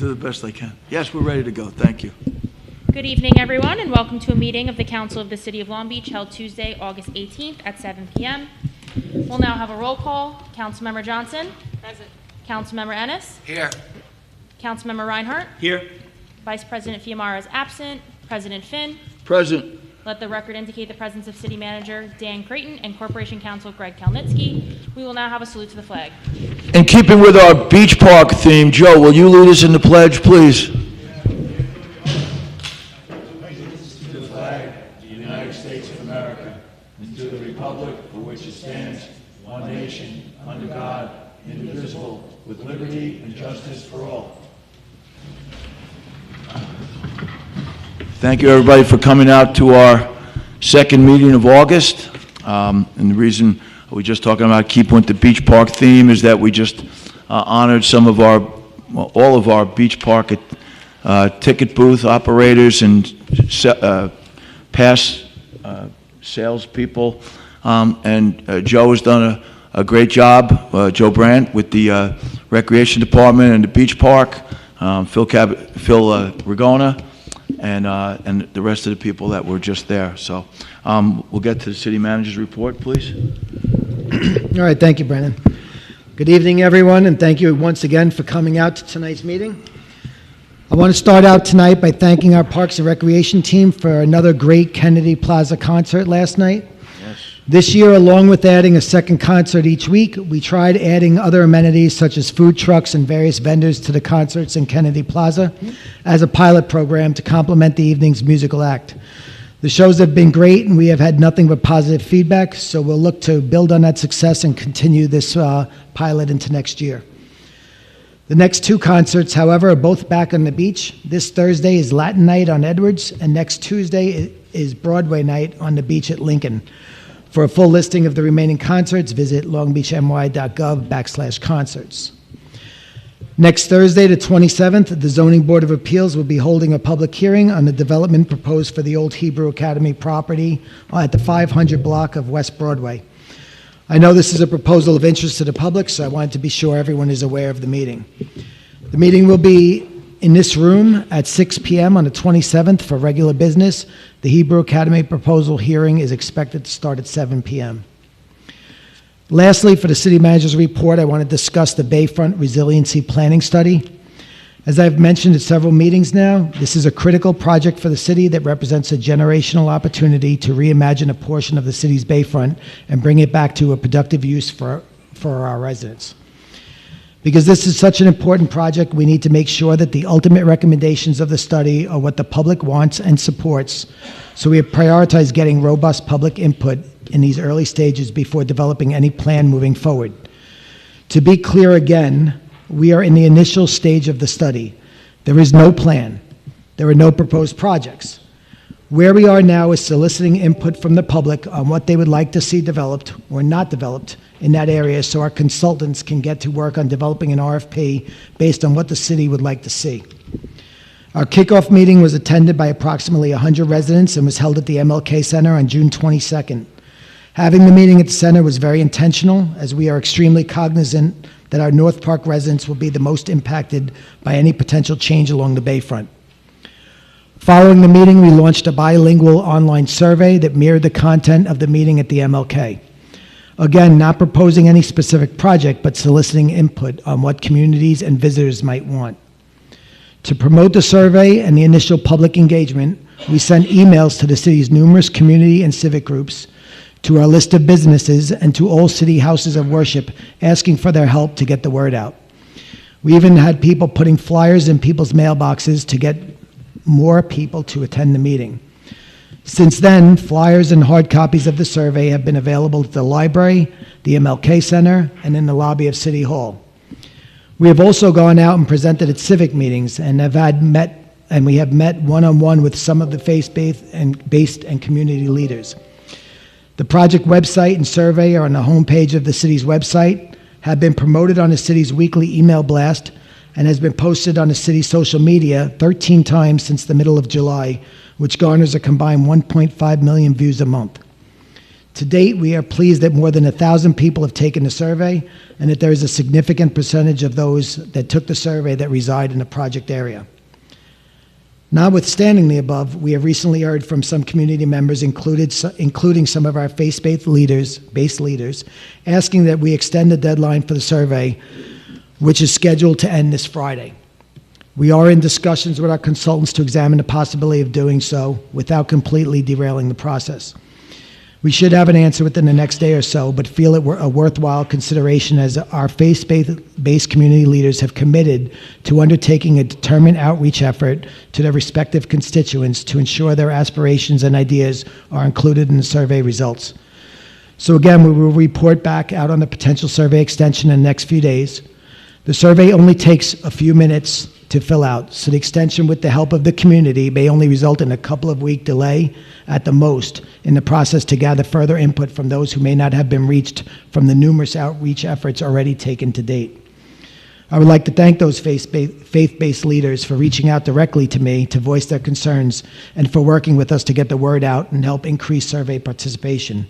do the best I can. Yes, we're ready to go. Thank you. Good evening, everyone, and welcome to a meeting of the Council of the City of Long Beach held Tuesday, August 18th at 7 p.m. We'll now have a roll call. Councilmember Johnson. Present. Councilmember Ennis. Here. Councilmember Reinhardt. Here. Vice President Fiamara is absent. President Finn. Present. Let the record indicate the presence of City Manager Dan Creighton and Corporation Counsel Greg Kalnitsky. We will now have a salute to the flag. In keeping with our beach park theme, Joe, will you lead us in the pledge, please? To the flag of the United States of America, and to the republic for which it stands, one nation, under God, indivisible, with liberty and justice for all. Thank you, everybody, for coming out to our second meeting of August. And the reason we're just talking about keeping with the beach park theme is that we just honored some of our, well, all of our beach park ticket booth operators and past salespeople. And Joe has done a great job, Joe Brandt, with the Recreation Department and the beach park, Phil Rigona, and the rest of the people that were just there. So we'll get to the city manager's report, please. All right, thank you, Brennan. Good evening, everyone, and thank you once again for coming out to tonight's meeting. I want to start out tonight by thanking our Parks and Recreation team for another great Kennedy Plaza concert last night. Yes. This year, along with adding a second concert each week, we tried adding other amenities such as food trucks and various vendors to the concerts in Kennedy Plaza as a pilot program to complement the evening's musical act. The shows have been great, and we have had nothing but positive feedback, so we'll look to build on that success and continue this pilot into next year. The next two concerts, however, are both back on the beach. This Thursday is Latin Night on Edwards, and next Tuesday is Broadway Night on the beach at Lincoln. For a full listing of the remaining concerts, visit longbeachny.gov/concerts. Next Thursday, the 27th, the Zoning Board of Appeals will be holding a public hearing on the development proposed for the old Hebrew Academy property at the 500 block of West Broadway. I know this is a proposal of interest to the public, so I wanted to be sure everyone is aware of the meeting. The meeting will be in this room at 6 p.m. on the 27th for regular business. The Hebrew Academy proposal hearing is expected to start at 7 p.m. Lastly, for the city manager's report, I want to discuss the Bayfront Resiliency Planning Study. As I've mentioned at several meetings now, this is a critical project for the city that represents a generational opportunity to reimagine a portion of the city's bayfront and bring it back to a productive use for our residents. Because this is such an important project, we need to make sure that the ultimate recommendations of the study are what the public wants and supports, so we have prioritized getting robust public input in these early stages before developing any plan moving forward. To be clear again, we are in the initial stage of the study. There is no plan. There are no proposed projects. Where we are now is soliciting input from the public on what they would like to see developed or not developed in that area, so our consultants can get to work on developing an RFP based on what the city would like to see. Our kickoff meeting was attended by approximately 100 residents and was held at the MLK Center on June 22nd. Having the meeting at the center was very intentional, as we are extremely cognizant that our North Park residents will be the most impacted by any potential change along the bayfront. Following the meeting, we launched a bilingual online survey that mirrored the content of the meeting at the MLK. Again, not proposing any specific project, but soliciting input on what communities and visitors might want. To promote the survey and the initial public engagement, we sent emails to the city's numerous community and civic groups, to our list of businesses, and to all city houses of worship, asking for their help to get the word out. We even had people putting flyers in people's mailboxes to get more people to attend the meeting. Since then, flyers and hard copies of the survey have been available at the library, the MLK Center, and in the lobby of City Hall. We have also gone out and presented at civic meetings and we have met one-on-one with some of the faith-based and community leaders. The project website and survey are on the homepage of the city's website, have been promoted on the city's weekly email blast, and has been posted on the city's social media 13 times since the middle of July, which garners a combined 1.5 million views a month. To date, we are pleased that more than 1,000 people have taken the survey and that there is a significant percentage of those that took the survey that reside in the project area. Notwithstanding the above, we have recently heard from some community members, including some of our faith-based leaders, asking that we extend the deadline for the survey, which is scheduled to end this Friday. We are in discussions with our consultants to examine the possibility of doing so without completely derailing the process. We should have an answer within the next day or so, but feel it were a worthwhile consideration as our faith-based community leaders have committed to undertaking a determined outreach effort to their respective constituents to ensure their aspirations and ideas are included in the survey results. So again, we will report back out on the potential survey extension in the next few days. The survey only takes a few minutes to fill out, so the extension with the help of the community may only result in a couple of week delay at the most in the process to gather further input from those who may not have been reached from the numerous outreach efforts already taken to date. I would like to thank those faith-based leaders for reaching out directly to me to voice their concerns and for working with us to get the word out and help increase survey participation.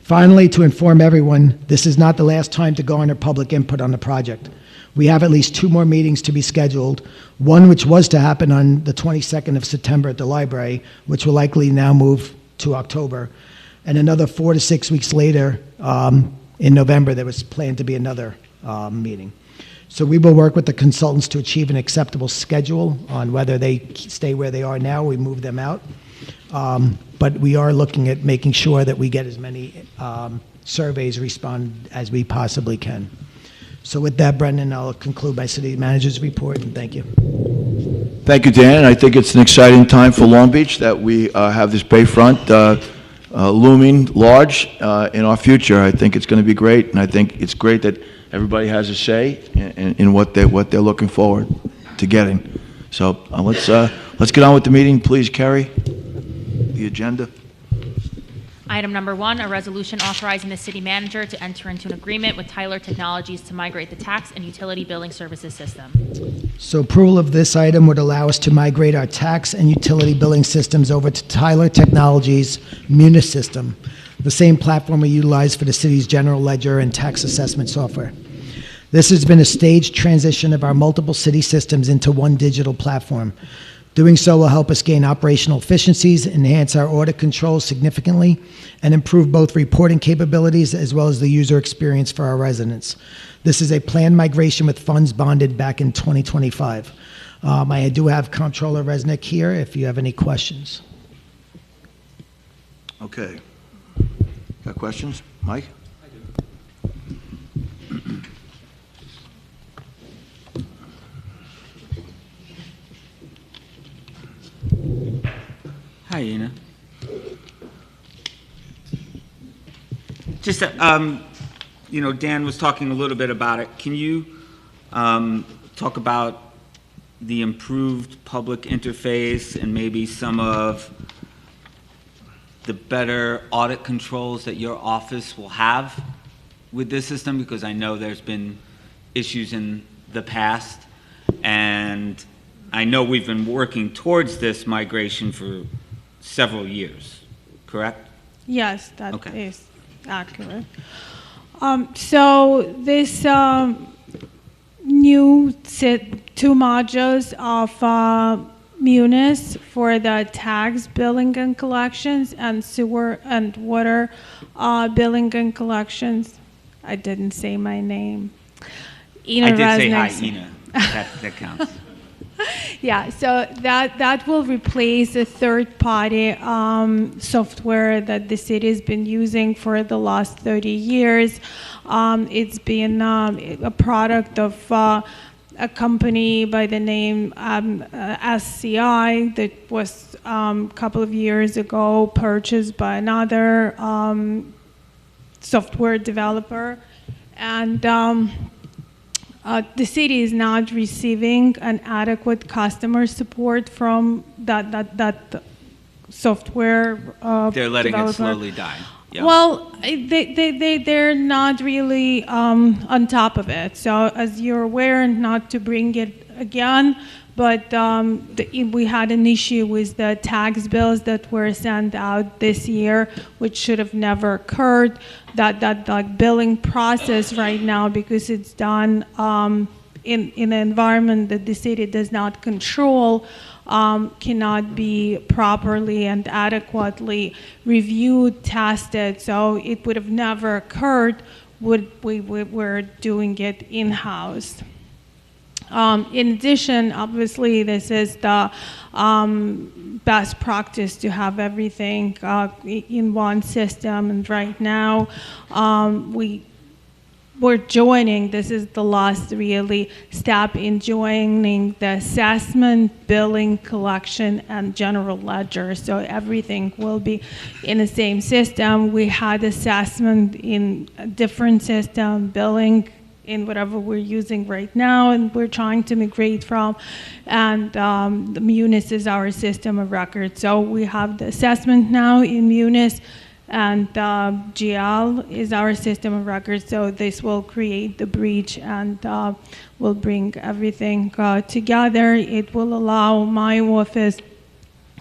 Finally, to inform everyone, this is not the last time to garner public input on the project. We have at least 2 more meetings to be scheduled, one which was to happen on the 22nd of September at the library, which will likely now move to October, and another 4 to 6 weeks later in November there was planned to be another meeting. So we will work with the consultants to achieve an acceptable schedule on whether they stay where they are now, we move them out. But we are looking at making sure that we get as many surveys responded as we possibly can. So with that, Brendan, I'll conclude my city manager's report, and thank you. Thank you, Dan. I think it's an exciting time for Long Beach that we have this bayfront looming large in our future. I think it's going to be great, and I think it's great that everybody has a say in what they're looking forward to getting. So let's get on with the meeting, please, Kerry. The agenda. Item number 1, a resolution authorizing the city manager to enter into an agreement with Tyler Technologies to migrate the tax and utility billing services system. So approval of this item would allow us to migrate our tax and utility billing systems over to Tyler Technologies' Munis system, the same platform we utilize for the city's general ledger and tax assessment software. This has been a staged transition of our multiple city systems into one digital platform. Doing so will help us gain operational efficiencies, enhance our audit controls significantly, and improve both reporting capabilities as well as the user experience for our residents. This is a planned migration with funds bonded back in 2025. I do have Comptroller Resnick here if you have any questions. Okay. Got questions? Mike? Hi, Ina. Just, Dan was talking a little bit about it. Can you talk about the improved public interface and maybe some of the better audit controls that your office will have with this system? Because I know there's been issues in the past, and I know we've been working towards this migration for several years, correct? Yes, that Okay. is accurate. So this new 2 modules of Munis for the tax billing and collections and sewer and water billing and collections. I didn't say my name. Ina I did say hi, Resnick. Ina. That counts. Yeah, so that will replace a third-party software that the city has been using for the last 30 years. It's been a product of a company by the name SCI that was a couple of years ago purchased by another software developer. And the city is not receiving an adequate customer support from that software They're letting developer. it slowly die. Yeah. Well, they're not really on top of it. So as you're aware, not to bring it again, but we had an issue with the tax bills that were sent out this year, which should have never occurred. That like billing process right now, because it's done in an environment that the city does not control, cannot be properly and adequately reviewed, tested, so it would have never occurred would we were doing it in-house. In addition, obviously, this is the best practice to have everything in one system, and right now we're joining, this is the last really step in joining the assessment, billing, collection, and general ledger. So everything will be in the same system. We had assessment in a different system, billing in whatever we're using right now, and we're trying to migrate from. And the Munis is our system of record. So we have the assessment now in Munis, and GL is our system of record, so this will create the breach and will bring everything together. It will allow my office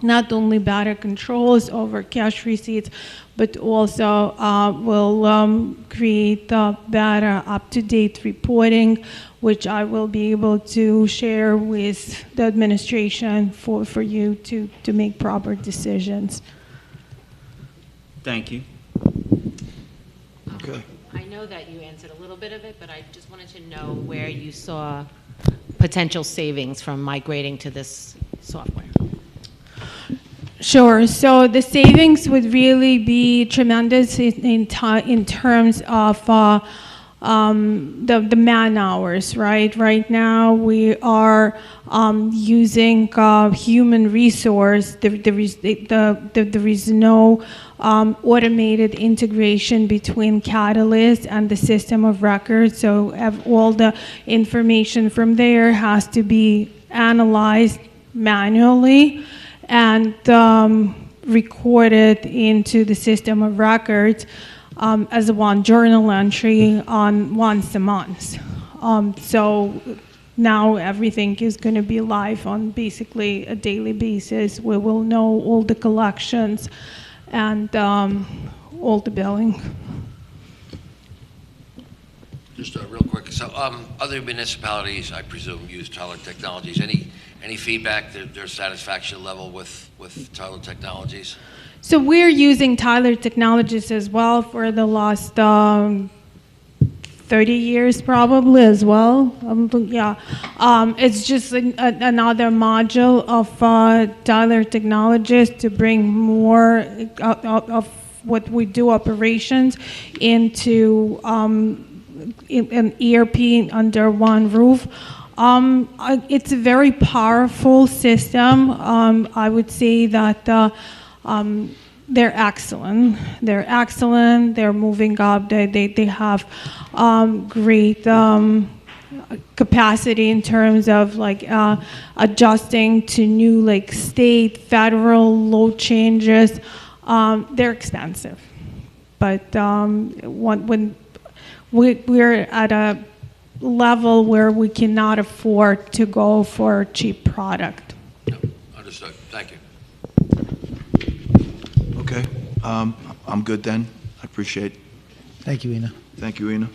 not only better controls over cash receipts, but also will create better up-to-date reporting, which I will be able to share with the administration for you to make proper decisions. Thank you. Okay. I know that you answered a little bit of it, but I just wanted to know where you saw potential savings from migrating to this software. Sure. So the savings would really be tremendous in terms of the man hours, right? Right now we are using human resource. There is no automated integration between Catalyst and the system of records. So all the information from there has to be analyzed manually and recorded into the system of records as a one journal entry on once a month. So now everything is going to be live on basically a daily basis. We will know all the collections and all the billing. Just real quick, so other municipalities, I presume, use Tyler Technologies. Any feedback, their satisfaction level with Tyler Technologies? So we're using Tyler Technologies as well for the last 30 years probably as well. Yeah, it's just another module of Tyler Technologies to bring more of what we do operations into an ERP under one roof. It's a very powerful system. I would say that they're excellent. They're moving up. They have great capacity in terms of like adjusting to new like state, federal law changes. They're expensive, but when we're at a level where we cannot afford to go for a cheap product. No, understood. Thank you. Okay. I'm good then. I appreciate it. Thank you, Ina. Thank you, Ina.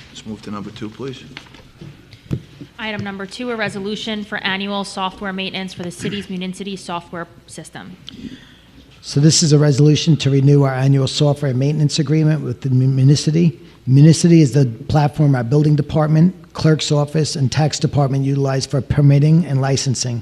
Let's move to number 2, please. Item number 2, a resolution for annual software maintenance for the city's municipal software system. So this is a resolution to renew our annual software maintenance agreement with the Municity. Municity is the platform our building department, clerk's office, and tax department utilize for permitting and licensing.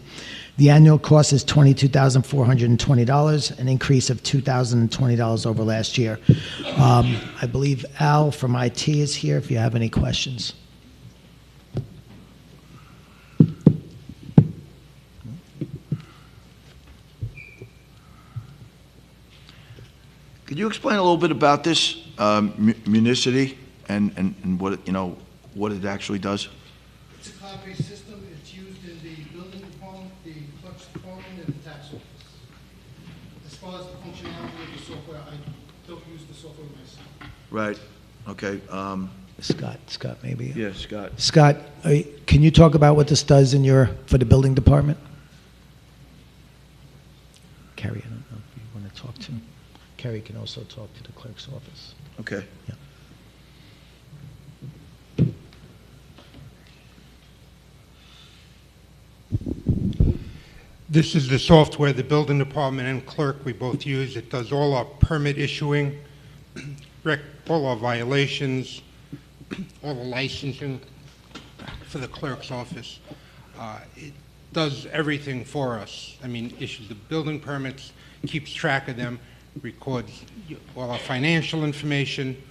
The annual cost is $22,420, an increase of $2,020 over last year. I believe Al from IT is here if you have any questions. Could you explain a little bit about this Municity and what it, what it actually does? It's a cloud-based system. It's used in the building department, the clerk's department, and the tax office. As far as the functionality of the software, I don't use the software myself. Right. Okay. Scott, maybe. Yeah, Scott. Scott, can you talk about what this does for the building department? Kerry, I don't know if you want to talk to him. Kerry can also talk to the clerk's office. Okay. Yeah. This is the software the building department and clerk we both use. It does all our permit issuing, all our violations, all the licensing for the clerk's office. It does everything for us. I mean, issues the building permits, keeps track of them, records all our financial information.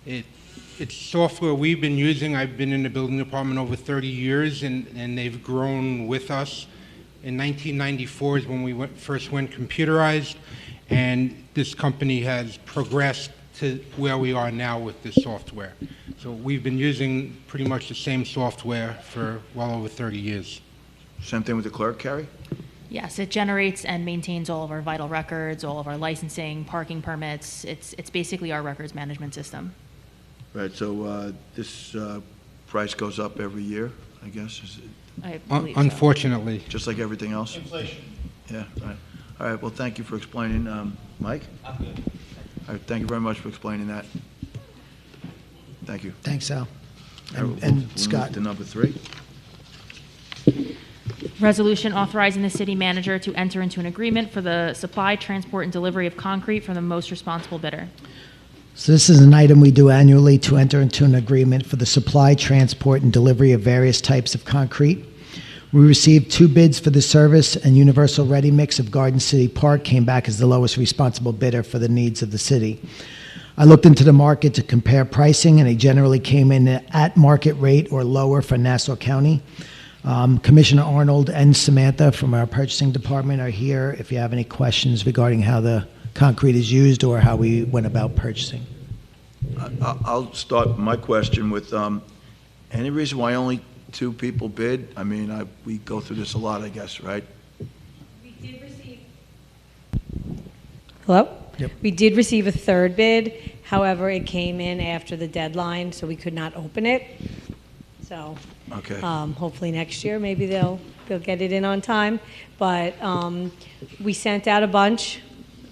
It's software we've been using. I've been in the building department over 30 years, and they've grown with us. In 1994 is when we first went computerized, and this company has progressed to where we are now with this software. So we've been using pretty much the same software for well over 30 years. Same thing with the clerk, Carrie? Yes, it generates and maintains all of our vital records, all of our licensing, parking permits. It's basically our records management system. Right, so this price goes up every year, I guess? Is it I believe so. Unfortunately. just like everything else? Inflation. Yeah, right. All right, well, thank you for explaining. Mike? I'm good. All right, thank you very much for explaining that. Thank you. Thanks, Al. All right, we'll And move Scott. to number 3. Resolution authorizing the city manager to enter into an agreement for the supply, transport, and delivery of concrete from the most responsible bidder. So this is an item we do annually to enter into an agreement for the supply, transport, and delivery of various types of concrete. We received 2 bids for the service, and Universal Ready Mix of Garden City Park came back as the lowest responsible bidder for the needs of the city. I looked into the market to compare pricing, and they generally came in at market rate or lower for Nassau County. Commissioner Arnold and Samantha from our purchasing department are here if you have any questions regarding how the concrete is used or how we went about purchasing. I'll start my question with, any reason why only 2 people bid? I mean, we go through this a lot, I guess, right? We did receive. Hello? Yep. We did receive a 3rd bid. However, it came in after the deadline, so we could not open it. So Okay. hopefully next year, maybe they'll get it in on time. But we sent out a bunch,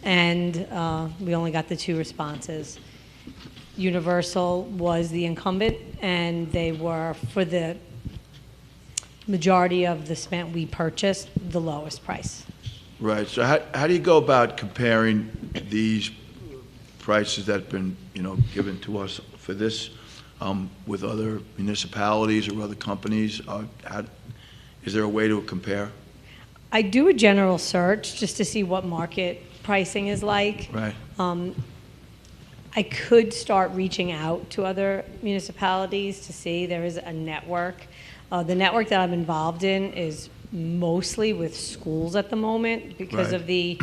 and we only got the 2 responses. Universal was the incumbent, and they were, for the majority of the cement we purchased, the lowest price. Right, so how do you go about comparing these prices that have been, given to us for this with other municipalities or other companies? Is there a way to compare? I do a general search just to see what market pricing is like. Right. I could start reaching out to other municipalities to see. There is a network. The network that I'm involved in is mostly with schools at the moment because Right. of the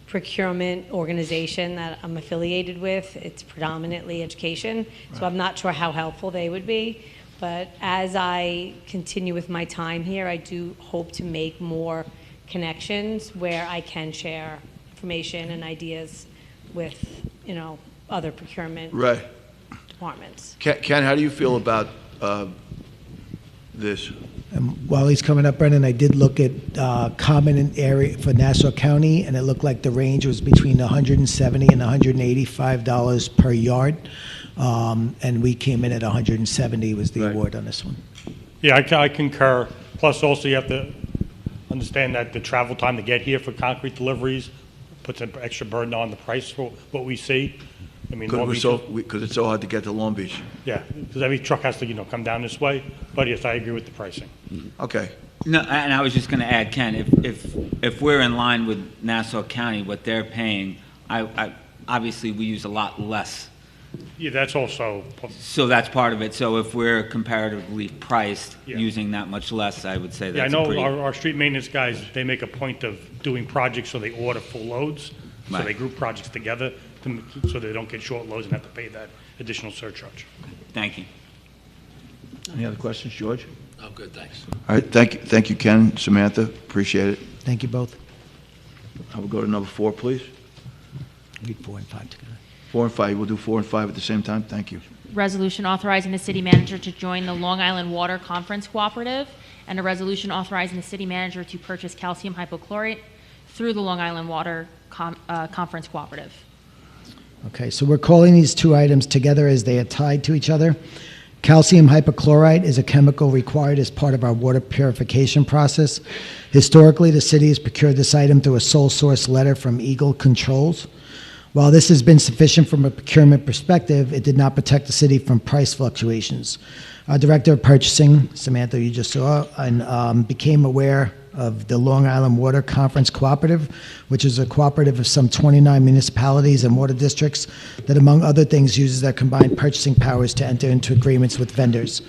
procurement organization that I'm affiliated with. It's predominantly education, so I'm not sure how helpful they would be. But as I continue with my time here, I do hope to make more connections where I can share information and ideas with, other procurement Right. departments. Ken, how do you feel about this? And while he's coming up, Brendan, I did look at common area for Nassau County, and it looked like the range was between $170 and $185 per yard. And we came in at 170 was the Right. award on this one. Yeah, I concur. Plus, also, you have to understand that the travel time to get here for concrete deliveries puts an extra burden on the price for what we see. I mean, Long Beach, Because it's so hard to get to Long Beach. yeah, because every truck has to, come down this way. But yes, I agree with the pricing. Okay. No, and I was just going to add, Ken, if we're in line with Nassau County, what they're paying, I obviously we use a lot less. Yeah, that's also, So that's part of it. So if we're comparatively priced Yeah. using that much less, I would say yeah, I that's know a pretty... our street maintenance guys, they make a point of doing projects so they order full loads. So Right. they group projects together so they don't get short loads and have to pay that additional surcharge. Thank you. Any other questions, George? I'm good, thanks. All right, thank you, Ken, Samantha, appreciate it. Thank you both. I will go to number 4, please. Read 4 and 5 together. 4 and 5, we'll do 4 and 5 at the same time, thank you. Resolution authorizing the city manager to join the Long Island Water Conference Cooperative, and a resolution authorizing the city manager to purchase calcium hypochlorite through the Long Island Water Conference Cooperative. Okay, so we're calling these two items together as they are tied to each other. Calcium hypochlorite is a chemical required as part of our water purification process. Historically, the city has procured this item through a sole source letter from Eagle Controls. While this has been sufficient from a procurement perspective, it did not protect the city from price fluctuations. Our Director of Purchasing, Samantha, you just saw, and became aware of the Long Island Water Conference Cooperative, which is a cooperative of some 29 municipalities and water districts that, among other things, uses their combined purchasing powers to enter into agreements with vendors.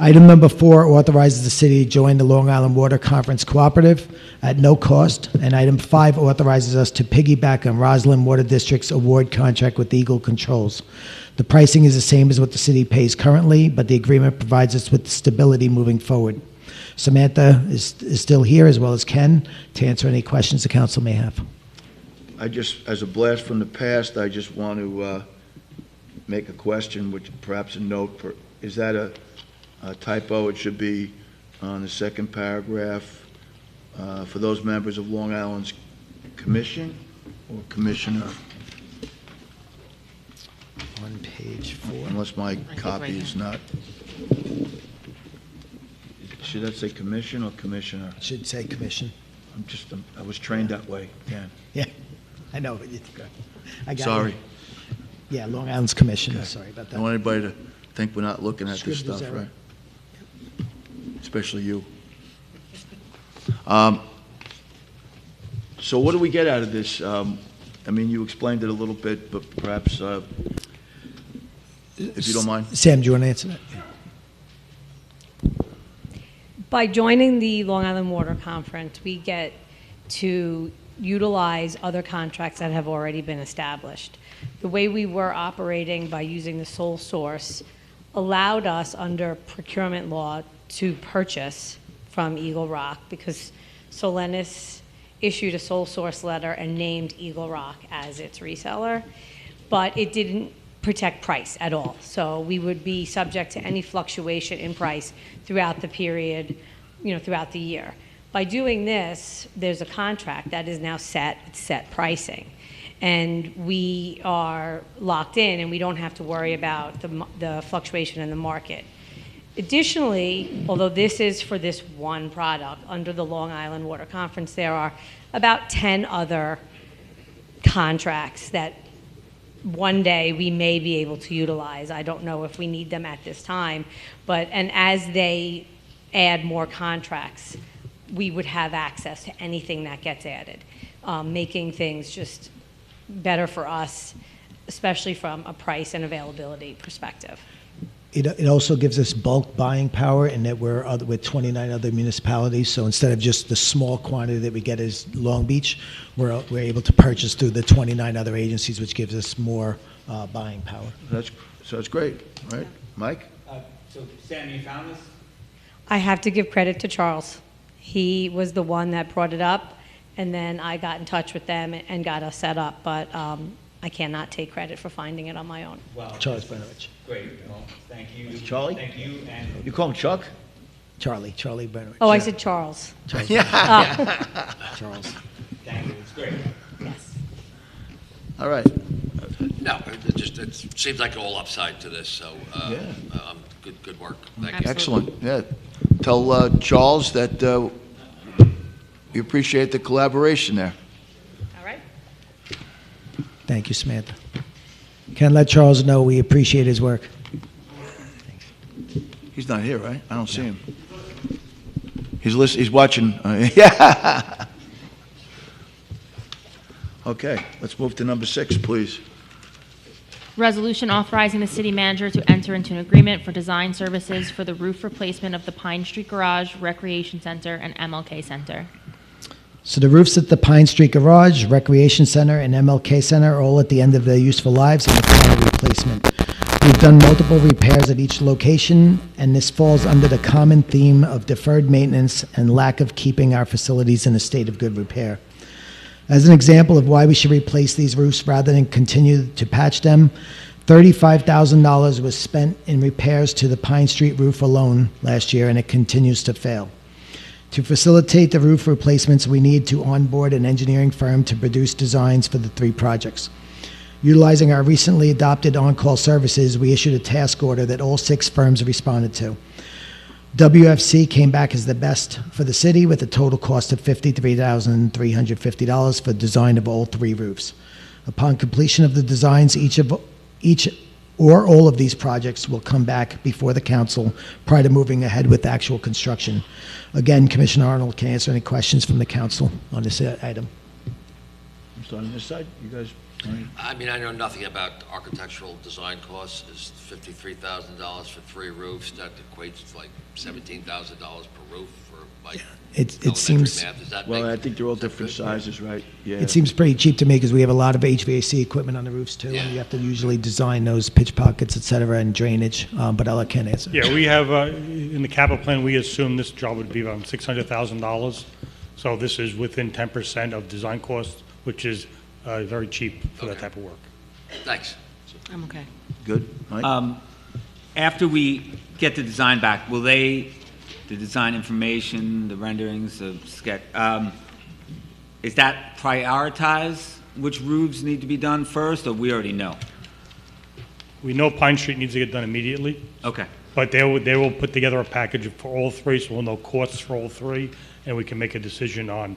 Item number 4 authorizes the city to join the Long Island Water Conference Cooperative at no cost, and item 5 authorizes us to piggyback on Roslyn Water District's award contract with Eagle Controls. The pricing is the same as what the city pays currently, but the agreement provides us with stability moving forward. Samantha is still here, as well as Ken, to answer any questions the council may have. I just, as a blast from the past, I just want to make a question, which perhaps a note, is that a typo? It should be on the second paragraph, for those members of Long Island's commission or commissioner, On page 4. unless my think copy right is not. Should that say commission or commissioner? Should say commission. I was trained that way, Dan. Yeah, I know. I got Sorry. it. Yeah, Long Island's commission, sorry about I don't that. want anybody to think we're not looking at this Scribner's stuff, error. right? Especially you. So what do we get out of this? I mean, you explained it a little bit, but perhaps, if you don't mind. Sam, do you want to answer that? By joining the Long Island Water Conference, we get to utilize other contracts that have already been established. The way we were operating by using the sole source allowed us under procurement law to purchase from Eagle Rock because Solenis issued a sole source letter and named Eagle Rock as its reseller, but it didn't protect price at all. So we would be subject to any fluctuation in price throughout the period, throughout the year. By doing this, there's a contract that is now set pricing. And we are locked in and we don't have to worry about the fluctuation in the market. Additionally, although this is for this one product, under the Long Island Water Conference, there are about 10 other contracts that one day we may be able to utilize. I don't know if we need them at this time, and as they add more contracts, we would have access to anything that gets added, making things just better for us, especially from a price and availability perspective. It also gives us bulk buying power in that we're with 29 other municipalities. So instead of just the small quantity that we get as Long Beach, we're able to purchase through the 29 other agencies, which gives us more buying power. That's great, right? Mike? So Sam, you found this? I have to give credit to Charles. He was the one that brought it up, and then I got in touch with them and got us set up, but I cannot take credit for finding it on my own. Well, Charles Benovich. great. Well, thank you. Charlie? Thank you, and You call him Chuck? Charlie Benovich. Oh, I said Charles. Charles. thank you. It's great. Yes. All right. No, it seems like all upside to this, so good work. Thank you. Excellent, yeah. Tell Charles that we appreciate the collaboration there. All right. Thank you, Samantha. Can let Charles know we appreciate his work. He's not here, right? I don't see him. He's watching. Yeah. Okay, let's move to number 6, please. Resolution authorizing the city manager to enter into an agreement for design services for the roof replacement of the Pine Street Garage, Recreation Center, and MLK Center. So the roofs at the Pine Street Garage, Recreation Center, and MLK Center are all at the end of their useful lives and require replacement. We've done multiple repairs at each location, and this falls under the common theme of deferred maintenance and lack of keeping our facilities in a state of good repair. As an example of why we should replace these roofs rather than continue to patch them, $35,000 was spent in repairs to the Pine Street roof alone last year, and it continues to fail. To facilitate the roof replacements, we need to onboard an engineering firm to produce designs for the 3 projects. Utilizing our recently adopted on-call services, we issued a task order that all 6 firms responded to. WFC came back as the best for the city with a total cost of $53,350 for design of all 3 roofs. Upon completion of the designs, each or all of these projects will come back before the council prior to moving ahead with actual construction. Again, Commissioner Arnold can answer any questions from the council on this item. I'm starting on this side, you guys, all right? I mean, I know nothing about architectural design costs. Is $53,000 for 3 roofs, that equates to like $17,000 per roof for like It elementary seems, math. Is that Well, make- I think they're all is that different good? sizes, right? Yeah. it seems pretty cheap to me because we have a lot of HVAC equipment on the roofs too, Yeah. and you have to usually design those pitch pockets, et cetera, and drainage, but I'll let Ken answer. Yeah, we have, in the capital plan, we assume this job would be around $600,000. So this is within 10% of design costs, which is very cheap for that Okay. type of work. Thanks. I'm okay. Good, Mike? After we get the design back, will they, the design information, the renderings, the sketch, is that prioritize which roofs need to be done first, or we already know? We know Pine Street needs to get done immediately, Okay. but they will put together a package for all 3, so we'll know costs for all 3, and we can make a decision on,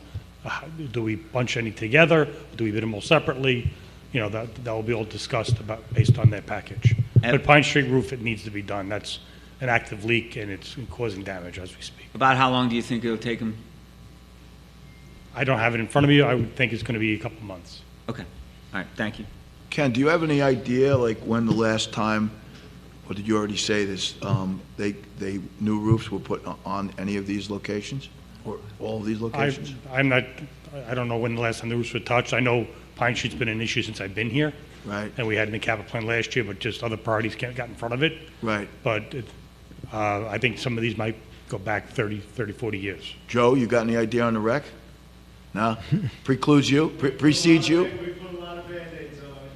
do we bunch any together, do we bid them all separately? You know, that will be all discussed about, based on their package. But Pine Street roof, it needs to be done. That's an active leak, and it's causing damage as we speak. About how long do you think it'll take them? I don't have it in front of me. I would think it's going to be a couple months. Okay. All right, thank you. Ken, do you have any idea, like, when the last time, or did you already say this, new roofs were put on any of these locations? Or all of these locations? I don't know when the last time the roofs were touched. I know Pine Street's been an issue since I've been here. Right, And we had it in the capital plan last year, but just other parties got in front of it. right. But I think some of these might go back 30, 40 years. Joe, you got any idea on the rec? No? Precludes you? Precedes you? We put a lot of Band-Aids on it.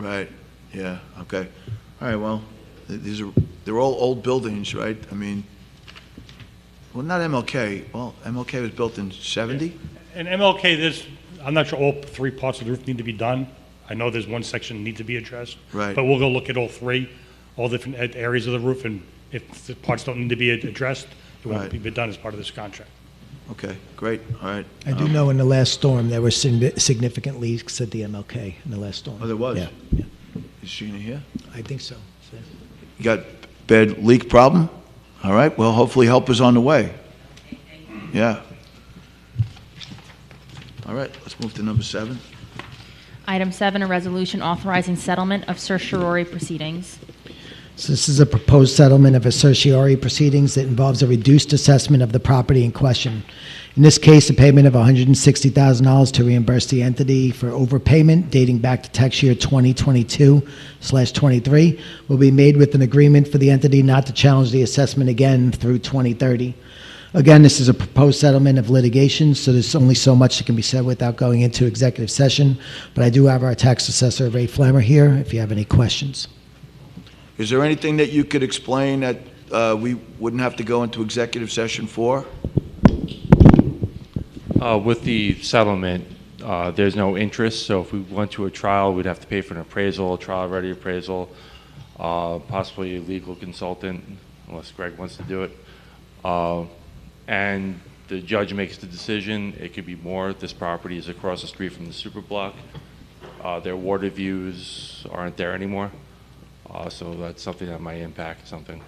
Right, yeah, okay. All right, well, they're all old buildings, right? I mean, well, not MLK. Well, MLK was built in 70? And MLK, I'm not sure all 3 parts of the roof need to be done. I know there's one section that needs to be addressed. Right. But we'll go look at all 3, all different areas of the roof, and if the parts don't need to be addressed, it won't Right. be done as part of this contract. Okay, great, all right. I do know in the last storm, there were significant leaks at the MLK in the last storm. Oh, there was? Yeah, Is Sheena here? I think so. You got bad leak problem? All right, well, hopefully help is on the way. Yeah. All right, let's move to number 7. Item 7, a resolution authorizing settlement of certiorari proceedings. So this is a proposed settlement of a certiorari proceedings that involves a reduced assessment of the property in question. In this case, a payment of $160,000 to reimburse the entity for overpayment dating back to tax year 2022/23 will be made with an agreement for the entity not to challenge the assessment again through 2030. Again, this is a proposed settlement of litigation, so there's only so much that can be said without going into executive session. But I do have our tax assessor, Ray Flammer, here if you have any questions. Is there anything that you could explain that we wouldn't have to go into executive session for? With the settlement, there's no interest, so if we went to a trial, we'd have to pay for an appraisal, a trial-ready appraisal, possibly a legal consultant, unless Greg wants to do it. And the judge makes the decision. It could be more. This property is across the street from the super block. Their water views aren't there anymore, so that's something that might impact something.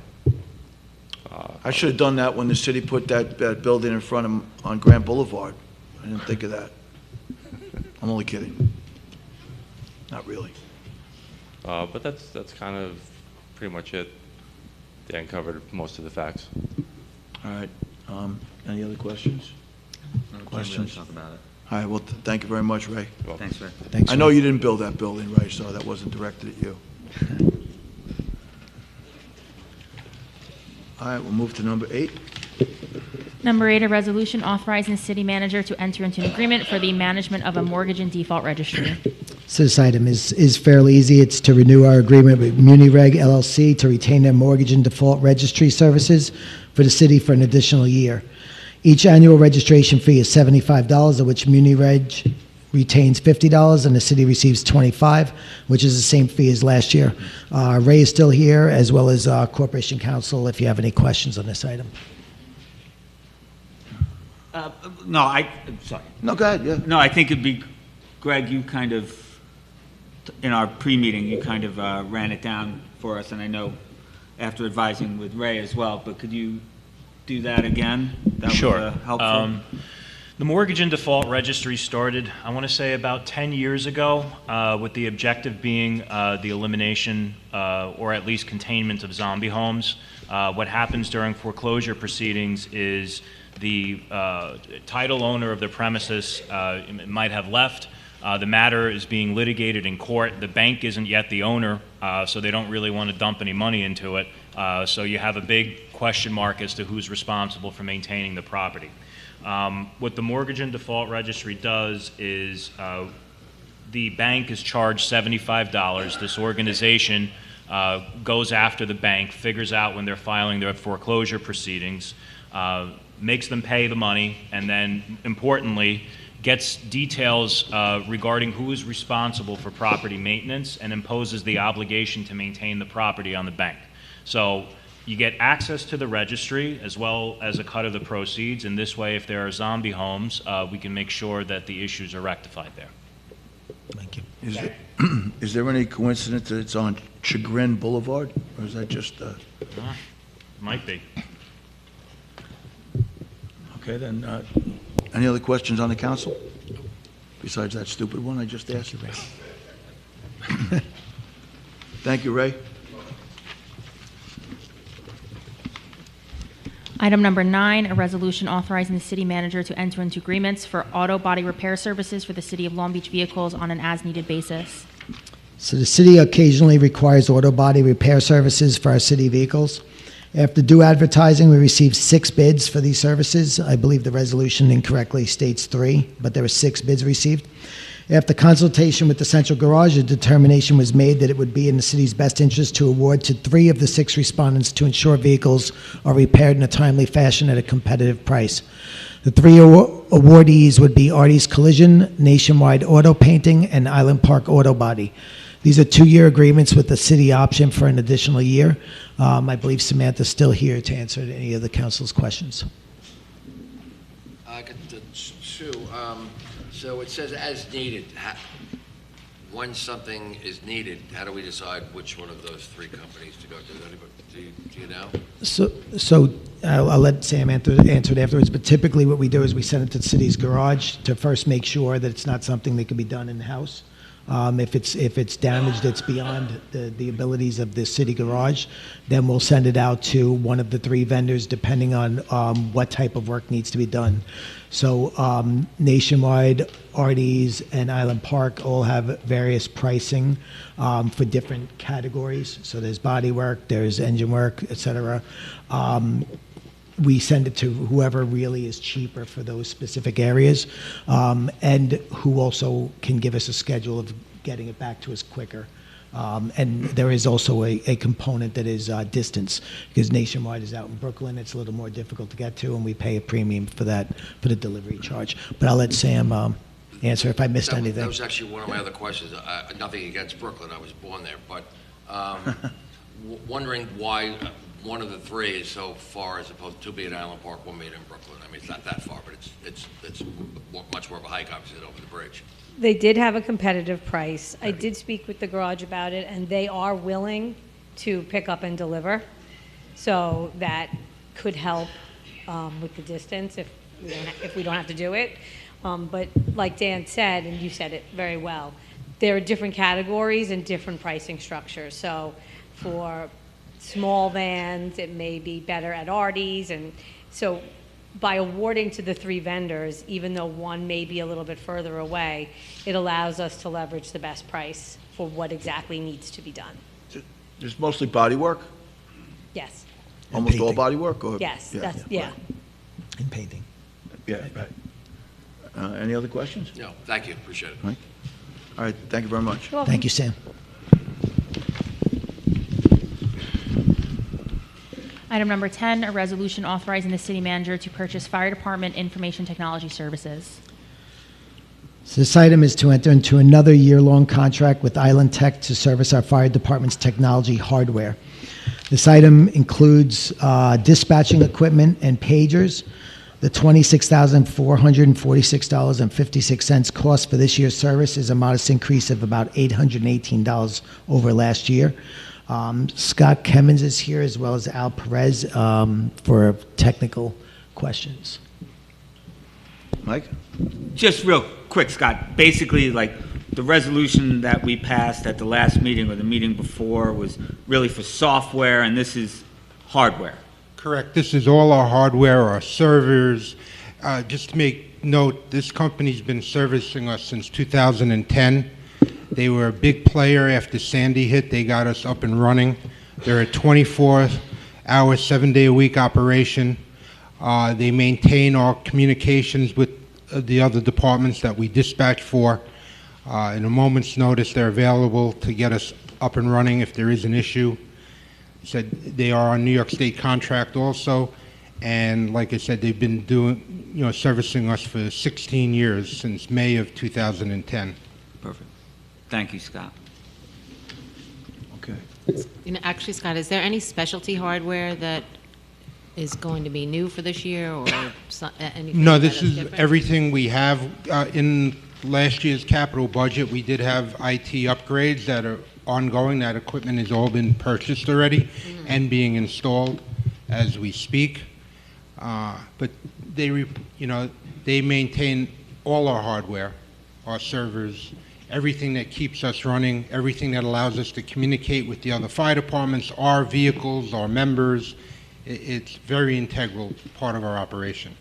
I should have done that when the city put that building in front of on Grant Boulevard. I didn't think of that. I'm only kidding. Not really. But that's kind of pretty much it. Dan covered most of the facts. All right. Any other questions? Questions? Talk about it. All right, well, thank you very much, Ray. Thanks, Ray. Thanks. I know you didn't build that building, Ray, so that wasn't directed at you. All right, we'll move to number 8. Number 8, a resolution authorizing the city manager to enter into an agreement for the management of a mortgage and default registry. So this item is fairly easy. It's to renew our agreement with MuniReg LLC to retain their mortgage and default registry services for the city for an additional year. Each annual registration fee is $75, of which MuniReg retains $50 and the city receives $25, which is the same fee as last year. Ray is still here, as well as Corporation Counsel, if you have any questions on this item. No, I'm sorry. No, go ahead, yeah. No, I think it'd be, Greg, you kind of, in our pre-meeting, you kind of ran it down for us, and I know after advising with Ray as well, but could you do that again? That Sure. was helpful. The mortgage and default registry started, I want to say, about 10 years ago, with the objective being the elimination or at least containment of zombie homes. What happens during foreclosure proceedings is the title owner of the premises might have left. The matter is being litigated in court. The bank isn't yet the owner, so they don't really want to dump any money into it. So you have a big question mark as to who's responsible for maintaining the property. What the mortgage and default registry does is the bank is charged $75. This organization goes after the bank, figures out when they're filing their foreclosure proceedings, makes them pay the money, and then, importantly, gets details regarding who is responsible for property maintenance and imposes the obligation to maintain the property on the bank. So you get access to the registry as well as a cut of the proceeds, and this way, if there are zombie homes, we can make sure that the issues are rectified there. Thank you. Is there any coincidence that it's on Chagrin Boulevard, or is that just, Might be. okay, then, any other questions on the council? Besides that stupid one I just asked? Thank you, Ray. Item number 9, a resolution authorizing the city manager to enter into agreements for auto body repair services for the city of Long Beach vehicles on an as-needed basis. So the city occasionally requires auto body repair services for our city vehicles. After due advertising, we received 6 bids for these services. I believe the resolution incorrectly states 3, but there were 6 bids received. After consultation with the central garage, a determination was made that it would be in the city's best interest to award to 3 of the 6 respondents to ensure vehicles are repaired in a timely fashion at a competitive price. The 3 awardees would be Artie's Collision, Nationwide Auto Painting, and Island Park Auto Body. These are 2-year agreements with the city option for an additional year. I believe Samantha's still here to answer any of the council's questions. I got the 2. So it says as needed. When something is needed, how do we decide which one of those 3 companies to go to? Do you know? So I'll let Sam answer it afterwards, but typically what we do is we send it to the city's garage to first make sure that it's not something that can be done in-house. If it's damaged, it's beyond the abilities of the city garage, then we'll send it out to one of the 3 vendors, depending on what type of work needs to be done. So Nationwide, Artie's, and Island Park all have various pricing for different categories. So there's body work, there's engine work, et cetera. We send it to whoever really is cheaper for those specific areas, and who also can give us a schedule of getting it back to us quicker. And there is also a component that is distance, because Nationwide is out in Brooklyn. It's a little more difficult to get to, and we pay a premium for that, for the delivery charge. But I'll let Sam answer if I missed anything. That was actually one of my other questions. Nothing against Brooklyn. I was born there. But wondering why one of the 3 is so far as opposed to 2 being in Island Park, 1 being in Brooklyn. I mean, it's not that far, but it's much more of a hike, obviously, over the bridge. They did have a competitive price. I did speak with the garage about it, and they are willing to pick up and deliver. So that could help with the distance if we don't have to do it. But like Dan said, and you said it very well, there are different categories and different pricing structures. So for small vans, it may be better at Artie's. And so by awarding to the 3 vendors, even though one may be a little bit further away, it allows us to leverage the best price for what exactly needs to be done. There's mostly body work? Yes. Almost all body work? Or? Yes. Yeah. Yeah. In painting. Yeah, right. Any other questions? No, thank you, appreciate it. All right, thank you very much. Thank you, Sam. Item number 10, a resolution authorizing the city manager to purchase fire department information technology services. So this item is to enter into another year-long contract with Island Tech to service our fire department's technology hardware. This item includes dispatching equipment and pagers. The $26,446.56 cost for this year's service is a modest increase of about $818 over last year. Scott Kemmons is here, as well as Al Perez, for technical questions. Mike? Just real quick, Scott, basically, like, the resolution that we passed at the last meeting or the meeting before was really for software, and this is hardware. Correct. This is all our hardware, our servers. Just to make note, this company's been servicing us since 2010. They were a big player after Sandy hit. They got us up and running. They're a 24-hour, 7-day-a-week operation. They maintain our communications with the other departments that we dispatch for. In a moment's notice, they're available to get us up and running if there is an issue. Said they are on New York State contract also, and like I said, they've been servicing us for 16 years, since May of 2010. Perfect. Thank you, Scott. Okay. Actually, Scott, is there any specialty hardware that is going to be new for this year, or anything? No, that this is different? everything we have. In last year's capital budget, we did have IT upgrades that are ongoing. That equipment has all been purchased already and being installed as we speak. But they maintain all our hardware, our servers, everything that keeps us running, everything that allows us to communicate with the other fire departments, our vehicles, our members. It's very integral part of our operation.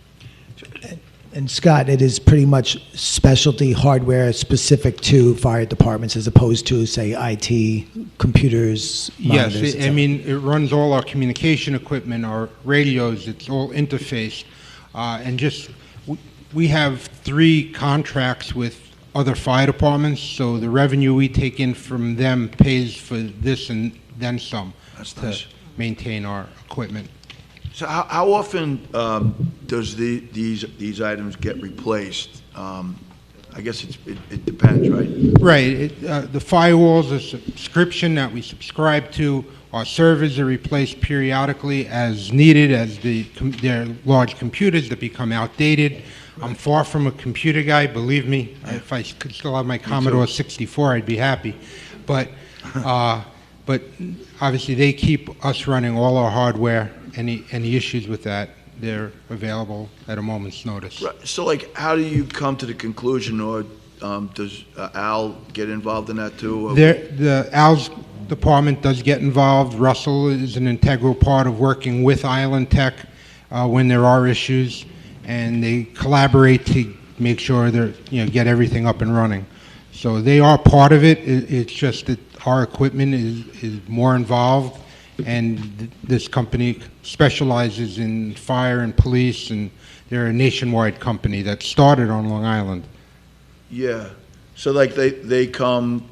And Scott, it is pretty much specialty hardware specific to fire departments as opposed to, say, IT, computers, Yes, monitors, I mean, it runs all our communication equipment, our radios, it's all interfaced. And we have 3 contracts with other fire departments, so the revenue we take in from them pays for this and then some. That's to nice. maintain our equipment. So how often does these items get replaced? I guess it depends, right? Right. The firewall's a subscription that we subscribe to. Our servers are replaced periodically as needed, as they're large computers that become outdated. I'm far from a computer guy, believe me. If I could still have my Commodore 64, I'd be happy. But obviously they keep us running all our hardware. Any issues with that, they're available at a moment's notice. Right. So, like, how do you come to the conclusion, or does Al get involved in that too? Al's department does get involved. Russell is an integral part of working with Island Tech when there are issues, and they collaborate to make sure they're get everything up and running. So they are part of it. It's just that our equipment is more involved. And this company specializes in fire and police, and they're a nationwide company that started on Long Island. Yeah. So, like, they come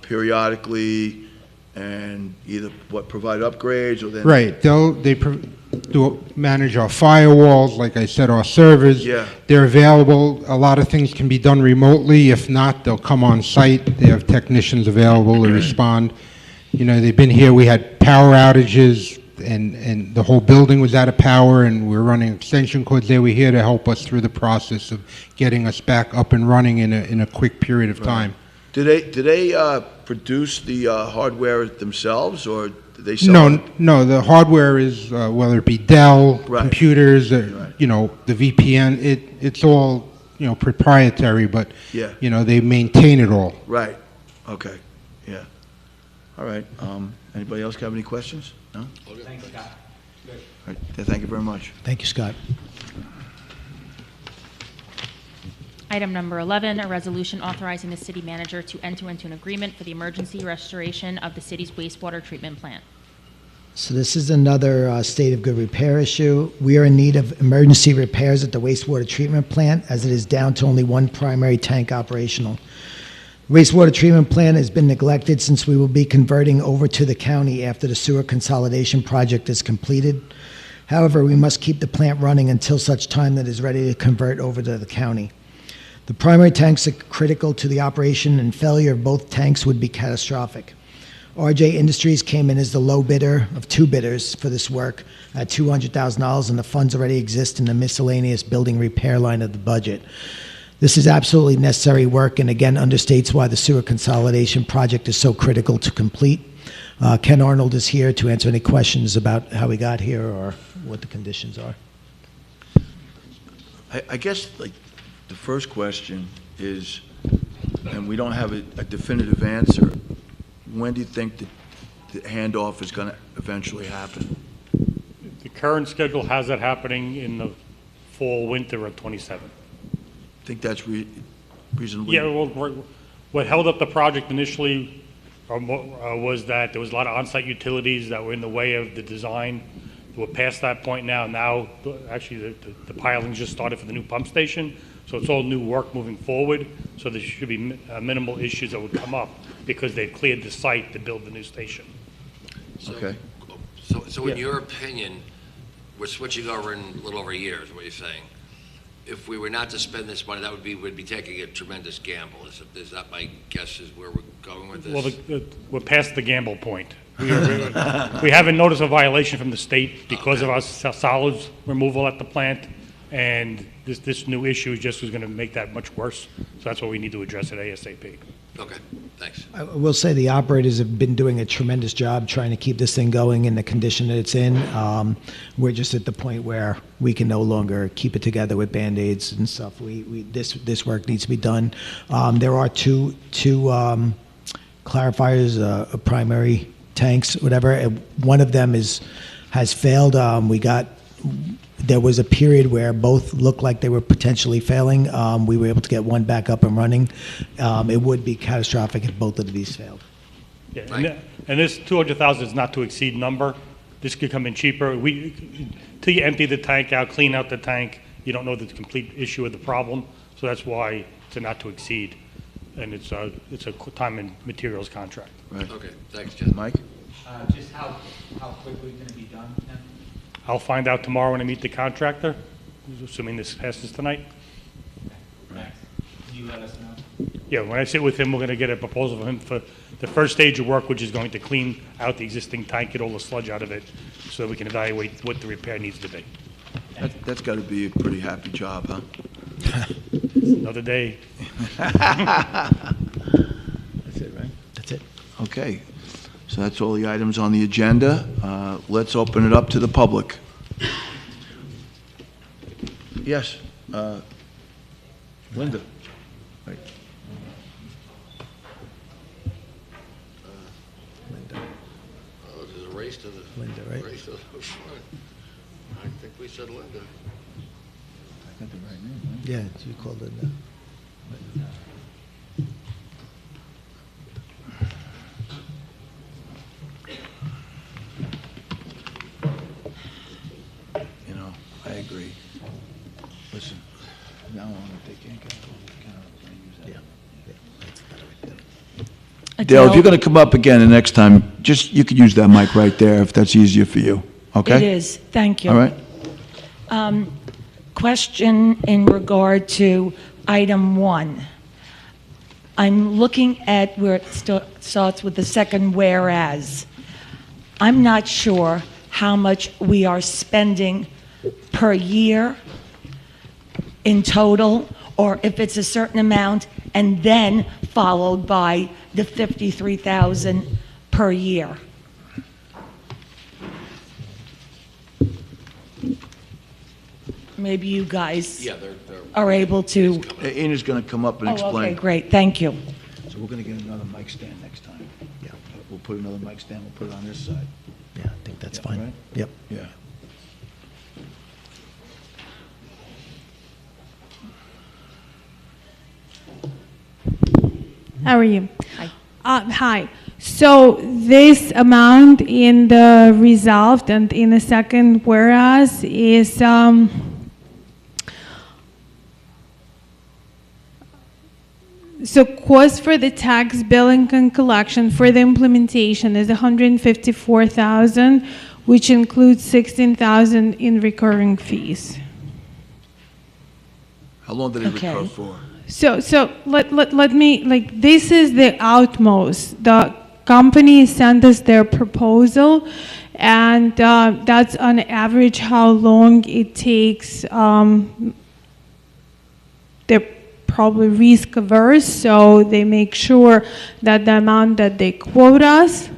periodically and either provide upgrades or then Right. They manage our firewalls, like I said, our servers. Yeah. They're available. A lot of things can be done remotely. If not, they'll come on site. They have technicians available to respond. They've been here. We had power outages, and the whole building was out of power, and we're running extension cords. They were here to help us through the process of getting us back up and running in a quick period of time. Do they produce the hardware themselves, or do they sell it? No. The hardware is whether it be Dell Right. computers, the VPN. It's all proprietary, but Yeah. they maintain it all. Right. Okay. Yeah. All right. Anybody else have any questions? No? Thanks, Scott. All right. Thank you very much. Thank you, Scott. Item number 11, a resolution authorizing the city manager to enter into an agreement for the emergency restoration of the city's wastewater treatment plant. So this is another state of good repair issue. We are in need of emergency repairs at the wastewater treatment plant, as it is down to only one primary tank operational. Wastewater treatment plant has been neglected since we will be converting over to the county after the sewer consolidation project is completed. However, we must keep the plant running until such time that it is ready to convert over to the county. The primary tanks are critical to the operation, and failure of both tanks would be catastrophic. RJ Industries came in as the low bidder of two bidders for this work at $200,000, and the funds already exist in the miscellaneous building repair line of the budget. This is absolutely necessary work, and again understates why the sewer consolidation project is so critical to complete. Ken Arnold is here to answer any questions about how we got here or what the conditions are. I guess, like, the first question is, and we don't have a definitive answer, when do you think that the handoff is going to eventually happen? The current schedule has that happening in the fall, winter of '27. Think that's reasonably? Yeah, well, what held up the project initially was that there was a lot of on-site utilities that were in the way of the design. We're past that point now. Now, actually, the pilings just started for the new pump station, so it's all new work moving forward. So there should be minimal issues that would come up because they've cleared the site to build the new station. Okay. So in your opinion, we're switching over in a little over a year, is what you're saying. If we were not to spend this money, we'd be taking a tremendous gamble. Is that my guess is where we're going with this? Well, we're past the gamble point. We haven't noticed a violation from the state because of our solids removal at the plant, and this new issue just is going to make that much worse. So that's what we need to address at ASAP. Okay, thanks. I will say the operators have been doing a tremendous job trying to keep this thing going in the condition that it's in. We're just at the point where we can no longer keep it together with Band-Aids and stuff. This work needs to be done. There are two clarifiers, primary tanks, whatever. One of them has failed. There was a period where both looked like they were potentially failing. We were able to get one back up and running. It would be catastrophic if both of these failed. Yeah, and this 200,000 is not to exceed number. This could come in cheaper. Till you empty the tank out, clean out the tank, you don't know the complete issue of the problem. So that's why it's a not to exceed, and it's a time and materials contract. Right. Okay, thanks, Jen. Mike? Just how quickly can it be done, Ken? I'll find out tomorrow when I meet the contractor, assuming this passes tonight. Thanks. Can you let us know? Yeah, when I sit with him, we're going to get a proposal from him for the first stage of work, which is going to clean out the existing tank, get all the sludge out of it, so that we can evaluate what the repair needs to be. That's got to be a pretty happy job, huh? Another day. That's it, right? That's it. Okay. So that's all the items on the agenda. Let's open it up to the public. Yes, Linda. Right. Oh, there's a race to the... Linda, right? Race to the front. I think we said Linda. I got the right name, right? Yeah, you called it. You know, I agree. Listen, now on, if they can't get it, they use that. Dale, if you're going to come up again the next time, you could use that mic right there if that's easier for you, okay? It is, thank you. All right. Question in regard to item 1. I'm looking at where it starts with the second whereas. I'm not sure how much we are spending per year in total, or if it's a certain amount, and then followed by the $53,000 per year. Maybe you guys are able to... Ina's going to come up and explain. Okay, great, thank you. So we're going to get another mic stand next time. Yeah. We'll put another mic stand, we'll put it on this side. Yeah, I think that's fine. Right? Yep. Yeah. How are you? Hi. Hi. So this amount in the resolved and in the second whereas is so cost for the tax billing and collection for the implementation is 154,000, which includes 16,000 in recurring fees. How long did it Okay. recur for? So let me, like, this is the utmost. The company sent us their proposal, and that's on average how long it takes. They're probably risk averse, so they make sure that the amount that they quote us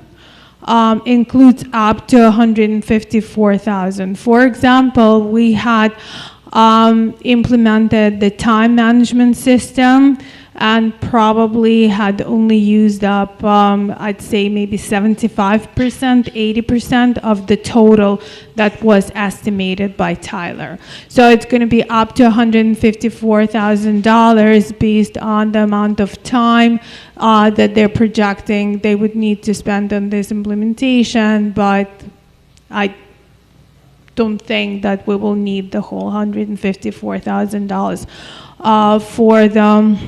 includes up to 154,000. For example, we had implemented the time management system and probably had only used up, I'd say maybe 75%, 80% of the total that was estimated by Tyler. So it's going to be up to $154,000 based on the amount of time that they're projecting they would need to spend on this implementation, but I don't think that we will need the whole $154,000 for the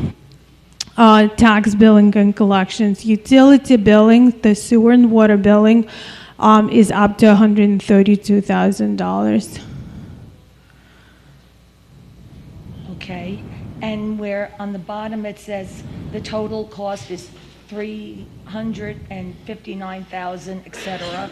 tax billing and collections. Utility billing, the sewer and water billing, is up to $132,000. Okay, and where on the bottom it says the total cost is 359,000, et cetera.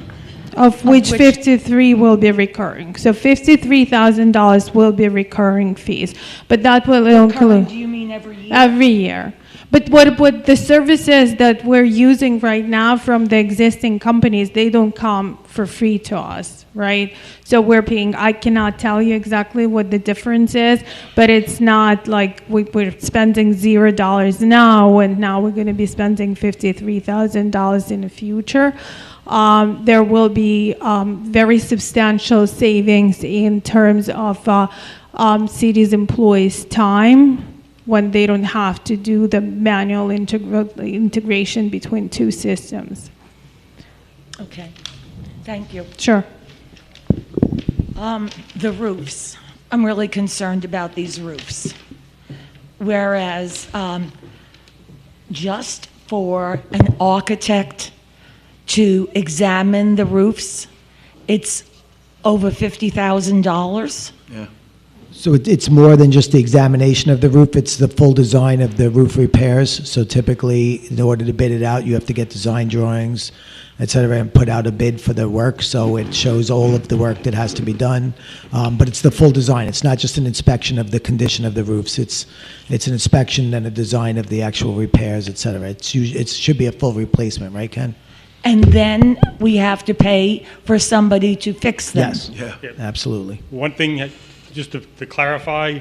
Of which 53 will be recurring. So $53,000 will be recurring fees, but that will Recurring, include do you mean every year? every year. But what the services that we're using right now from the existing companies, they don't come for free to us, right? So we're paying, I cannot tell you exactly what the difference is, but it's not like we're spending $0 now, and now we're going to be spending $53,000 in the future. There will be very substantial savings in terms of city's employees' time when they don't have to do the manual integration between two systems. Okay, thank you. Sure. The roofs. I'm really concerned about these roofs. Whereas just for an architect to examine the roofs, it's over $50,000. Yeah. So it's more than just the examination of the roof, it's the full design of the roof repairs. So typically, in order to bid it out, you have to get design drawings, et cetera, and put out a bid for the work. So it shows all of the work that has to be done. But it's the full design. It's not just an inspection of the condition of the roofs. It's an inspection and a design of the actual repairs, et cetera. It should be a full replacement, right, Ken? And then we have to pay for somebody to fix them. Yes. Yeah. Absolutely. One thing, just to clarify,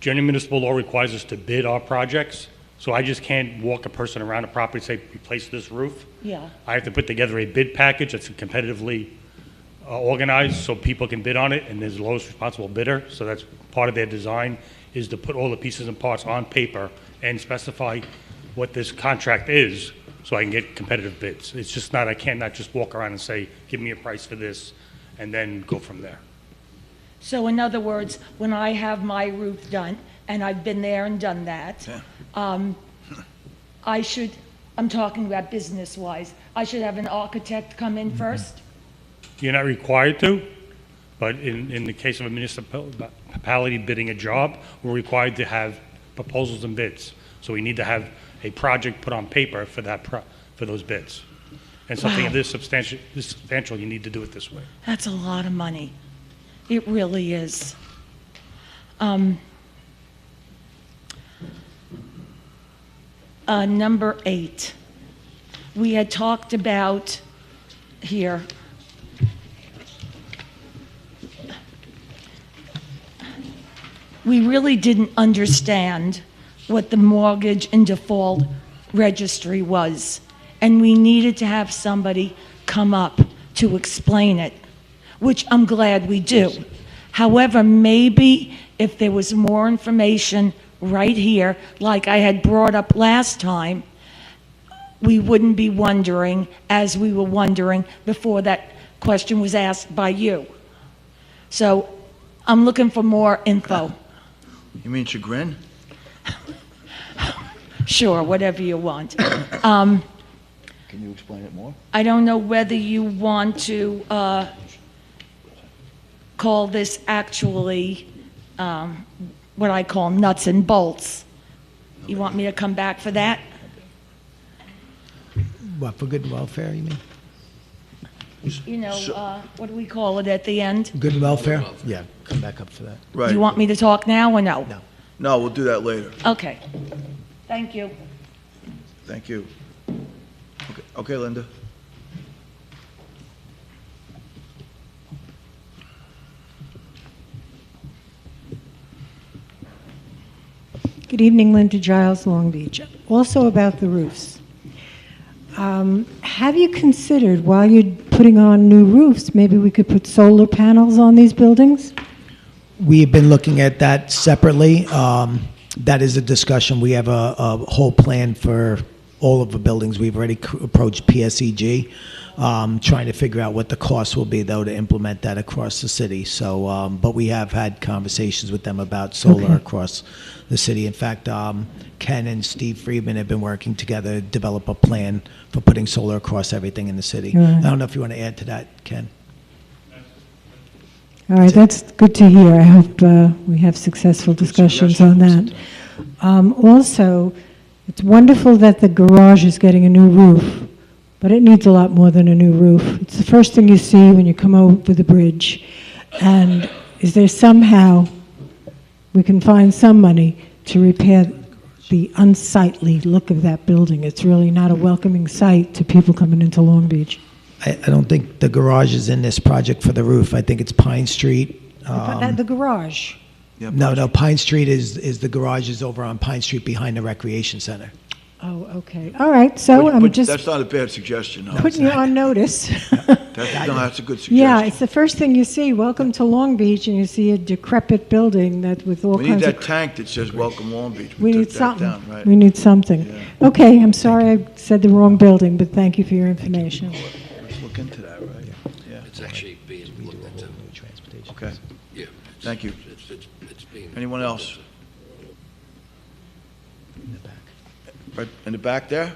General municipal law requires us to bid our projects, so I just can't walk a person around a property and say, replace this roof. Yeah. I have to put together a bid package that's competitively organized so people can bid on it, and there's the lowest responsible bidder, so that's part of their design, is to put all the pieces and parts on paper and specify what this contract is, so I can get competitive bids. It's just not, I can't not just walk around and say, give me a price for this, and then go from there. So in other words, when I have my roof done, and I've been there and done that, I should, I'm talking about business-wise, I should have an architect come in first? You're not required to, but in the case of a municipality bidding a job, we're required to have proposals and bids. So we need to have a project put on paper for that, for those bids. And something of this substantial, you need to do it this way. That's a lot of money. It really is. Number 8, we had talked about here. We really didn't understand what the mortgage in default registry was, and we needed to have somebody come up to explain it, which I'm glad we do. However, maybe if there was more information right here, like I had brought up last time, we wouldn't be wondering as we were wondering before that question was asked by you. So I'm looking for more info. You mean chagrin? Sure, whatever you want. Can you explain it more? I don't know whether you want to call this actually what I call nuts and bolts. You want me to come back for that? What, for good welfare, you mean? You know, what do we call it at the end? Good welfare? Yeah, come back up for that. Right. Do you want me to talk now or no? No. No, we'll do that later. Okay. Thank you. Thank you. Okay, Linda. Good evening, Linda Giles, Long Beach. Also about the roofs. Have you considered, while you're putting on new roofs, maybe we could put solar panels on these buildings? We've been looking at that separately. That is a discussion. We have a whole plan for all of the buildings. We've already approached PSEG, trying to figure out what the cost will be, though, to implement that across the city. So, but we have had conversations with them about solar across the city. In fact, Ken and Steve Friedman have been working together to develop a plan for putting solar across everything in the city. Right. I don't know if you want to add to that, Ken. All right, that's good to hear. I hope we have successful discussions on that. Also, it's wonderful that the garage is getting a new roof, but it needs a lot more than a new roof. It's the first thing you see when you come over the bridge. And is there somehow we can find some money to repair the unsightly look of that building? It's really not a welcoming sight to people coming into Long Beach. I don't think the garage is in this project for the roof. I think it's Pine Street. The garage. No, Pine Street is the garage is over on Pine Street behind the recreation center. Oh, okay. All right, so I'm But just that's not a bad suggestion, no. putting you on notice. That's a good suggestion. Yeah, it's the first thing you see. Welcome to Long Beach, and you see a decrepit building that with all We need kinds that of... tank that says "Welcome Long Beach." We took need that something. down, right. We need something. Okay, I'm sorry I said the wrong building, but thank you for your information. Let's look into that, right? Yeah. It's actually being looked into. Okay. Yeah. Thank you. It's being. Anyone else? Right in the back there?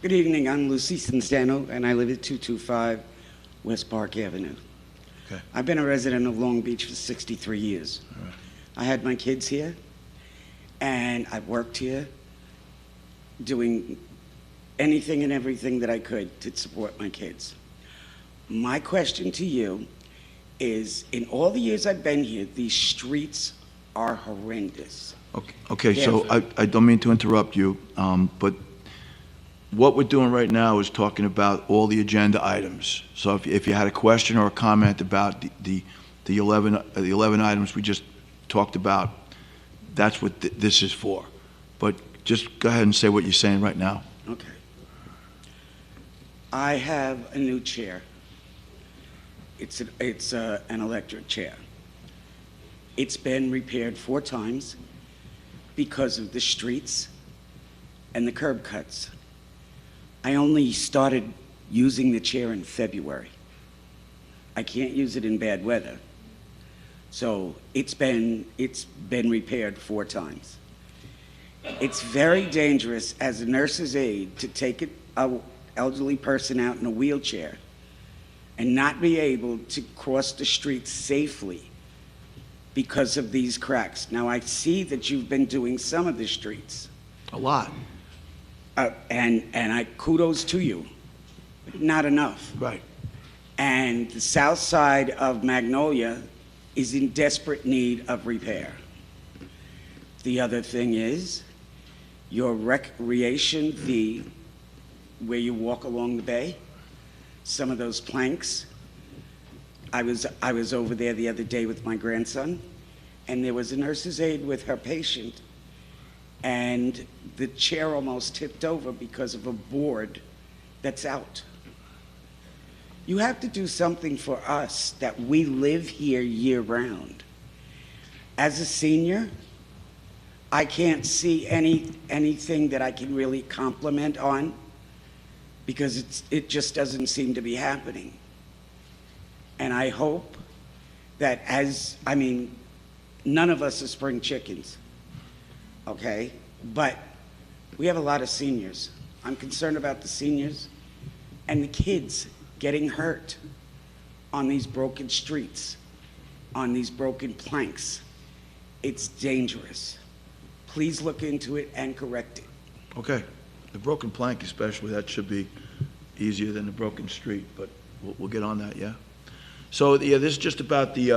Good evening, I'm Lucy Cinstano, and I live at 225 West Park Avenue. Okay. I've been a resident of Long Beach for 63 years. All right. I had my kids here, and I've worked here doing anything and everything that I could to support my kids. My question to you is, in all the years I've been here, these streets are horrendous. Okay, so I don't mean to interrupt you, but what we're doing right now is talking about all the agenda items. So if you had a question or a comment about the 11 items we just talked about, that's what this is for. But just go ahead and say what you're saying right now. Okay. I have a new chair. It's an electric chair. It's been repaired 4 times because of the streets and the curb cuts. I only started using the chair in February. I can't use it in bad weather. So it's been repaired 4 times. It's very dangerous as a nurse's aide to take an elderly person out in a wheelchair and not be able to cross the street safely because of these cracks. Now, I see that you've been doing some of the streets. A lot. And I kudos to you, but not enough. Right. And the south side of Magnolia is in desperate need of repair. The other thing is your recreation, where you walk along the bay, some of those planks. I was over there the other day with my grandson, and there was a nurse's aide with her patient, and the chair almost tipped over because of a board that's out. You have to do something for us that we live here year-round. As a senior, I can't see anything that I can really compliment on because it just doesn't seem to be happening. And I hope that none of us are spring chickens, okay? But we have a lot of seniors. I'm concerned about the seniors and the kids getting hurt on these broken streets, on these broken planks. It's dangerous. Please look into it and correct it. Okay. The broken plank especially, that should be easier than the broken street, but we'll get on that, yeah? So, yeah, this is just about the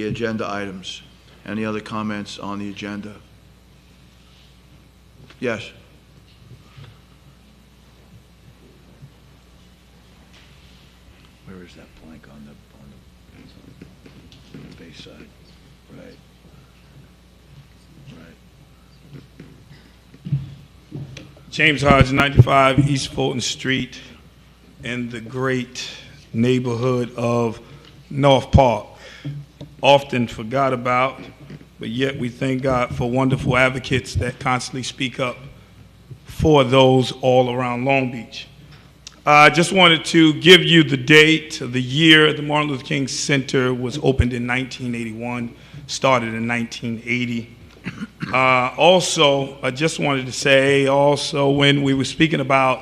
agenda items. Any other comments on the agenda? Yes? Where is that plank on the base side? Right. James Hodge, 95 East Fulton Street, in the great neighborhood of North Park. Often forgot about, but yet we thank God for wonderful advocates that constantly speak up for those all around Long Beach. I just wanted to give you the date, the year. The Martin Luther King Center was opened in 1981, started in 1980. Also, I just wanted to say also when we were speaking about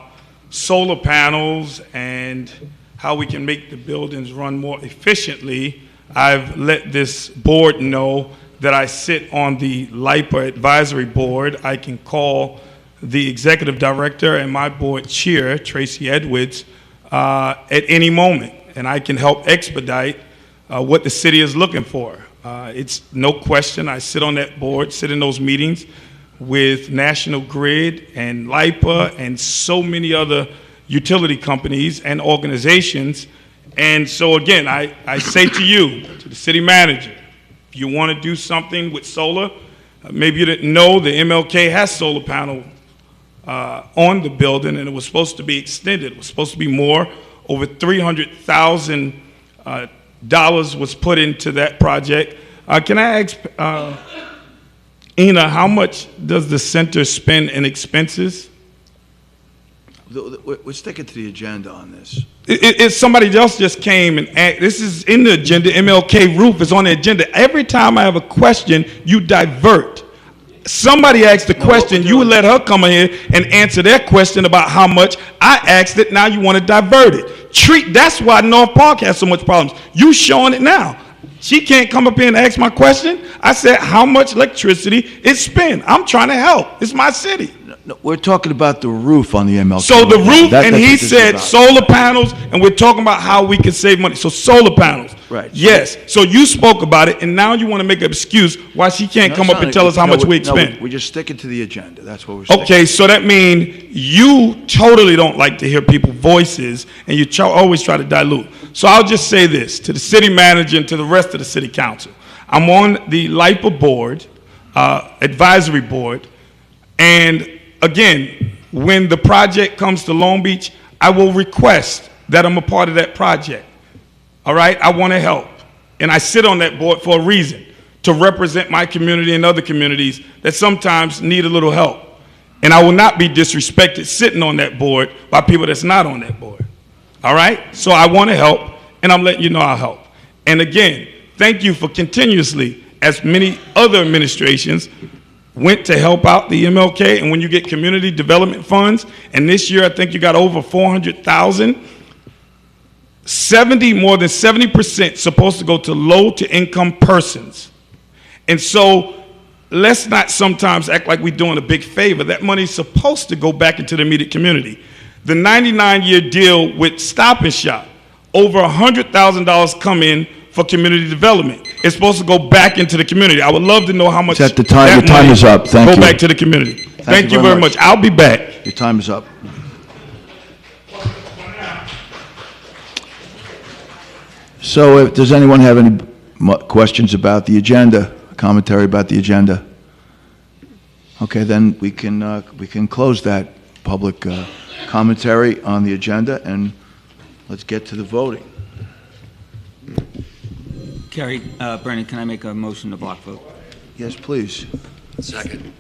solar panels and how we can make the buildings run more efficiently, I've let this board know that I sit on the LIPA advisory board. I can call the executive director and my board chair, Tracy Edwards, at any moment, and I can help expedite what the city is looking for. It's no question, I sit on that board, sit in those meetings with National Grid and LIPA and so many other utility companies and organizations. And so again, I say to you, to the city manager, if you want to do something with solar, maybe you didn't know the MLK has solar panel on the building, and it was supposed to be extended. It was supposed to be more. Over $300,000 was put into that project. Can I ask Ina, how much does the center spend in expenses? We're sticking to the agenda on this. Somebody else just came and asked, this is in the agenda, MLK roof is on the agenda. Every time I have a question, you divert. Somebody asked the question, you would let her come in here and answer their question about how much. I asked it, now you want to divert it. That's why North Park has so much problems. You showing it now. She can't come up here and ask my question. I said, how much electricity is spent? I'm trying to help. It's my city. No, we're talking about the roof on the MLK. So the roof, and he that's what this is said about. solar panels, and we're talking about how we can save money. So solar panels. Right. Yes. So you spoke about it, and now you want to make an excuse why she can't come up and tell us how much we expend. We're just sticking to the agenda. That's what we're sticking Okay, so that means you totally don't like to hear people's voices, and you always try to dilute. So I'll just say this to the city manager and to the rest of the city council. I'm on the LIPA board, advisory board, and again, when the project comes to Long Beach, I will request that I'm a part of that project. All right? I want to help. And I sit on that board for a reason, to represent my community and other communities that sometimes need a little help. And I will not be disrespected sitting on that board by people that's not on that board. All right? So I want to help, and I'm letting you know I'll help. And again, thank you for continuously, as many other administrations went to help out the MLK, and when you get community development funds, and this year I think you got over 400,000, more than 70% supposed to go to low to income persons. And so let's not sometimes act like we're doing a big favor. That money is supposed to go back into the immediate community. The 99-year deal with Stop and Shop, over $100,000 come in for community development. It's supposed to go back into the community. I would love to know how much It's at the time. Your time is up. Thank you. Go back to the community. Thank you very much. I'll be back. Your time is up. So does anyone have any questions about the agenda, commentary about the agenda? Okay, then we can close that public commentary on the agenda, and let's get to the voting. Kerry, Brennan, can I make a motion to block vote? Yes, please. Second.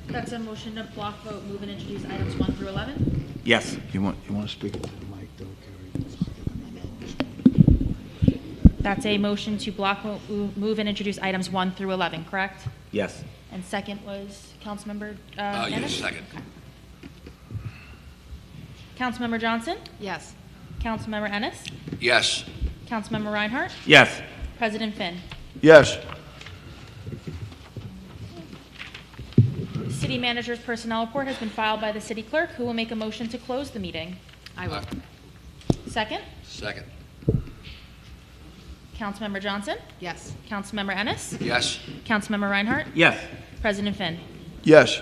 That's a motion to block vote, move and introduce items 1 through 11. Yes. You want to speak into the mic, though, Kerry? That's a motion to block vote, move and introduce items 1 through 11, correct? Yes. And second was Councilmember Yes, Ennis? second. Councilmember Johnson? Yes. Councilmember Ennis? Yes. Councilmember Reinhardt? Yes. President Finn? Yes. City Manager's personnel report has been filed by the city clerk, who will make a motion to close the meeting. I will. Second? Second. Councilmember Johnson? Yes. Councilmember Ennis? Yes. Councilmember Reinhardt? Yes. President Finn? Yes.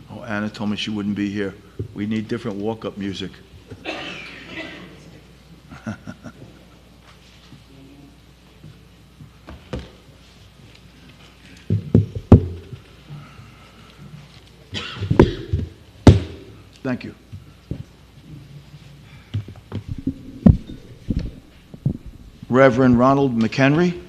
Oh, Anna told me she wouldn't be here. We need different walk-up music. Thank you. Reverend Ronald McHenry.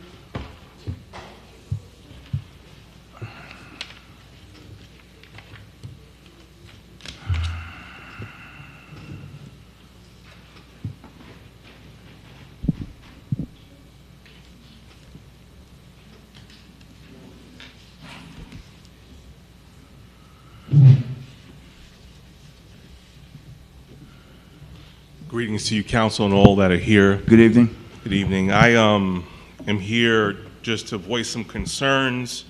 Greetings to you, council, and all that are here. Good evening. Good evening. I am here just to voice some concerns.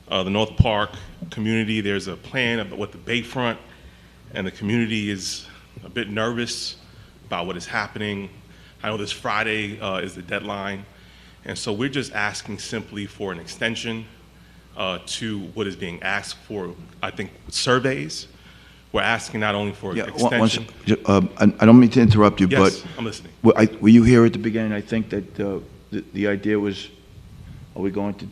The North Park community, there's a plan about what the bayfront, and the community is a bit nervous about what is happening. I know this Friday is the deadline, and so we're just asking simply for an extension to what is being asked for, I think, surveys. We're asking not only for extension. I don't mean to interrupt you, Yes, but I'm listening. were you here at the beginning? I think that the idea was, are we going to?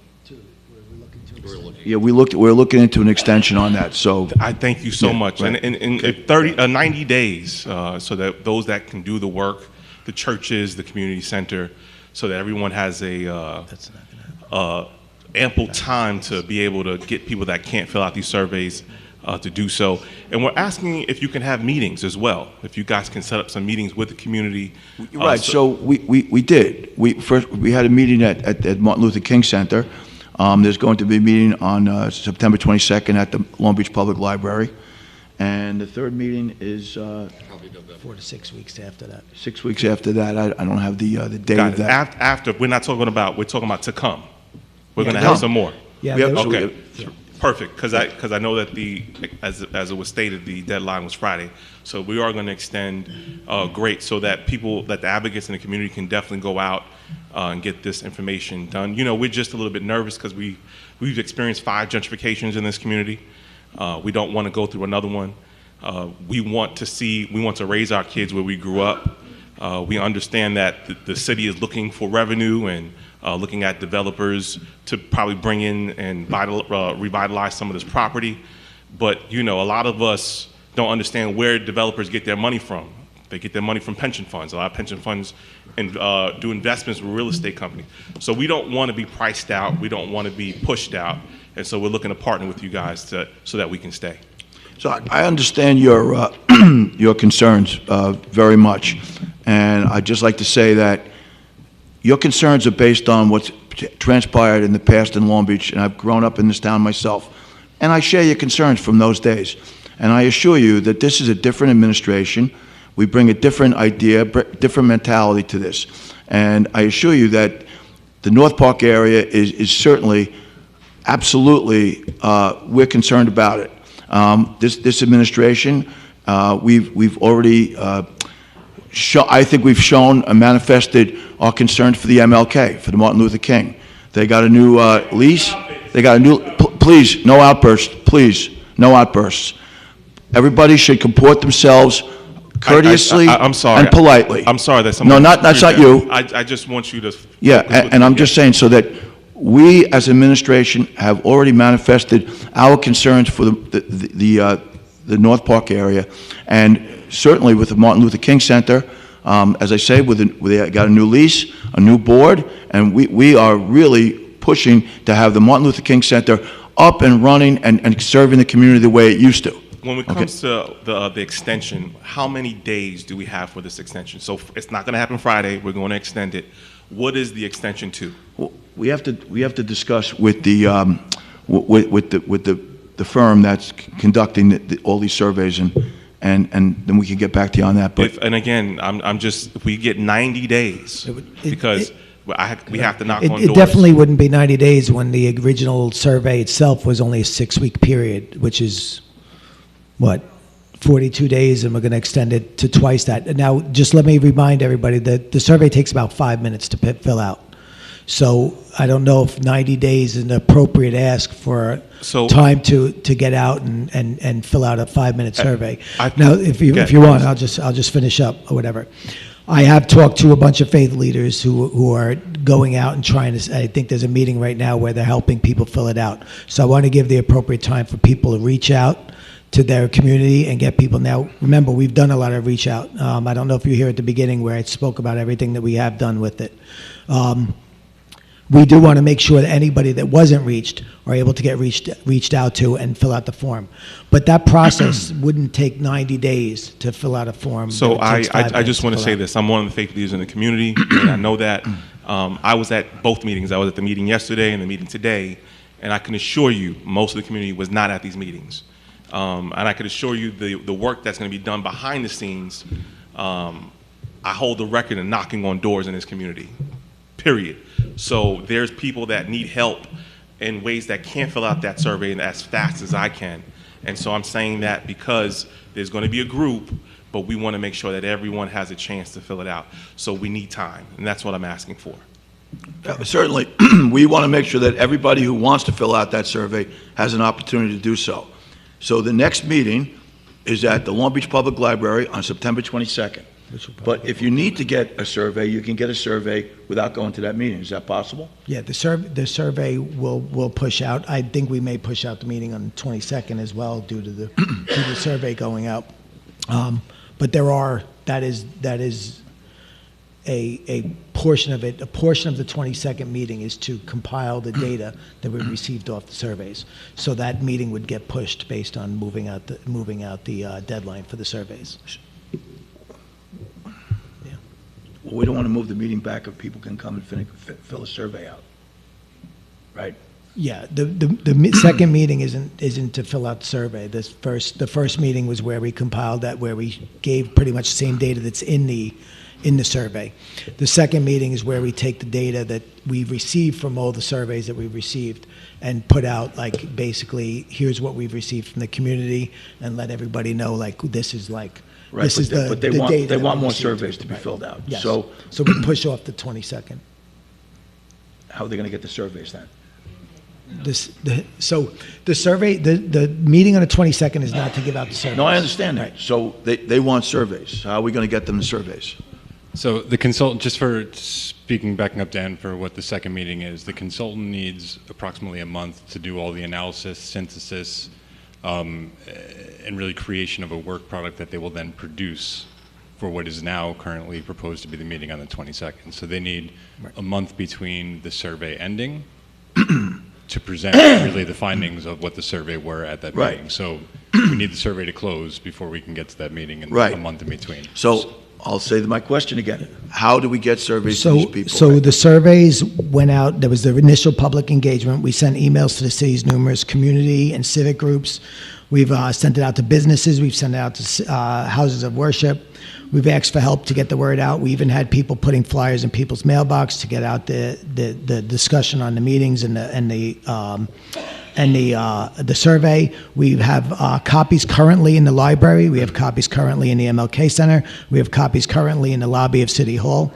Yeah, we're looking into an extension on that. So I thank you so Yeah, much. right. And in 90 days, so that those that can do the work, the churches, the community center, so that everyone has a ample time to be able to get people that can't fill out these surveys to do so. And we're asking if you can have meetings as well, if you guys can set up some meetings with the community. Right, so we did. We had a meeting at Martin Luther King Center. There's going to be a meeting on September 22nd at the Long Beach Public Library. And the third meeting is 4 to 6 weeks after that. 6 weeks after that. I don't have the date Got of it. that. After, we're talking about to come. We're going to Yeah, have no. some more. Yeah, Yeah, those- Okay, perfect, because I know that as it was stated, the deadline was Friday. So we are going to extend, great, so that the advocates in the community can definitely go out and get this information done. You know, we're just a little bit nervous because we've experienced 5 gentrifications in this community. We don't want to go through another one. We want to raise our kids where we grew up. We understand that the city is looking for revenue and looking at developers to probably bring in and revitalize some of this property. But, you know, a lot of us don't understand where developers get their money from. They get their money from pension funds. A lot of pension funds do investments with real estate companies. So we don't want to be priced out. We don't want to be pushed out. And so we're looking to partner with you guys so that we can stay. So I understand your your concerns very much, and I'd just like to say that your concerns are based on what's transpired in the past in Long Beach, and I've grown up in this town myself, and I share your concerns from those days. And I assure you that this is a different administration. We bring a different idea, different mentality to this, and I assure you that the North Park area is certainly, absolutely, we're concerned about it. This administration, we've already, I think we've shown and manifested our concern for the MLK, for the Martin Luther King. They got a new lease. They got a new. Please, no outbursts. Please, no outbursts. Everybody should comport themselves courteously I'm sorry. and politely. I'm sorry that No, someone. that's not you. I just want you to. Yeah, focus with and me. I'm just saying so that we, as administration, have already manifested our concerns for the North Park area, and certainly with the Martin Luther King Center, as I say, they got a new lease, a new board, and we are really pushing to have the Martin Luther King Center up and running and serving the community the way it used to. When it comes to the extension, how many days do we have for this extension? So it's not going to happen Friday. We're going to extend it. What is the extension to? Well, we have to discuss with the firm that's conducting all these surveys, and then we can get back to you on that. But And again, if we get 90 days, because we have to knock on doors. It definitely wouldn't be 90 days when the original survey itself was only a 6-week period, which is, what, 42 days, and we're going to extend it to twice that. Now, just let me remind everybody that the survey takes about 5 minutes to fill out. So I don't know if 90 days is an appropriate ask for time to get out and fill out a 5-minute survey. Now, if you want, I'll just finish up or whatever. I have talked to a bunch of faith leaders who are going out and trying to. I think there's a meeting right now where they're helping people fill it out. So I want to give the appropriate time for people to reach out to their community and get people. Now, remember, we've done a lot of reach out. I don't know if you were here at the beginning where I spoke about everything that we have done with it. We do want to make sure that anybody that wasn't reached are able to get reached out to and fill out the form. But that process wouldn't take 90 days to fill out a form. So It takes 5 I just want to minutes say fill out. this. I'm one of the faith leaders in the community, and I know that. I was at both meetings. I was at the meeting yesterday and the meeting today, and I can assure you most of the community was not at these meetings. And I can assure you the work that's going to be done behind the scenes, I hold the record of knocking on doors in this community, period. So there's people that need help in ways that can't fill out that survey as fast as I can. And so I'm saying that because there's going to be a group, but we want to make sure that everyone has a chance to fill it out. So we need time, and that's what I'm asking for. certainly, we want to make sure that everybody who wants to fill out that survey has an opportunity to do so. So the next meeting is at the Long Beach Public Library on September 22nd. But if you need to get a survey, you can get a survey without going to that meeting. Is that possible? Yeah, the survey will push out. I think we may push out the meeting on the 22nd as well due to the survey going out. But that is a portion of it. A portion of the 22nd meeting is to compile the data that we received off the surveys. So that meeting would get pushed based on moving out the deadline for the surveys. Well, we don't want to move the meeting back if people can come and fill a survey out, right? Yeah, the second meeting isn't to fill out the survey. The first meeting was where we compiled that, where we gave pretty much the same data that's in the survey. The second meeting is where we take the data that we've received from all the surveys that we've received and put out, like, basically, here's what we've received from the community, and let everybody know, like, this is like. Right, this is the data. They want we more received. surveys to be filled out. Yes. So we push off the 22nd. how are they going to get the surveys then? So the survey, the meeting on the 22nd is not to give out the surveys. No, I understand that. So they want surveys. How are we going to get them the surveys? So the consultant, just for backing up Dan for what the second meeting is, the consultant needs approximately a month to do all the analysis, synthesis, and really creation of a work product that they will then produce for what is now currently proposed to be the meeting on the 22nd. So they need a month between the survey ending to present really the findings of what the survey were at that meeting. So we need the survey to close before we can get to that meeting, and a month in between. So I'll say my question again. How do we get surveys to these people? So the surveys went out. There was the initial public engagement. We sent emails to the city's numerous community and civic groups. We've sent it out to businesses. We've sent it out to houses of worship. We've asked for help to get the word out. We even had people putting flyers in people's mailbox to get out the discussion on the meetings and the survey. We have copies currently in the library. We have copies currently in the MLK Center. We have copies currently in the lobby of City Hall.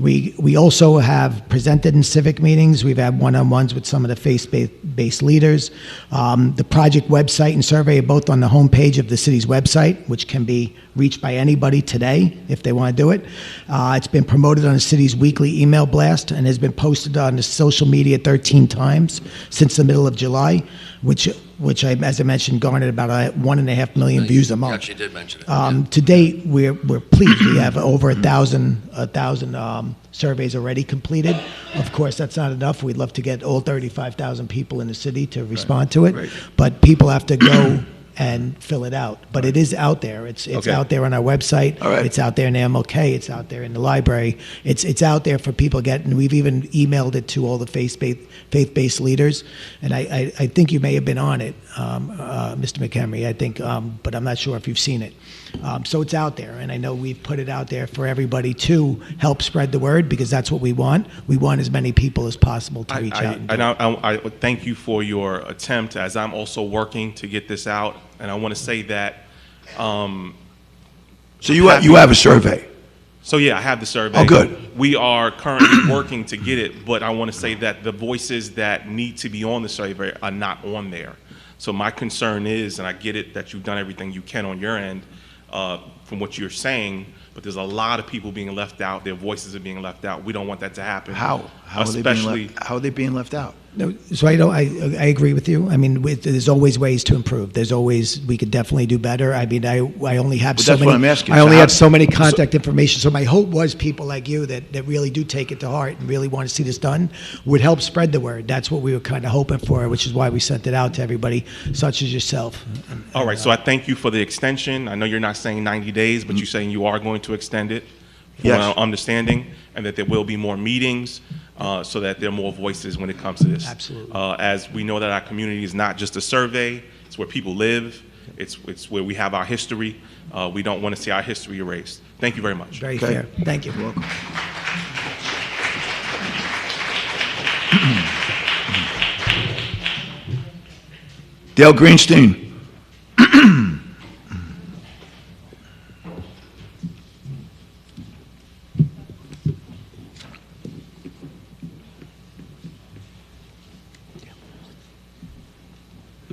We also have presented in civic meetings. We've had one-on-ones with some of the faith-based leaders. The project website and survey are both on the homepage of the city's website, which can be reached by anybody today if they want to do it. It's been promoted on the city's weekly email blast and has been posted on the social media 13 times since the middle of July, which as I mentioned, garnered about 1.5 million views a month. You actually did mention it. To date, we're pleased. We have over 1,000 surveys already completed. Of course, that's not enough. We'd love to get all 35,000 people in the city to respond to it, but people have to go and fill it out. But it is out there. It's Okay. out there on our website. All right. It's out there in the MLK. It's out there in the library. It's out there for people to get, and we've even emailed it to all the faith-based leaders. And I think you may have been on it, Mr. McHenry, I think, but I'm not sure if you've seen it. So it's out there, and I know we've put it out there for everybody to help spread the word, because that's what we want. We want as many people as possible to reach out. I thank you for your attempt, as I'm also working to get this out. And I want to say that. So you have a survey? So yeah, I have the survey. Oh, good. We are currently working to get it, but I want to say that the voices that need to be on the survey are not on there. So my concern is, and I get it that you've done everything you can on your end from what you're saying, but there's a lot of people being left out. Their voices are being left out. We don't want that to happen. How are they being left out? No, so I agree with you. I mean, there's always ways to improve. We could definitely do better. I mean, I only have so That's many. what I'm asking. I So only how- have so many contact information. So my hope was people like you that really do take it to heart and really want to see this done would help spread the word. That's what we were kind of hoping for, which is why we sent it out to everybody, such as yourself. All right, so I thank you for the extension. I know you're not saying 90 days, but you're saying you are going to extend it, from Yes. what I'm understanding, and that there will be more meetings so that there are more voices when it comes to this. Absolutely. As we know that our community is not just a survey, it's where people live, it's where we have our history. We don't want to see our history erased. Thank you very much. Very fair. Thank you. Welcome. Dale Greenstein.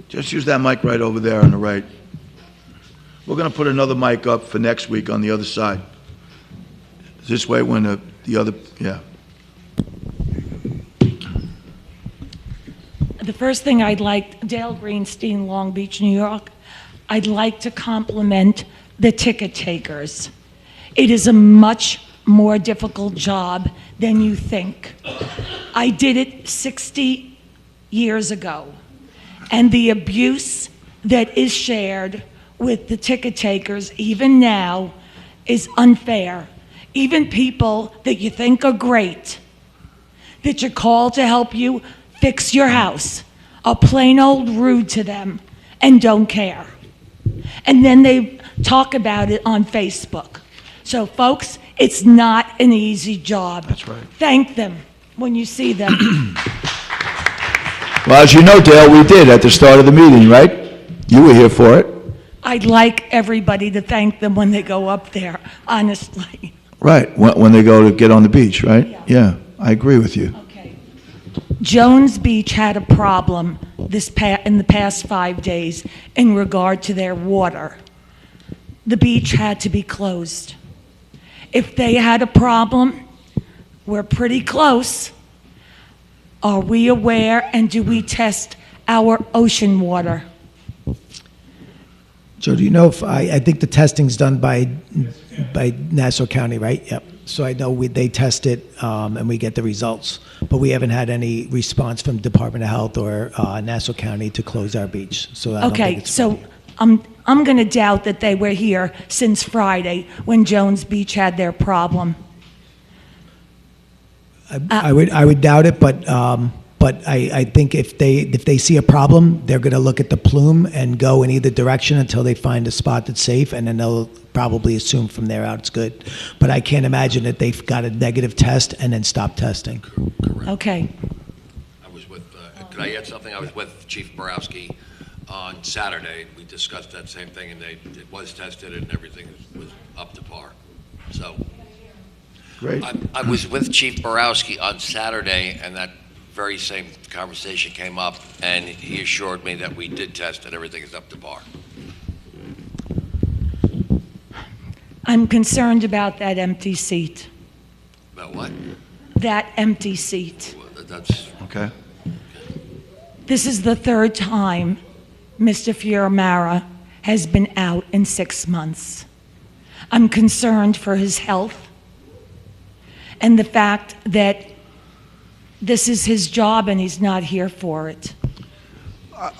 Just use that mic right over there on the right. We're going to put another mic up for next week on the other side. This way when the other, yeah. The first thing I'd like, Dale Greenstein, Long Beach, New York, I'd like to compliment the ticket takers. It is a much more difficult job than you think. I did it 60 years ago, and the abuse that is shared with the ticket takers, even now, is unfair. Even people that you think are great, that you call to help you fix your house, are plain old rude to them and don't care. And then they talk about it on Facebook. So folks, it's not an easy job. That's right. Thank them when you see them. Well, as you know, Dale, we did at the start of the meeting, right? You were here for it. I'd like everybody to thank them when they go up there, honestly. Right, when they go to get on the beach, right? Yeah, I agree with you. Jones Beach had a problem in the past 5 days in regard to their water. The beach had to be closed. If they had a problem, we're pretty close. Are we aware, and do we test our ocean water? Joe, do you know if, I think the testing's done by Nassau County, right? Yep. So I know they test it and we get the results, but we haven't had any response from Department of Health or Nassau County to close our beach. So I don't think Okay, it's so I'm going to doubt that they were here since Friday when Jones Beach had their problem. I would doubt it, but I think if they see a problem, they're going to look at the plume and go in either direction until they find a spot that's safe, and then they'll probably assume from there out it's good. But I can't imagine that they've got a negative test and then stop testing. Okay. I was with, could I add something? I was with Chief Borowski on Saturday. We discussed that same thing, and it was tested and everything was up to par. So. Great. I was with Chief Borowski on Saturday, and that very same conversation came up, and he assured me that we did test and everything is up to par. I'm concerned about that empty seat. About what? That empty seat. That's, Okay. This is the third time Mr. Fiormara has been out in 6 months. I'm concerned for his health and the fact that this is his job and he's not here for it.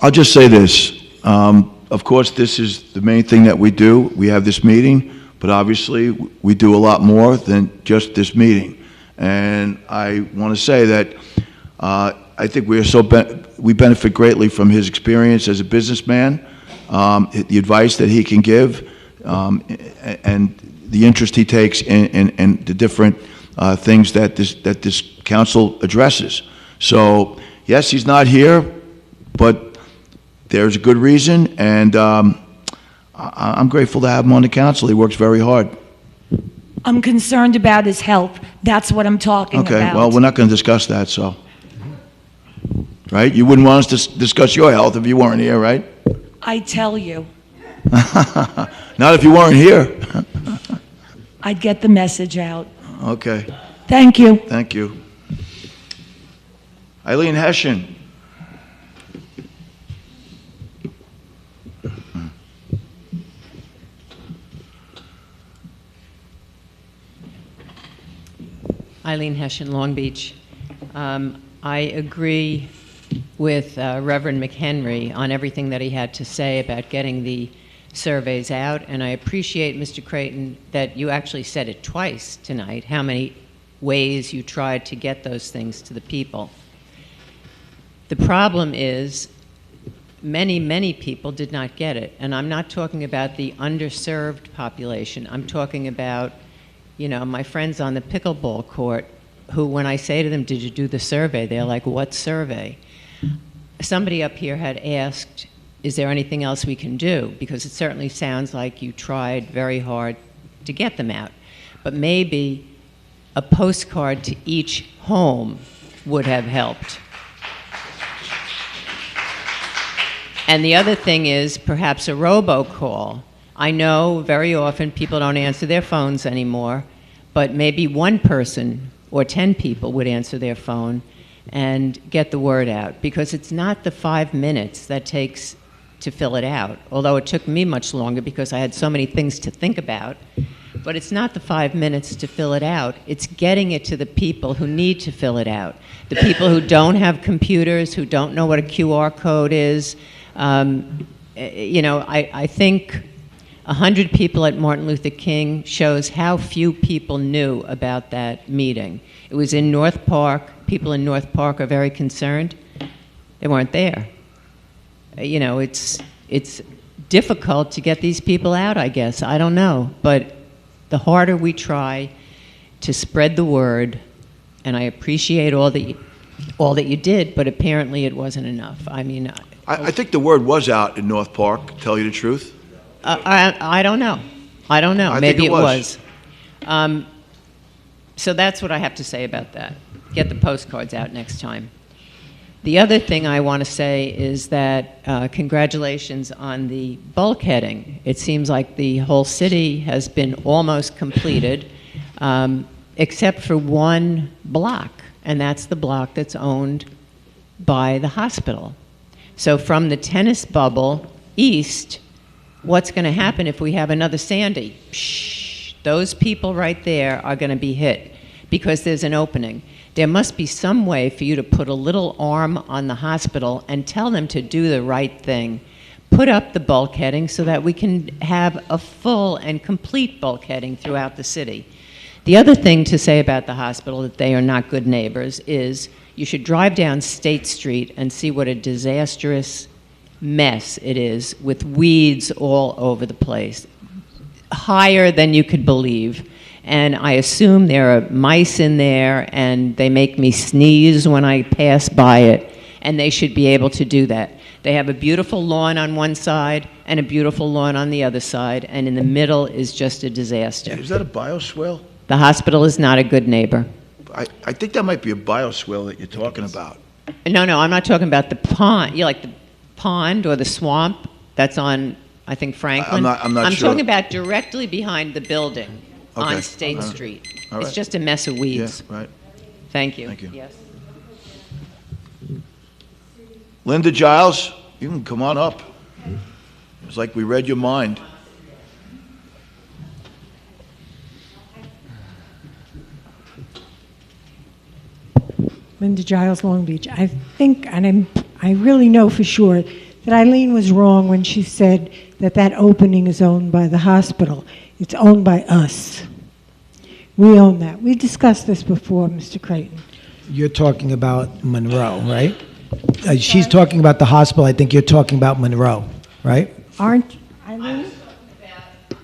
I'll just say this. Of course, this is the main thing that we do. We have this meeting, but obviously we do a lot more than just this meeting. And I want to say that I think we benefit greatly from his experience as a businessman, the advice that he can give, and the interest he takes in the different things that this council addresses. So yes, he's not here, but there's a good reason, and I'm grateful to have him on the council. He works very hard. I'm concerned about his health. That's what I'm talking about. Okay, well, we're not going to discuss that, so. Right? You wouldn't want us to discuss your health if you weren't here, right? I tell you, Not if you weren't here. I'd get the message out. Okay. Thank you. Thank you. Eileen Hessian. Eileen Hessian, Long Beach. I agree with Reverend McHenry on everything that he had to say about getting the surveys out, and I appreciate, Mr. Creighton, that you actually said it twice tonight, how many ways you tried to get those things to the people. The problem is many, many people did not get it, and I'm not talking about the underserved population. I'm talking about, you know, my friends on the pickleball court who, when I say to them, did you do the survey? They're like, what survey? Somebody up here had asked, is there anything else we can do? Because it certainly sounds like you tried very hard to get them out. But maybe a postcard to each home would have helped. And the other thing is perhaps a robocall. I know very often people don't answer their phones anymore, but maybe one person or 10 people would answer their phone and get the word out, because it's not the 5 minutes that takes to fill it out, although it took me much longer because I had so many things to think about. But it's not the 5 minutes to fill it out. It's getting it to the people who need to fill it out. The people who don't have computers, who don't know what a QR code is. You know, I think 100 people at Martin Luther King shows how few people knew about that meeting. It was in North Park. People in North Park are very concerned. They weren't there. You know, it's difficult to get these people out, I guess. I don't know. But the harder we try to spread the word, and I appreciate all that you did, but apparently it wasn't enough. I mean, I think the word was out in North Park, to tell you the truth. I don't know. I don't know. I Maybe think it was. So that's what I have to say about that. Get the postcards out next time. The other thing I want to say is that congratulations on the bulkheading. It seems like the whole city has been almost completed, except for one block, and that's the block that's owned by the hospital. So from the tennis bubble east, what's going to happen if we have another Sandy? Shh, those people right there are going to be hit because there's an opening. There must be some way for you to put a little arm on the hospital and tell them to do the right thing. Put up the bulkheading so that we can have a full and complete bulkheading throughout the city. The other thing to say about the hospital, that they are not good neighbors, is you should drive down State Street and see what a disastrous mess it is, with weeds all over the place, higher than you could believe. And I assume there are mice in there, and they make me sneeze when I pass by it, and they should be able to do that. They have a beautiful lawn on one side and a beautiful lawn on the other side, and in the middle is just a disaster. Is that a bioswale? The hospital is not a good neighbor. I think that might be a bioswale that you're talking about. No, I'm not talking about the pond. You like the pond or the swamp that's on I think Franklin. I'm not sure. talking about directly behind the building Okay. on State All right. Street. All It's right. just a mess of weeds. Yeah, right. Thank you. Thank you. Yes. Linda Giles, you can come on up. It's like we read your mind. Linda Giles, Long Beach. I think, and I really know for sure, that Eileen was wrong when she said that that opening is owned by the hospital. It's owned by us. We own that. We discussed this before, Mr. Creighton. You're talking about Monroe, right? She's talking about the hospital. I think you're talking about Monroe, right? Aren't, Eileen? I misspoke.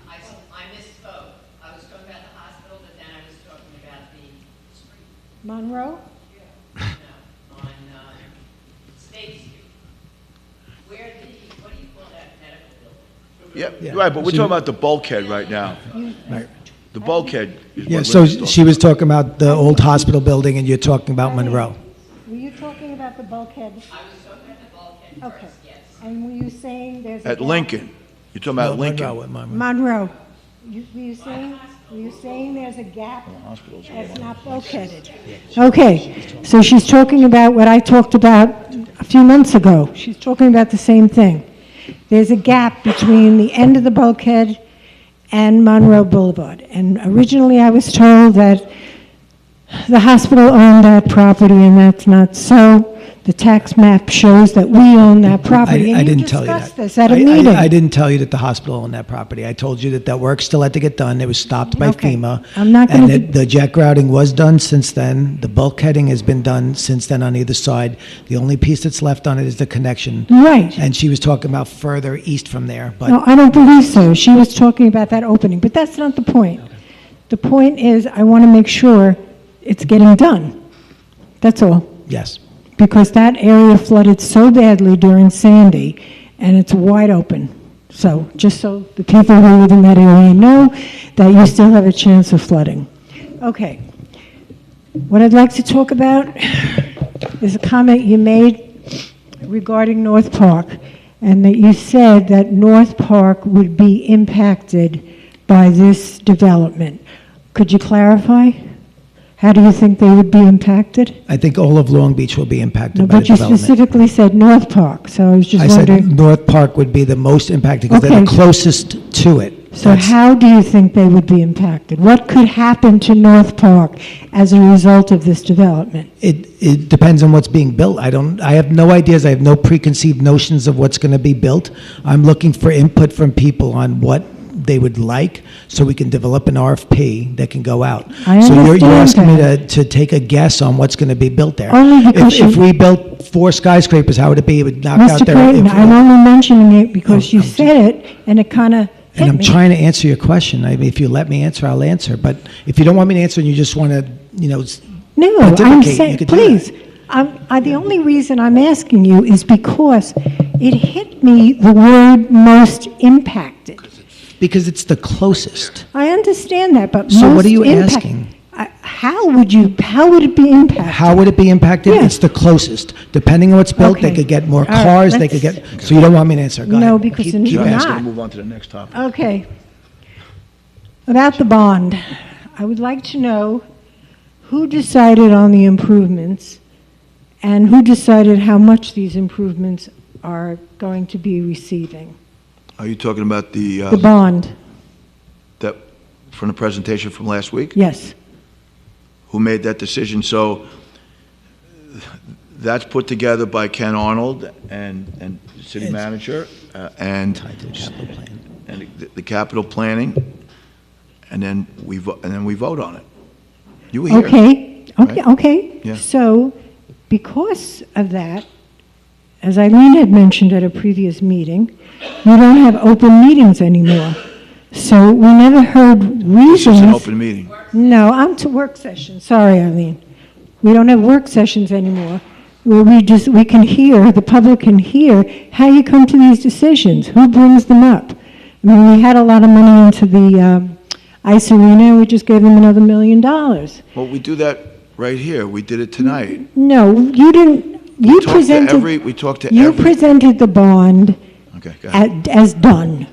I was talking about the hospital, but then I was talking about the street. Monroe? On State Street. Where the, what do you call that medical building? Yeah, right, but we're talking about the bulkhead right now. Right. The bulkhead is Yeah, what so Linda's talking she was talking about the old hospital building, and you're talking about Monroe. Were you talking about the bulkhead? I was talking about the bulkhead Okay. first, yes. And were you saying there's a At gap? Lincoln. You're talking about Lincoln. Monroe. Were you saying there's a gap that's not bulkheaded? Okay, so she's talking about what I talked about a few months ago. She's talking about the same thing. There's a gap between the end of the bulkhead and Monroe Boulevard. And originally I was told that the hospital owned that property, and that's not so. The tax map shows that we own that property. I And didn't tell you discussed that. this at a meeting. I didn't tell you that the hospital owned that property. I told you that that work still had to get done. It was stopped by Okay. FEMA. I'm not And gonna that the jet grouting was done since then. The bulkheading has been done since then on either side. The only piece that's left on it is the connection. Right. And she was talking about further east from there, but. No, I don't believe so. She was talking about that opening, but that's not the point. The point is, I want to make sure it's getting done. That's all. Yes. Because that area flooded so badly during Sandy, and it's wide open. So, just so the people who live in that area know that you still have a chance of flooding. Okay. What I'd like to talk about is a comment you made regarding North Park, and that you said that North Park would be impacted by this development. Could you clarify? How do you think they would be impacted? I think all of Long Beach will be impacted No, by the but you development. specifically said North Park, so I was just I wondering. said North Park would be the most impacted because they're the Okay. closest to it. So That's- how do you think they would be impacted? What could happen to North Park as a result of this development? It depends on what's being built. I have no ideas. I have no preconceived notions of what's going to be built. I'm looking for input from people on what they would like, so we can develop an RFP that can go out. I So you're understand asking me that. to take a guess on what's going to be built there. Only because If you- we built 4 skyscrapers, how would it be? It would knock out Mr. there. Creighton, if- I'm only mentioning it because you said it, and it kind of And hit I'm me. trying to answer your question. I mean, if you let me answer, I'll answer. But if you don't want me to answer and you just want to, No, I'm pontificate, you saying, could do that. please, the only reason I'm asking you is because it hit me the word most impacted. Because it's the closest. I understand that, but So what most are you impact- asking? How would it be impacted? How would it be impacted? Yeah. It's the closest. Depending on what's built, they Okay. could get more All right, cars, they could let's- get, so you don't want me to answer? Go No, ahead. because Keep then you're asking. not. Move on to the next topic. Okay. About the bond, I would like to know who decided on the improvements and who decided how much these improvements are going to be receiving. Are you talking about the bond, that, from the presentation from last week? yes. Who made that decision? So that's put together by Ken Arnold and the city It's manager, and the capital planning, and then we vote on it. You were here. Okay, right? okay. Yeah. So, because of that, as Eileen had mentioned at a previous meeting, you don't have open meetings anymore. So we never heard It's reasons. just an open meeting. No, I'm to work sessions. Sorry, Eileen. We don't have work sessions anymore where we can hear, the public can hear how you come to these decisions, who brings them up. I mean, we had a lot of money into the ice arena, we just gave them another $1 million. Well, we do that right here. We did it tonight. No, you didn't, you We talked to presented. every- we talked to You every- presented the bond Okay, go ahead. as done.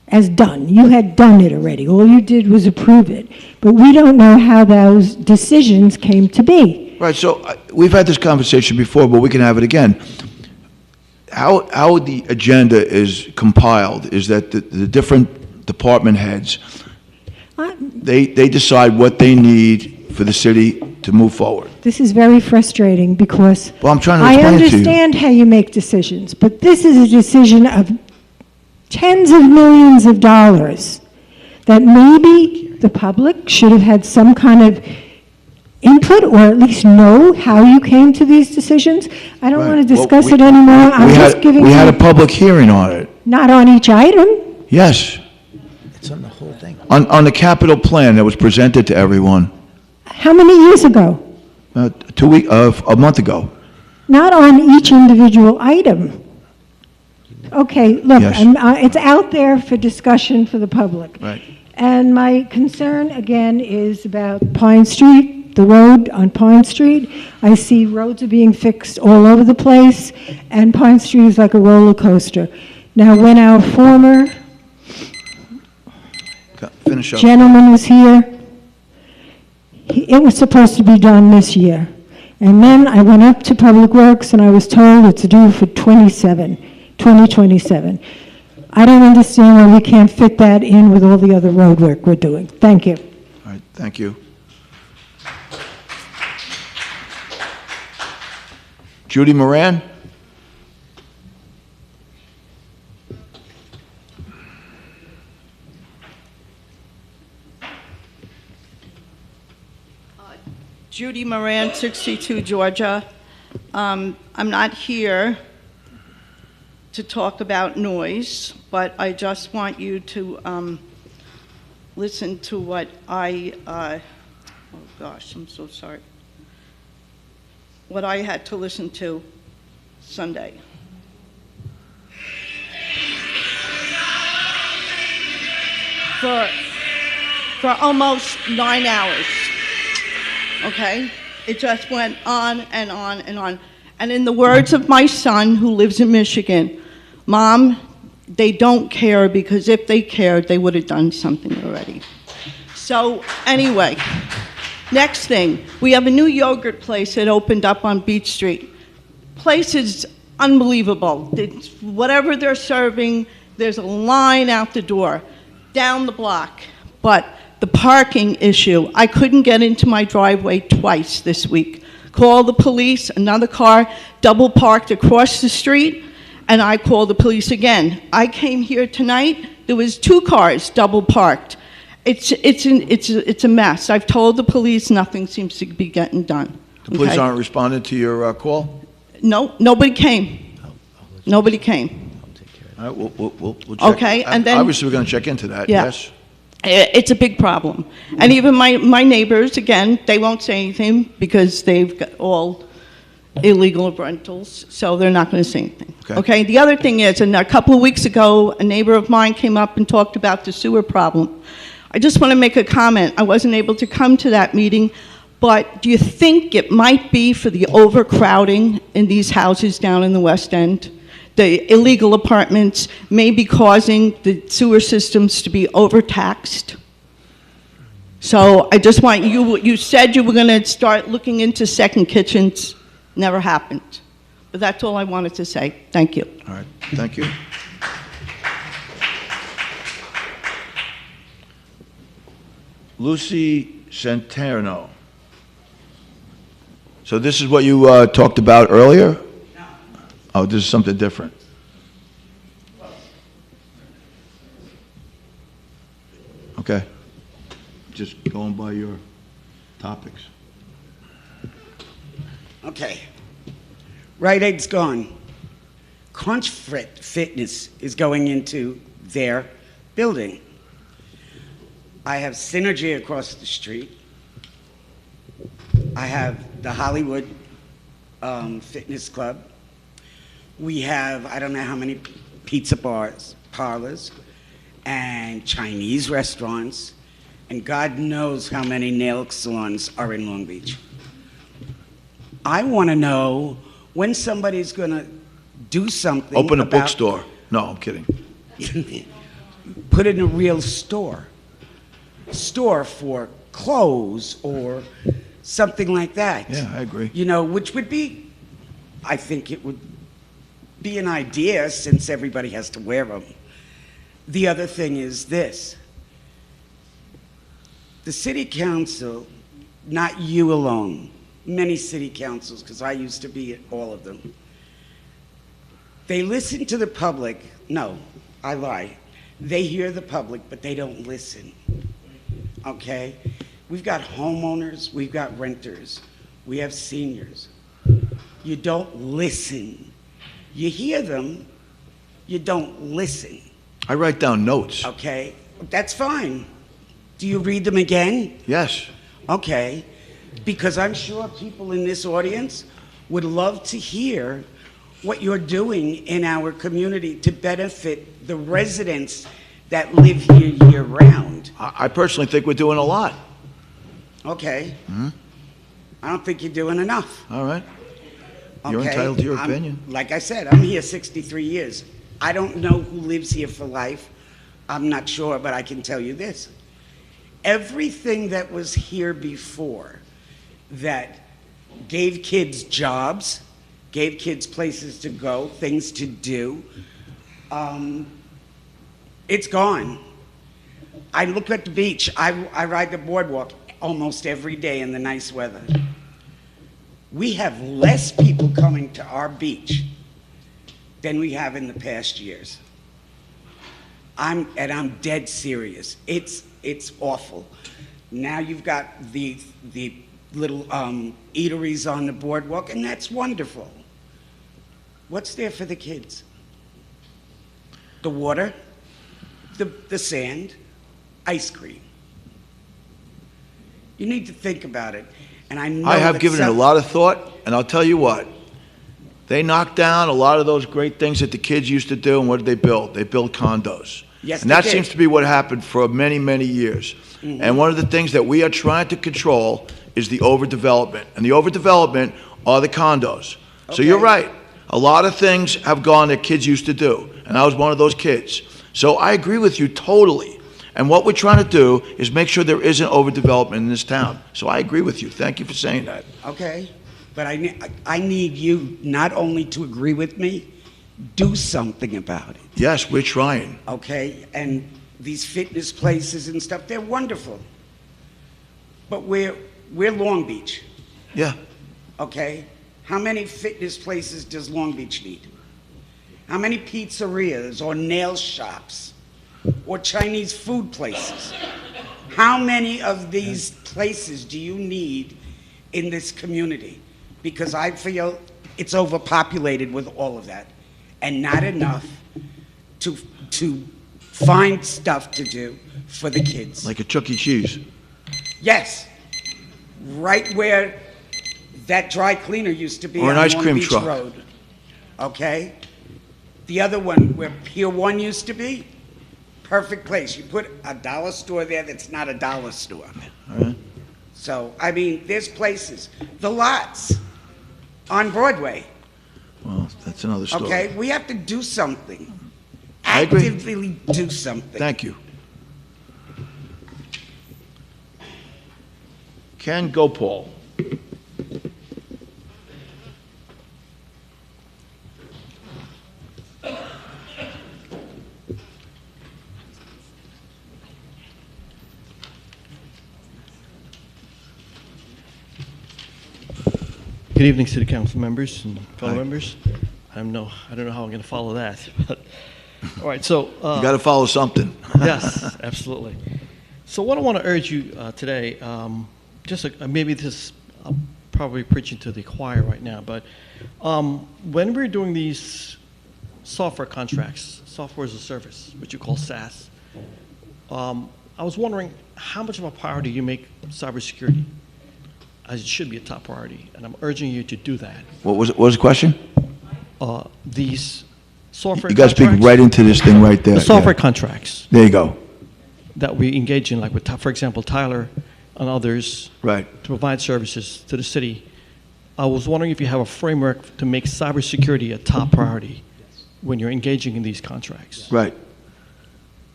As done. You had done it already. All you did was approve it. But we don't know how those decisions came to be. Right, so we've had this conversation before, but we can have it again. How the agenda is compiled is that the different department heads, they decide what they need for the city to move forward. This is very frustrating because Well, I'm trying to I explain it to you. understand how you make decisions, but this is a decision of tens of millions of dollars that maybe the public should have had some kind of input or at least know how you came to these decisions. I don't want to discuss it anymore. I'm just giving We had you, a public hearing on it. not on each item. Yes. It's on the whole thing. On the capital plan that was presented to everyone How many years ago? a month ago. Not on each individual item. Okay, look, Yes. it's out there for discussion for the public. Right. And my concern, again, is about Pine Street, the road on Pine Street. I see roads are being fixed all over the place, and Pine Street is like a roller coaster. Now, when our former Finish up. gentleman was here, it was supposed to be done this year. And then I went up to Public Works, and I was told it's due for 2027. I don't understand why we can't fit that in with all the other road work we're doing. Thank you. All right, thank you. Judy Moran? Judy Moran, 62 Georgia. I'm not here to talk about noise, but I just want you to listen to what oh gosh, I'm so sorry. What I had to listen to Sunday. For almost 9 hours. Okay? It just went on and on and on. And in the words of my son, who lives in Michigan, Mom, they don't care because if they cared, they would have done something already. So anyway, next thing, we have a new yogurt place that opened up on Beach Street. Place is unbelievable. Whatever they're serving, there's a line out the door, down the block. But the parking issue, I couldn't get into my driveway twice this week. Called the police, another car double parked across the street, and I called the police again. I came here tonight, there was 2 cars double parked. It's a mess. I've told the police, nothing seems to be getting done. The police Okay? aren't responding to your call? No, nobody came. Nobody came. All right, we'll check. Okay, and then- Obviously, we're going to check into that, Yeah. yes? It's a big problem. And even my neighbors, again, they won't say anything because they've got all illegal rentals, so they're not going to say anything. Okay, the other thing is, and a couple of weeks ago, a neighbor of mine came up and talked about the sewer problem. I just want to make a comment. I wasn't able to come to that meeting, but do you think it might be for the overcrowding in these houses down in the West End? The illegal apartments may be causing the sewer systems to be overtaxed. So I just want you said you were going to start looking into second kitchens. Never happened. But that's all I wanted to say. Thank you. All right, thank you. Lucy Centeno. So this is what you talked about earlier? No. Oh, this is something different. Okay. Just going by your topics. Okay. Rite Aid's gone. Crunch Fitness is going into their building. I have Synergy across the street. I have the Hollywood Fitness Club. We have, I don't know how many pizza bars, parlors, and Chinese restaurants, and God knows how many nail salons are in Long Beach. I want to know when somebody's going to do something Open a about- bookstore. No, I'm kidding. Put in a real store. Store for clothes or something like that. Yeah, I agree. You know, which would be, I think it would be an idea since everybody has to wear them. The other thing is this. The city council, not you alone, many city councils, because I used to be at all of them, they listen to the public. No, I lie. They hear the public, but they don't listen. Okay? We've got homeowners, we've got renters, we have seniors. You don't listen. You hear them, you don't listen. I write down notes. Okay? That's fine. Do you read them again? Yes. Okay. Because I'm sure people in this audience would love to hear what you're doing in our community to benefit the residents that live here year-round. I personally think we're doing a lot. Okay. Hmm? I don't think you're doing enough. All right. You're Okay? entitled to your I'm- opinion. Like I said, I'm here 63 years. I don't know who lives here for life. I'm not sure, but I can tell you this. Everything that was here before that gave kids jobs, gave kids places to go, things to do, it's gone. I look at the beach. I ride the boardwalk almost every day in the nice weather. We have less people coming to our beach than we have in the past years. I'm dead serious. It's awful. Now you've got the little eateries on the boardwalk, and that's wonderful. What's there for the kids? The water, the sand, ice cream. You need to think about it. And I know I have that given it a lot of thought, and I'll tell you what. They knocked down a lot of those great things that the kids used to do, and what did they build? They built condos. Yes, and they that did. seems to be what happened for many, many years. Mhm. And one of the things that we are trying to control is the overdevelopment. And the overdevelopment are the condos. So you're right. A lot of things have gone that kids used to do, and I was one of those kids. So I agree with you totally. And what we're trying to do is make sure there isn't overdevelopment in this town. So I agree with you. Thank you for saying that. Okay, but I need you not only to agree with me, do something about it. Yes, we're trying. Okay, and these fitness places and stuff, they're wonderful. But we're Long Beach, Yeah. okay? How many fitness places does Long Beach need? How many pizzerias or nail shops or Chinese food places? How many of these places do you need in this community? Because I feel it's overpopulated with all of that, and not enough to find stuff to do for the kids. Like a Chuck E. Cheese. Yes, right where that dry cleaner used to be Or an on ice Long cream Beach truck. Road. Okay? The other one where Pier 1 used to be, perfect place. You put a dollar store there that's not a dollar store. All right. So, I mean, there's places. The lots on Broadway, Well, that's another story. okay? We have to do something. I agree. Actively do something. Thank you. Ken Gopal. Good evening, City Council members and fellow Hi. members. I don't know how I'm going to follow that. But, all right, so You got to follow something. yes, absolutely. So what I want to urge you today, maybe this, I'm probably preaching to the choir right now, but when we're doing these software contracts, software as a service, which you call SaaS, I was wondering how much of a priority you make cybersecurity, as it should be a top priority, and I'm urging you to do that. What was the question? These software You got to speak contracts- right into this thing right there. The software Yeah. contracts There you go. that we engage in, like with, for example, Tyler and others, Right. to provide services to the city. I was wondering if you have a framework to make cybersecurity a top priority when you're engaging in these contracts. Right.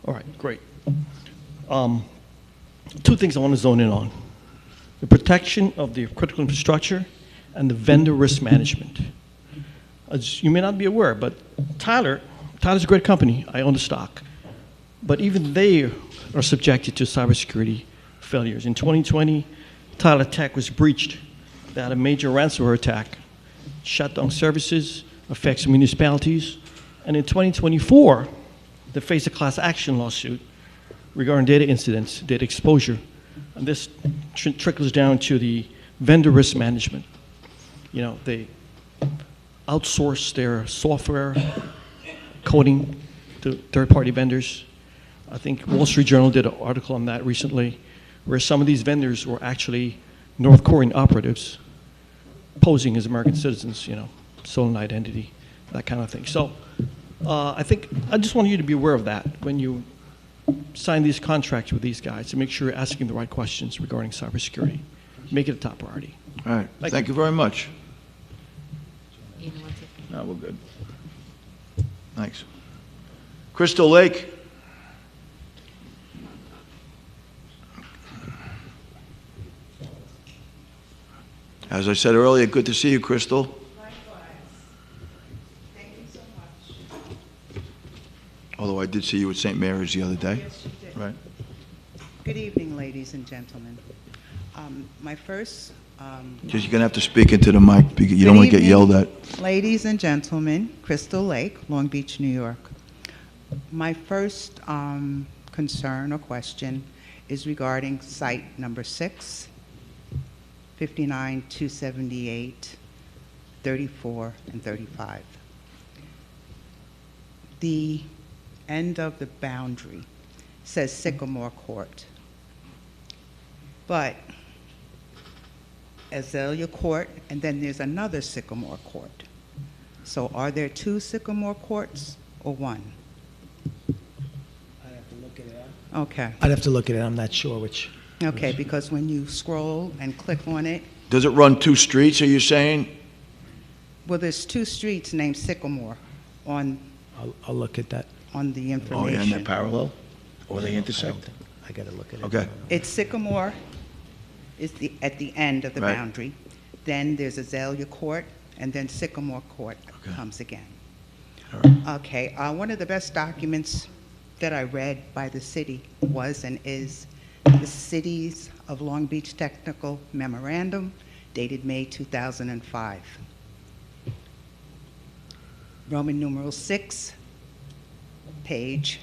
All right, great. Two things I want to zone in on: the protection of the critical infrastructure and the vendor risk management. As you may not be aware, but Tyler's a great company. I own the stock. But even they are subjected to cybersecurity failures. In 2020, Tyler Tech was breached. They had a major ransomware attack, shut down services, affects municipalities. And in 2024, they faced a class action lawsuit regarding data incidents, data exposure. And this trickles down to the vendor risk management. You know, they outsource their software coding to third-party vendors. I think Wall Street Journal did an article on that recently, where some of these vendors were actually North Korean operatives posing as American citizens, you know, stolen identity, that kind of thing. So I think I just want you to be aware of that when you sign these contracts with these guys, to make sure you're asking the right questions regarding cybersecurity. Make it a top priority. All right. Thank you very much. No, we're good. Thanks. Crystal Lake. As I said earlier, good to see you, Crystal. Likewise. Thank you so much. Although I did see you at St. Mary's the other day. Yes, you did. Right. Good evening, ladies and gentlemen. My first... Just you're going to have to speak into the mic because you don't want to get yelled at. Ladies and gentlemen, Crystal Lake, Long Beach, New York. My first concern or question is regarding site number 6, 59, 278, 34, and 35. The end of the boundary says Sycamore Court, but Azalea Court, and then there's another Sycamore Court. So are there 2 Sycamore Courts or 1? I'd have to look at it up. Okay. I'd have to look at it. I'm not sure which. Okay, because when you scroll and click on it, Does it run 2 streets, are you saying? well, there's 2 streets named Sycamore on I'll look at that. on the Oh, information. yeah, and they're parallel? Or they intersect? I got to look at it. Okay. It's Sycamore is at the end of the Right. boundary. Then there's Azalea Court, and then Sycamore Court comes again. Okay, one of the best documents that I read by the city was and is the Cities of Long Beach Technical Memorandum dated May 2005. Roman numeral 6, page,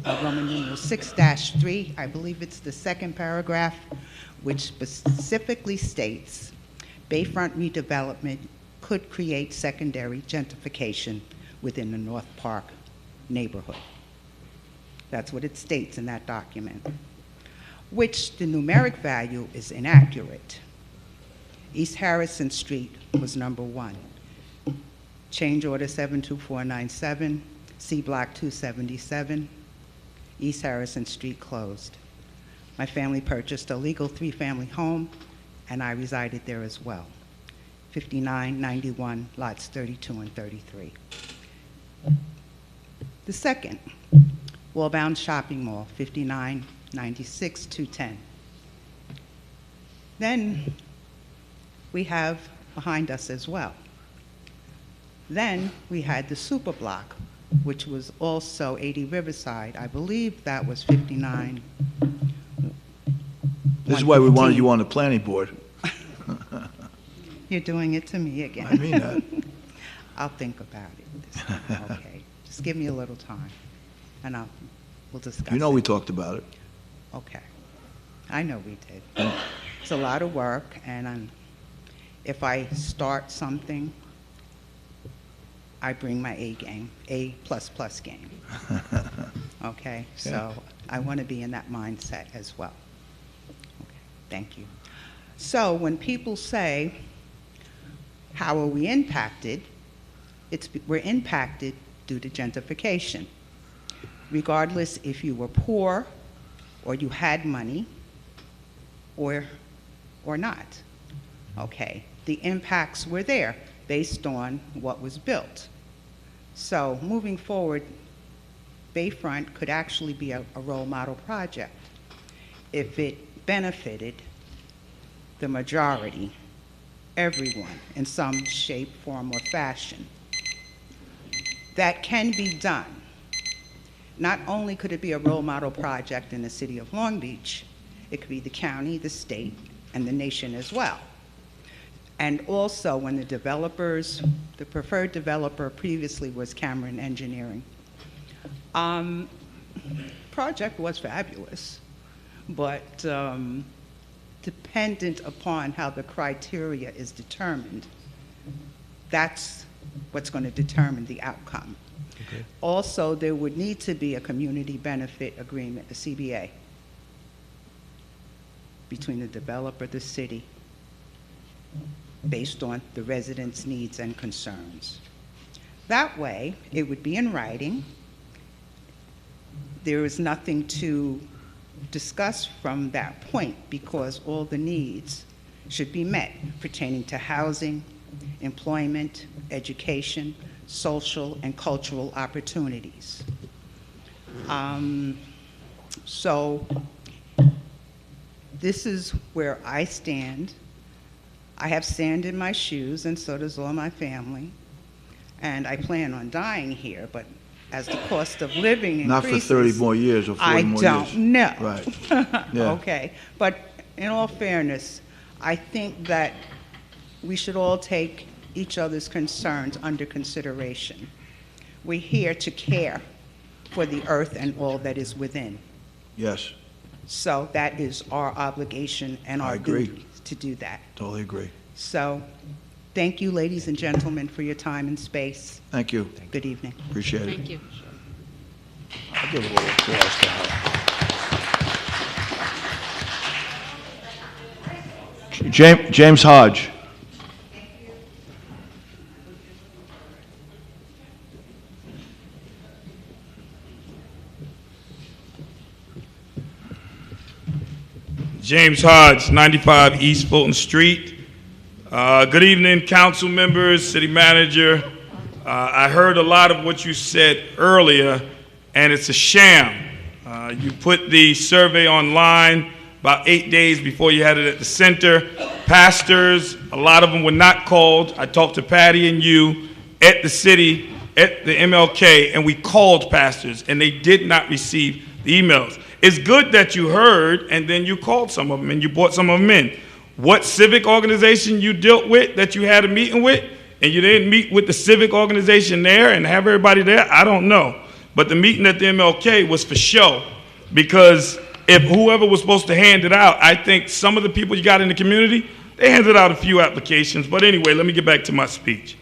Roman numeral 6-3, I believe it's the second paragraph, which specifically states, Bayfront redevelopment could create secondary gentrification within the North Park neighborhood. That's what it states in that document, which the numeric value is inaccurate. East Harrison Street was number 1. Change order 72497, C Block 277, East Harrison Street closed. My family purchased a legal 3-family home, and I resided there as well. 5991, lots 32 and 33. The second, Wallbound Shopping Mall, 5996 210. Then we have behind us as well. Then we had the super block, which was also 80 Riverside. I believe that was 59. This is why we wanted you on the planning board. You're doing it to me again. I mean that. I'll think about it this time. Okay. Just give me a little time, and we'll discuss You know it. we talked about it. Okay. I know we did. It's a lot of work, and if I start something, I bring my A game, A++ game. Okay? Yeah. So I want to be in that mindset as well. Okay. Thank you. So when people say, how are we impacted? We're impacted due to gentrification. Regardless if you were poor or you had money or not. Okay, the impacts were there based on what was built. So moving forward, Bayfront could actually be a role model project if it benefited the majority, everyone, in some shape, form, or fashion. That can be done. Not only could it be a role model project in the city of Long Beach, it could be the county, the state, and the nation as well. And also, when the developers, the preferred developer previously was Cameron Engineering. Project was fabulous, but dependent upon how the criteria is determined, that's what's going to determine the outcome. Okay. Also, there would need to be a community benefit agreement, a CBA, between the developer, the city, based on the residents' needs and concerns. That way, it would be in writing. There is nothing to discuss from that point because all the needs should be met pertaining to housing, employment, education, social and cultural opportunities. So this is where I stand. I have sand in my shoes, and so does all my family. And I plan on dying here, but as the cost of living increases... Not for 30 more years or 40 more years. I don't know. Right. Yeah. Okay. But in all fairness, I think that we should all take each other's concerns under consideration. We're here to care for the earth and all that is within. Yes, So that is our obligation and our duty to do that. totally agree. So thank you, ladies and gentlemen, for your time and space. Thank you. Good evening. Appreciate it. Thank you. I'll give a little applause to her. James Hodge. James Hodge, 95 East Fulton Street. Good evening, council members, city manager. I heard a lot of what you said earlier, and it's a sham. You put the survey online about 8 days before you had it at the center. Pastors, a lot of them were not called. I talked to Patty and you at the city, at the MLK, and we called pastors, and they did not receive the emails. It's good that you heard, and then you called some of them, and you brought some of them in. What civic organization you dealt with that you had a meeting with, and you didn't meet with the civic organization there and have everybody there, I don't know. But the meeting at the MLK was for show, because if whoever was supposed to hand it out, I think some of the people you got in the community, they handed out a few applications. But anyway, let me get back to my speech.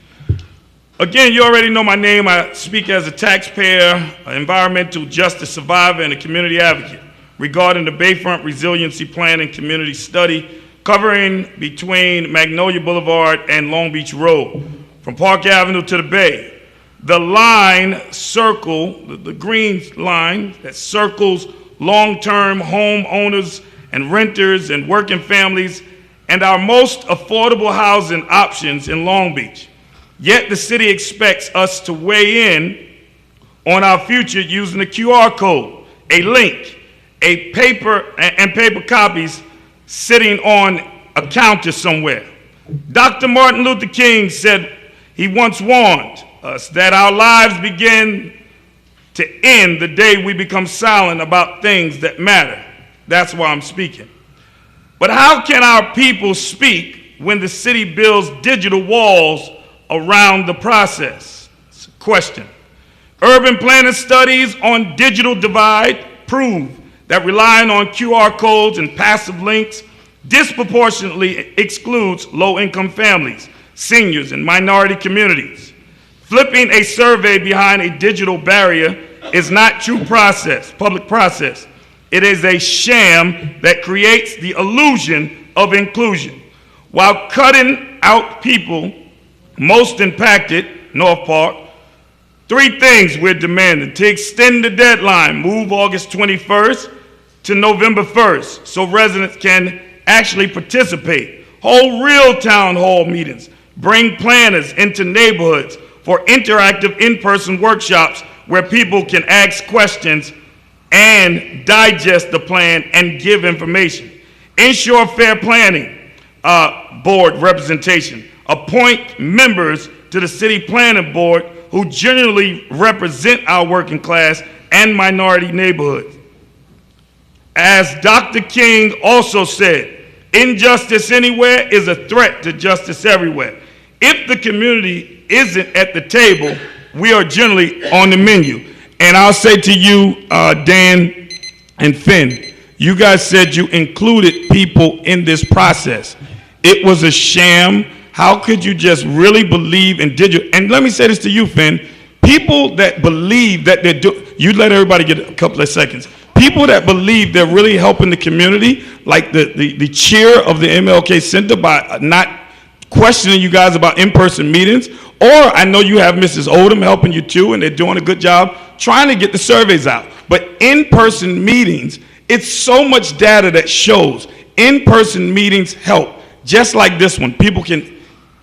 Again, you already know my name. I speak as a taxpayer, an environmental justice survivor, and a community advocate regarding the Bayfront Resiliency Plan and Community Study covering between Magnolia Boulevard and Long Beach Road, from Park Avenue to the Bay. The line circle, the green line that circles long-term homeowners and renters and working families and our most affordable housing options in Long Beach. Yet the city expects us to weigh in on our future using a QR code, a link, a paper and paper copies sitting on a counter somewhere. Dr. Martin Luther King said he once warned us that our lives begin to end the day we become silent about things that matter. That's why I'm speaking. But how can our people speak when the city builds digital walls around the process? It's a question. Urban planning studies on digital divide prove that relying on QR codes and passive links disproportionately excludes low-income families, seniors, and minority communities. Flipping a survey behind a digital barrier is not true process, public process. It is a sham that creates the illusion of inclusion while cutting out people most impacted, North Park. Three things we're demanding: to extend the deadline, move August 21st to November 1st, so residents can actually participate. Hold real town hall meetings. Bring planners into neighborhoods for interactive in-person workshops where people can ask questions and digest the plan and give information. Ensure fair planning board representation. Appoint members to the city planning board who generally represent our working class and minority neighborhoods. As Dr. King also said, injustice anywhere is a threat to justice everywhere. If the community isn't at the table, we are generally on the menu. And I'll say to you, Dan and Finn, you guys said you included people in this process. It was a sham. How could you just really believe and did you? And let me say this to you, Finn. People that believe that they're doing, you let everybody get a couple of seconds. People that believe they're really helping the community, like the chair of the MLK Center by not questioning you guys about in-person meetings, or I know you have Mrs. Odom helping you too, and they're doing a good job trying to get the surveys out. But in-person meetings, it's so much data that shows in-person meetings help, just like this one. People can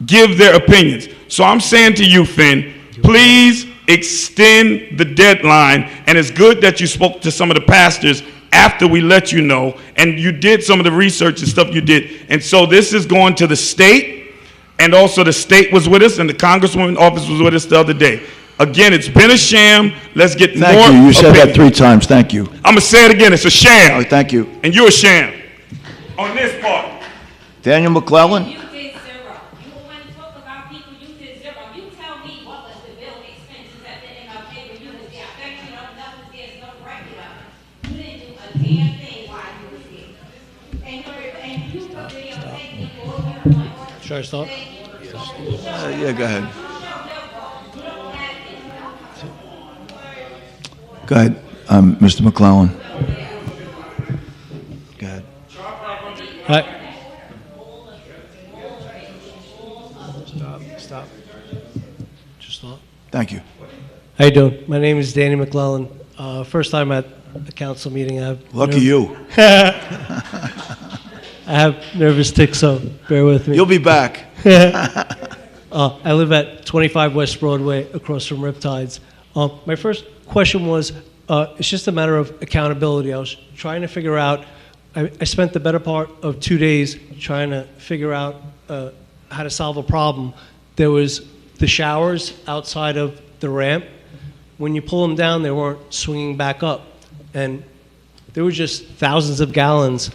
give their opinions. So I'm saying to you, Finn, please extend the deadline, and it's good that you spoke to some of the pastors after we let you know, and you did some of the research and stuff you did. And so this is going to the state, and also the state was with us, and the Congresswoman's office was with us the other day. Again, it's been a sham. Let's get more Thank you. You said opinions. that 3 times. Thank you. I'm going to say it again. It's a sham. Oh, thank you. And you're a sham. On this part. Daniel McClellan? You did 0. You want to talk about people, you did 0. You tell me what was the bill expenses at the MLK when you was there. I bet you don't know that there's no record of it. You didn't do a damn thing while you was there. And you were videotaping all your money. Should I start? Yeah, go ahead. Go ahead, Mr. McClellan. Go ahead. Hi. Stop. Just stop. Thank you. How you doing? My name is Danny McClellan. First time at a council meeting. Lucky you. I have nervous tics, so bear with me. You'll be back. I live at 25 West Broadway, across from Riptides. My first question was, it's just a matter of accountability. I was trying to figure out, I spent the better part of 2 days trying to figure out how to solve a problem. There was the showers outside of the ramp. When you pull them down, they weren't swinging back up. And there were just thousands of gallons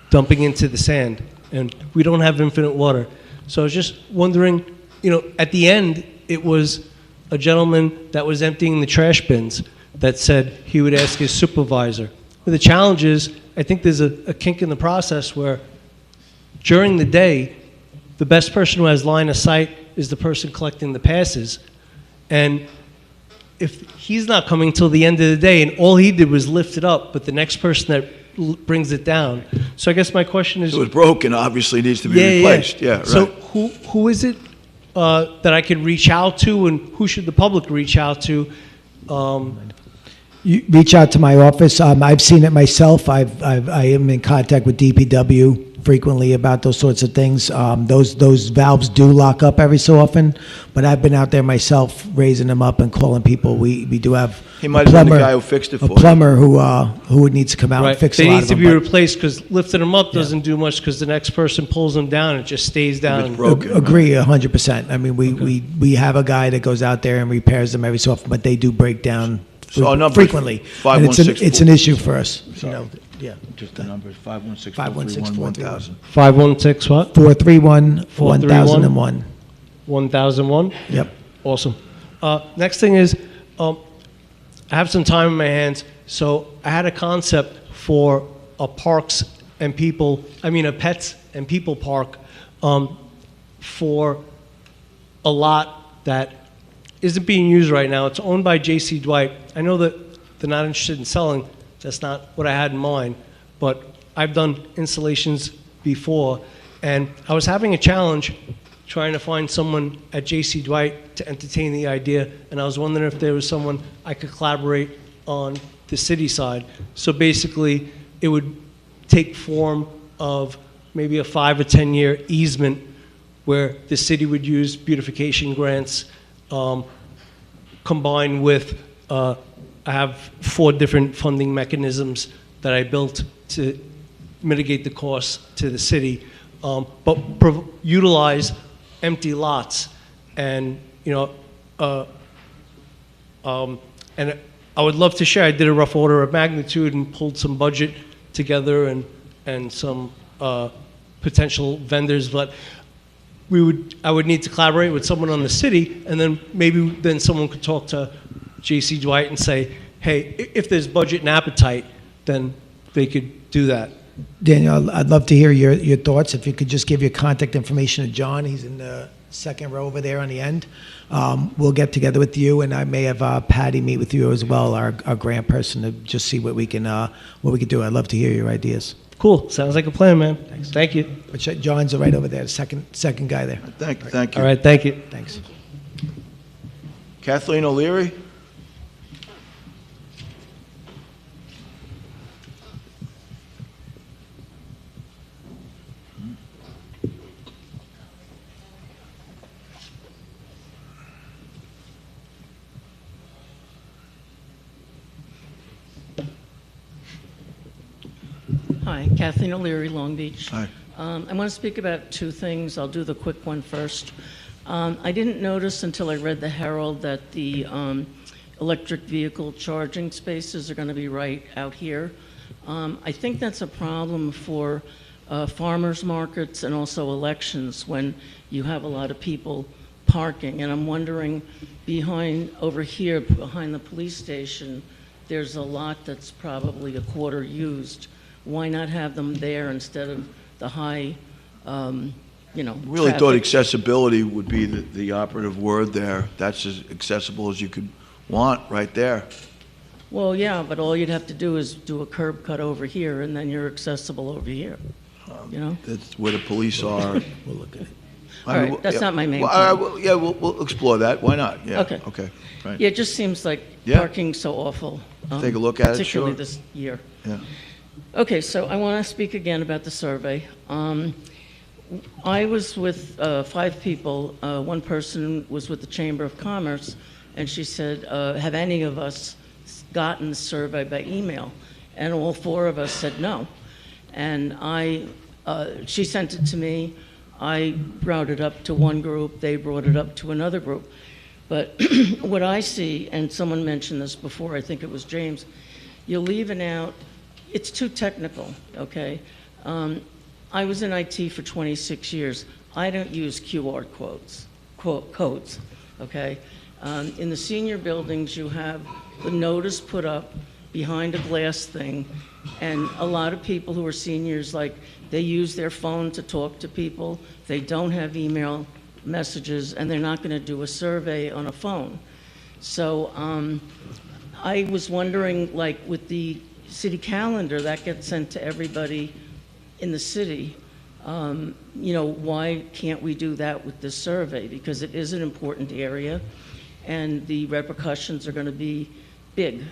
dumping into the sand. And we don't have infinite water. So I was just wondering, you know, at the end, it was a gentleman that was emptying the trash bins that said he would ask his supervisor. But the challenge is, I think there's a kink in the process where during the day, the best person who has line of sight is the person collecting the passes. And if he's not coming till the end of the day and all he did was lift it up, but the next person that brings it down. So I guess my question is... It was broken, obviously needs to be replaced. Yeah, right. So who is it that I could reach out to, and who should the public reach out to? You reach out to my office. I've seen it myself. I am in contact with DPW frequently about those sorts of things. Those valves do lock up every so often, but I've been out there myself raising them up and calling people. We do have He might have been the guy who fixed it for a you. plumber who needs to come out and fix a They lot need of to them. be but- replaced because lifting them up doesn't do much because the next person pulls them down and it just stays down. Agree 100%. I mean, we have a guy that goes out there and repairs them every so often, but they do break down So our number is frequently. And it's an issue for us. You know, yeah. Just the number, 516 516 516 what? 431 1001. 1001? Yep. Awesome. Next thing is, I have some time in my hands, so I had a concept for a parks and people, a pets and people park for a lot that isn't being used right now. It's owned by J.C. Dwight. I know that they're not interested in selling. That's not what I had in mind. But I've done installations before, and I was having a challenge trying to find someone at J.C. Dwight to entertain the idea, and I was wondering if there was someone I could collaborate on the city side. So basically, it would take form of maybe a 5 or 10 year easement where the city would use beautification grants, combined with, I have 4 different funding mechanisms that I built to mitigate the costs to the city, but utilize empty lots. And, and I would love to share. I did a rough order of magnitude and pulled some budget together and some potential vendors, but I would need to collaborate with someone on the city, and then maybe someone could talk to J.C. Dwight and say, hey, if there's budget and appetite, then they could do that. Daniel, I'd love to hear your thoughts. If you could just give your contact information to John, he's in the second row over there on the end. We'll get together with you, and I may have Patty meet with you as well, our grant person, to just see what we can do. I'd love to hear your ideas. Cool. Sounds like a plan, man. Thanks. Thank you. But John's right over there, the second guy there. Thank you. All right, thank you. Thanks. Kathleen O'Leary? Hi, Kathleen O'Leary, Long Beach. Hi. I want to speak about 2 things. I'll do the quick one first. I didn't notice until I read the Herald that the electric vehicle charging spaces are going to be right out here. I think that's a problem for farmers markets and also elections when you have a lot of people parking. And I'm wondering, over here, behind the police station, there's a lot that's probably a quarter used. Why not have them there instead of the high, Really thought traffic? accessibility would be the operative word there. That's as accessible as you could want right there. Well, yeah, but all you'd have to do is do a curb cut over here, and then you're accessible over here, That's where the police are. We'll look at it. All right, that's not my main point. Yeah, we'll explore that. Why not? Yeah. Okay. Right. Yeah, it just seems like Yeah. parking's so awful. Take a look at it, particularly sure. this year. Yeah. Okay, so I want to speak again about the survey. I was with 5 people. One person was with the Chamber of Commerce, and she said, have any of us gotten the survey by email? And all 4 of us said no. And she sent it to me. I brought it up to one group. They brought it up to another group. But what I see, and someone mentioned this before, I think it was James, you're leaving out, it's too technical, okay? I was in IT for 26 years. I don't use QR codes, okay? In the senior buildings, you have the notice put up behind a glass thing, and a lot of people who are seniors, they use their phone to talk to people. They don't have email messages, and they're not going to do a survey on a phone. So I was wondering, with the city calendar that gets sent to everybody in the city, why can't we do that with this survey? Because it is an important area, and the repercussions are going to be big,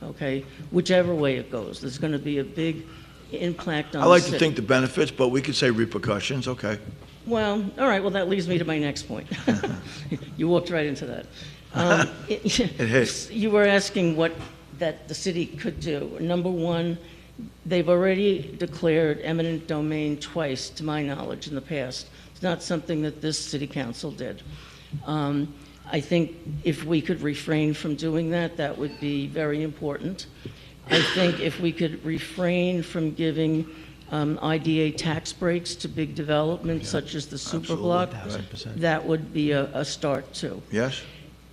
okay? Whichever way it goes, there's going to be a big impact on I like the to city. think the benefits, but we could say repercussions, okay. Well, all right, well, that leads me to my next point. You walked right into that. It hit. You were asking what that the city could do. Number one, they've already declared eminent domain twice, to my knowledge, in the past. It's not something that this city council did. I think if we could refrain from doing that, that would be very important. I think if we could refrain from giving IDA tax breaks to big developments such as the superblock, that would be a start too. Yes?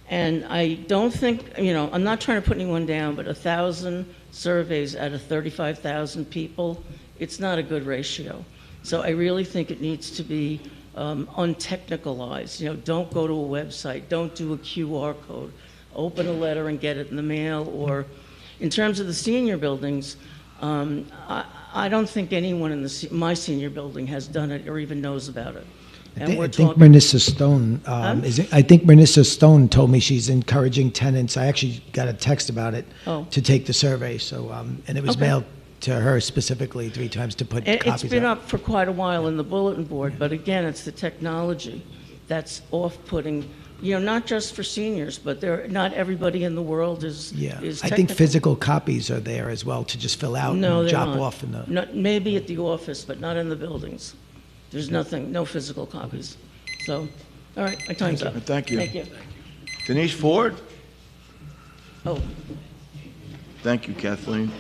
And I don't think, I'm not trying to put anyone down, but 1,000 surveys out of 35,000 people, it's not a good ratio. So I really think it needs to be untechnicalized. Don't go to a website, don't do a QR code, open a letter and get it in the mail. Or in terms of the senior buildings, I don't think anyone in my senior building has done it or even knows about it. I think Marissa Stone, I think Marissa Stone told me she's encouraging tenants. I actually got a text about it to take the survey. So, and it was mailed to her specifically 3 times to put copies. It's been up for quite a while in the bulletin board, but again, it's the technology that's off-putting you know, not just for seniors, but not everybody in the world is Yeah, is I think technical. physical copies are there as well to just fill out No, and they're drop not. off in the. Not, maybe at the office, but not in the buildings. There's nothing, no physical copies. So, all right, my time's up. Thank you. Thank you. Denise Ford? Oh, Thank you, Kathleen.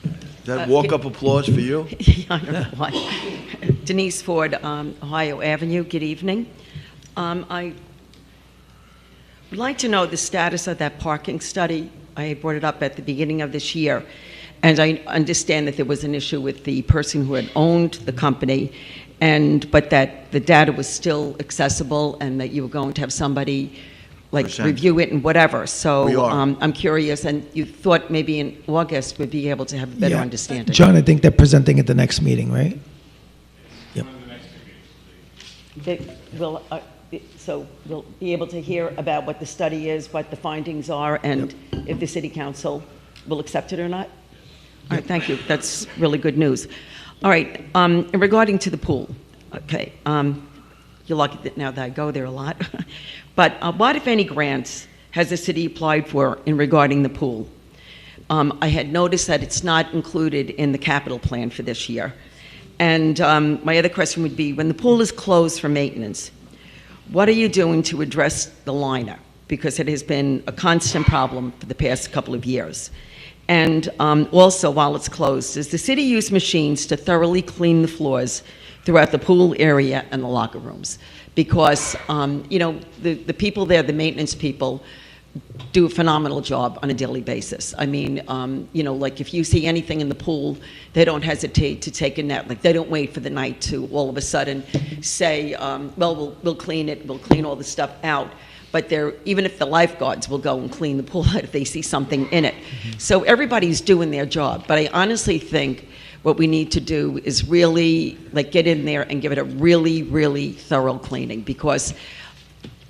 Is that walk-up applause for you? I don't know why. Denise Ford, Ohio Avenue, good evening. I would like to know the status of that parking study. I brought it up at the beginning of this year, and I understand that there was an issue with the person who had owned the company, but that the data was still accessible and that you were going to have somebody review it and whatever. So We are. I'm curious, and you thought maybe in August we'd be able to have a better Yeah. understanding. John, I think they're presenting at the next meeting, right? Yep. So we'll be able to hear about what the study is, what the findings are, and if the city council will accept it or not? All right, thank you. That's really good news. All right, regarding to the pool, okay, you're lucky that now that I go there a lot. But what, if any, grants has the city applied for in regarding the pool? I had noticed that it's not included in the capital plan for this year. And my other question would be, when the pool is closed for maintenance, what are you doing to address the liner? Because it has been a constant problem for the past couple of years. And also, while it's closed, does the city use machines to thoroughly clean the floors throughout the pool area and the locker rooms? Because, you know, the people there, the maintenance people, do a phenomenal job on a daily basis. I mean, you know, like if you see anything in the pool, they don't hesitate to take a net. Like they don't wait for the night to all of a sudden say, well, we'll clean it, we'll clean all the stuff out. But even if the lifeguards will go and clean the pool out if they see something in it. So everybody's doing their job. But I honestly think what we need to do is really get in there and give it a really, really thorough cleaning, because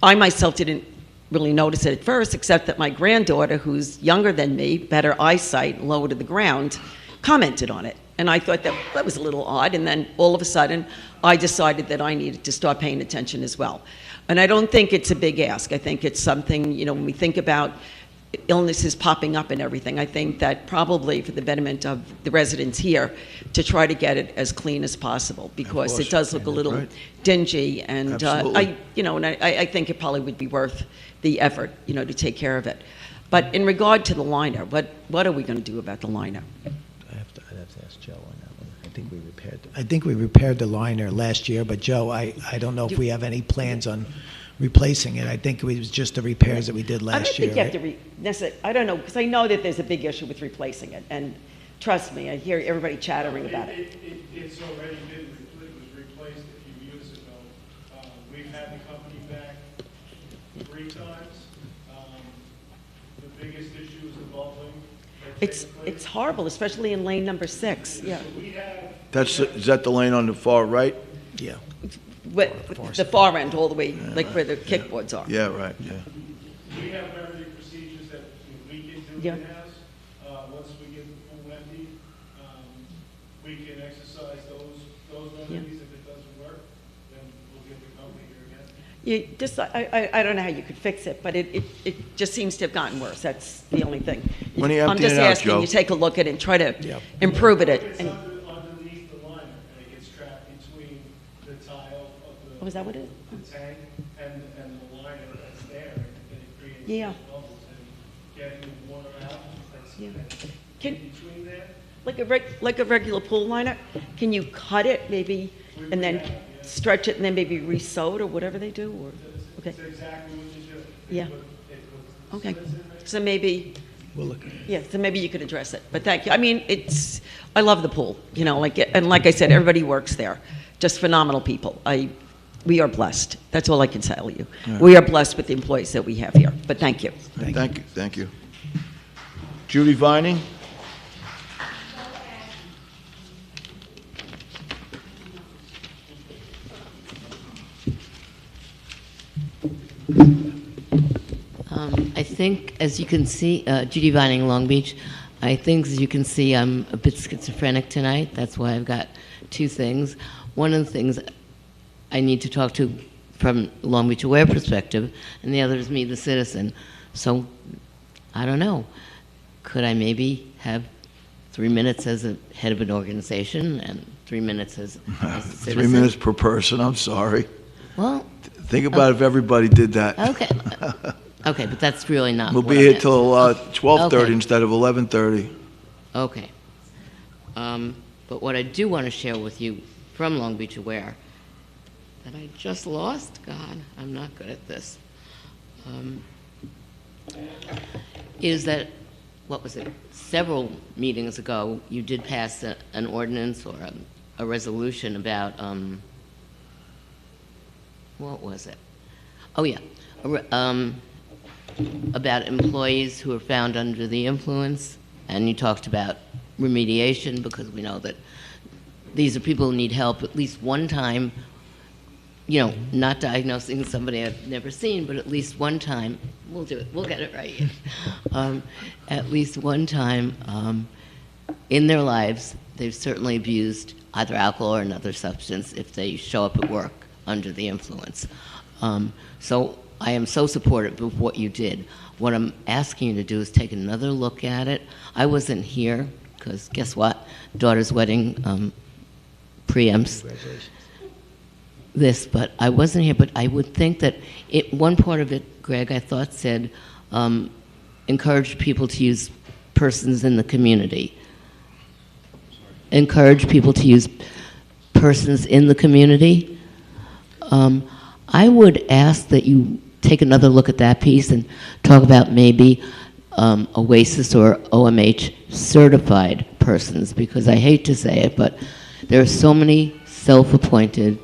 I myself didn't really notice it at first, except that my granddaughter, who's younger than me, better eyesight, lower to the ground, commented on it. And I thought that was a little odd. And then all of a sudden, I decided that I needed to start paying attention as well. And I don't think it's a big ask. I think it's something, you know, when we think about illnesses popping up and everything, I think that probably for the betterment of the residents here, to try to get it as clean as possible, because it does look a little dingy, and I think it probably would be worth the effort, you know, to take care of it. But in regard to the liner, what are we going to do about the liner? I'd have to ask Joe on that one. I think we repaired the liner last year, but Joe, I don't know if we have any plans on replacing it. I think it was just the repairs that we did last year. I don't think you have to I don't know, because I know that there's a big issue with replacing it, and trust me, I hear everybody chattering about it. It's already been, it was replaced a few years ago. We've had the company back 3 times. The biggest issue is the bubbling. It's horrible, especially in lane number 6. Yeah. Is that the lane on the far right? Yeah. The far end, all the way, like where the kickboards are. Yeah, right, yeah. We have remedy procedures that we can do Yeah. in-house. Once we get the pool empty, we can exercise those remedies. If it doesn't work, then we'll get the company here again. I don't know how you could fix it, but it just seems to have gotten worse. That's the only thing. When you I'm empty just it out, asking Joe. you take a look at it and try to improve it. It's And, underneath the liner, and it gets trapped between the tile of the, oh, is that what it is? the tank and the liner that's there, and it creates Yeah. those bubbles. And getting the water out, that's Can- in between there. like a regular pool liner, can you cut it maybe and then stretch it and then maybe re-sew it or whatever they do? Or okay. That's exactly what you do. Yeah. Okay. So maybe. We'll look. Yeah. So maybe you could address it. But thank you. I mean, I love the pool. You know, and like I said, everybody works there. Just phenomenal people. We are blessed. That's all I can tell you. Yeah. We are blessed with the employees that we have here. But thank you. Thank you. Judy Vining? I think, as you can see, Judy Vining, Long Beach, I think, as you can see, I'm a bit schizophrenic tonight. That's why I've got two things. One of the things I need to talk to from Long Beach Aware perspective, and the other is me, the citizen. So, I don't know. Could I maybe have 3 minutes as a head of an organization and 3 minutes as a citizen? 3 minutes per person, I'm sorry. Well... Think about if everybody did that. Okay. Okay, but that's really not We'll what be I here meant. till 12:30 Okay. instead of 11:30. Okay. But what I do want to share with you from Long Beach Aware, that I just lost, God, I'm not good at this, is that, what was it, several meetings ago, you did pass an ordinance or a resolution about, what was it? Oh, yeah. About employees who are found under the influence, and you talked about remediation, because we know that these are people who need help at least one time, you know, not diagnosing somebody I've never seen, but at least one time, we'll do it, we'll get it right. At least one time in their lives, they've certainly abused either alcohol or another substance if they show up at work under the influence. So I am so supportive of what you did. What I'm asking you to do is take another look at it. I wasn't here, because guess what? Daughter's wedding preempts this, but I wasn't here. But I would think that one part of it, Greg, I thought said, encourage people to use persons in the community. Encourage people to use persons in the community. I would ask that you take another look at that piece and talk about maybe OASIS or OMH certified persons, because I hate to say it, but there are so many self-appointed,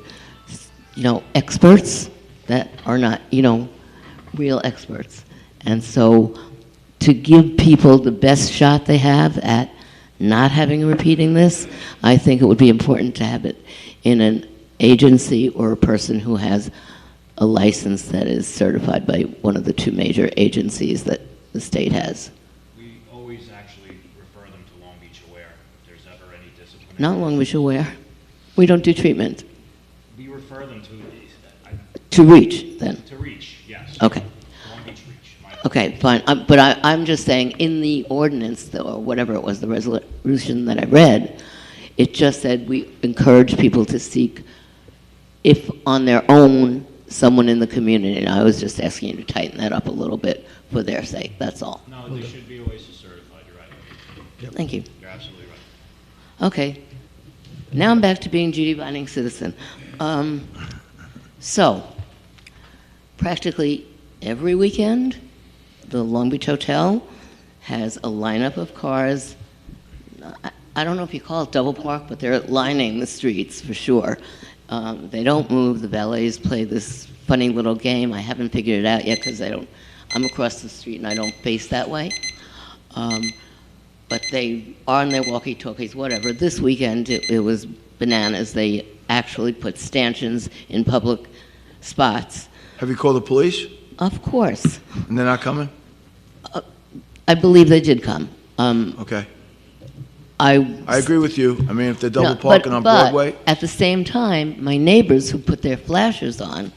experts that are not, real experts. And so to give people the best shot they have at not having a repeating this, I think it would be important to have it in an agency or a person who has a license that is certified by one of the two major agencies that the state has. We always actually refer them to Long Beach Aware if there's ever any discipline. Not Long Beach Aware. We don't do treatment. We refer them to To REACH, then? To REACH, yes. Okay. Long Beach REACH. Okay, fine. But I'm just saying, in the ordinance, or whatever it was, the resolution that I read, it just said we encourage people to seek, if on their own, someone in the community. And I was just asking you to tighten that up a little bit for their sake, that's all. No, they should be OASIS certified, you're right. Thank you. You're absolutely right. Okay. Now I'm back to being Judy Vining citizen. So, practically every weekend, the Long Beach Hotel has a lineup of cars. I don't know if you call it double park, but they're lining the streets for sure. They don't move. The valets play this funny little game. I haven't figured it out yet because I'm across the street and I don't face that way. But they are on their walkie-talkies, whatever. This weekend, it was bananas. They actually put stanchions in public spots. Have you called the police? Of course. And they're not coming? I believe they did come. Okay. I agree with you. I mean, if they're double No, parking on but Broadway. at the same time, my neighbors who put their flashers on,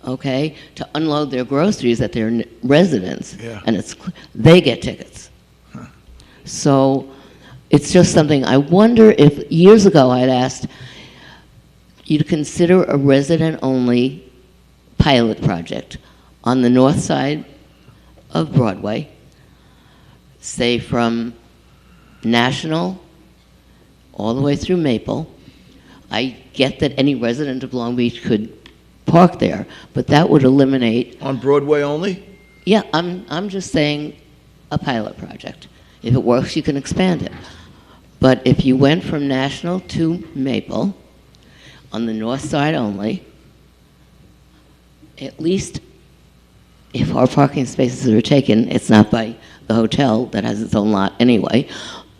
okay, to unload their groceries at their residence, Yeah. and they get tickets. So it's just something, I wonder if, years ago I had asked you to consider a resident-only pilot project on the north side of Broadway, say from National all the way through Maple. I get that any resident of Long Beach could park there, but that would eliminate... On Broadway only? Yeah, I'm just saying a pilot project. If it works, you can expand it. But if you went from National to Maple, on the north side only, at least if our parking spaces are taken, it's not by the hotel that has its own lot anyway.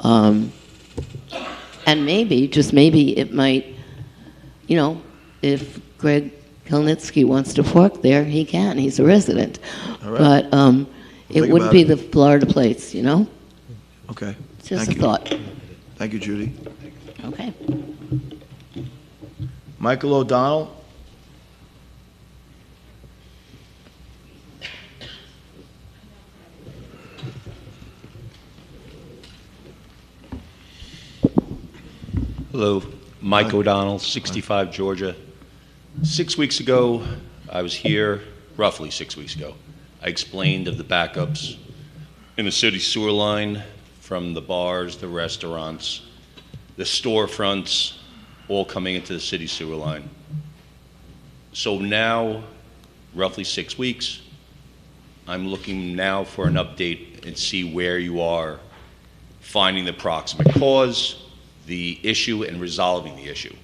And maybe, just maybe, it might, if Greg Kilnitsky wants to park there, he can. He's a resident. All right. But It Think wouldn't about be it. the Florida plates, you know? Okay. It's just Thank a you. thought. Thank you, Judy. Okay. Michael O'Donnell? Hello, Mike O'Donnell, 65 Georgia. 6 weeks ago, I was here, roughly 6 weeks ago. I explained of the backups in the city sewer line from the bars, the restaurants, the storefronts, all coming into the city sewer line. So now, roughly 6 weeks, I'm looking now for an update and see where you are finding the proximate cause, the issue, and resolving the issue.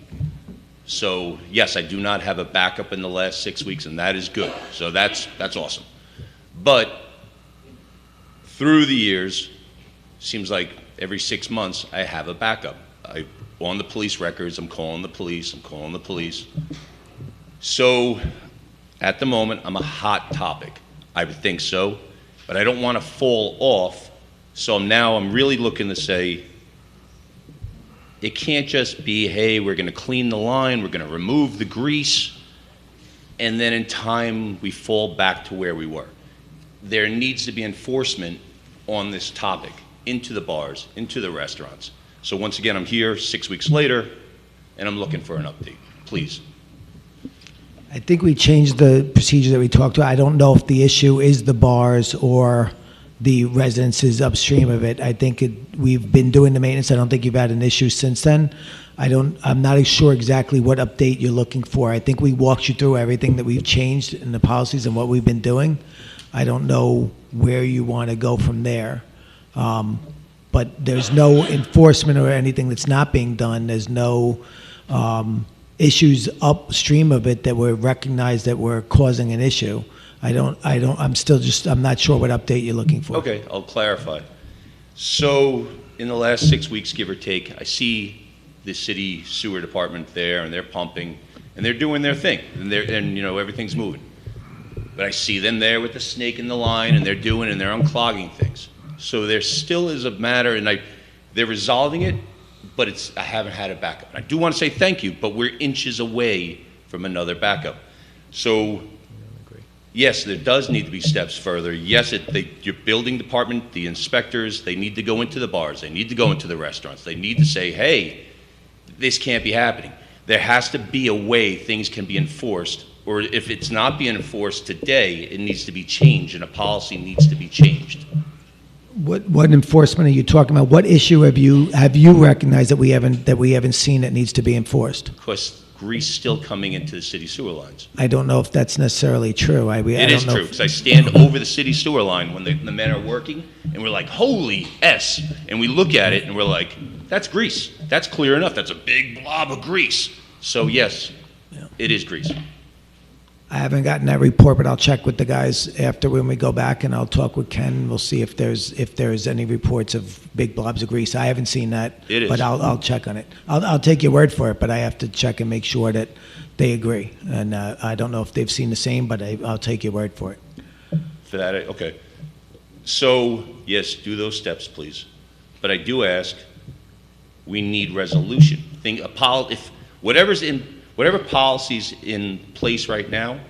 So yes, I do not have a backup in the last 6 weeks, and that is good. So that's awesome. But through the years, seems like every 6 months I have a backup. On the police records, I'm calling the police, So at the moment, I'm a hot topic. I would think so, but I don't want to fall off. So now I'm really looking to say, it can't just be, hey, we're going to clean the line, we're going to remove the grease, and then in time we fall back to where we were. There needs to be enforcement on this topic into the bars, into the restaurants. So once again, I'm here 6 weeks later, and I'm looking for an update. Please. I think we changed the procedure that we talked about. I don't know if the issue is the bars or the residences upstream of it. I think we've been doing the maintenance. I don't think you've had an issue since then. I'm not sure exactly what update you're looking for. I think we walked you through everything that we've changed in the policies and what we've been doing. I don't know where you want to go from there. But there's no enforcement or anything that's not being done. There's no issues upstream of it that were recognized that were causing an issue. I'm not sure what update you're looking for. Okay, I'll clarify. So in the last 6 weeks, give or take, I see the city sewer department there, and they're pumping, and they're doing their thing, and everything's moving. But I see them there with the snake in the line, and they're unclogging things. So there still is a matter, and they're resolving it, but I haven't had a backup. And I do want to say thank you, but we're inches away from another backup. So yes, there does need to be steps further. Yes, your building department, the inspectors, they need to go into the bars. They need to go into the restaurants. They need to say, hey, this can't be happening. There has to be a way things can be enforced, or if it's not being enforced today, it needs to be changed, and a policy needs to be changed. What enforcement are you talking about? What issue have you recognized that we haven't seen that needs to be enforced? Because grease still coming into the city sewer lines. I don't know if that's necessarily true. It is true, because I stand over the city sewer line when the men are working, and we're like, holy S, and we look at it, and we're like, that's grease. That's clear enough. That's a big blob of grease. So yes, it is grease. I haven't gotten that report, but I'll check with the guys after when we go back, and I'll talk with Ken. We'll see if there's any reports of big blobs of grease. I haven't seen that, It is. but I'll check on it. I'll take your word for it, but I have to check and make sure that they agree. And I don't know if they've seen the same, but I'll take your word for it. For that, okay. So yes, do those steps, please. But I do ask, we need resolution. If whatever policy's in place right now,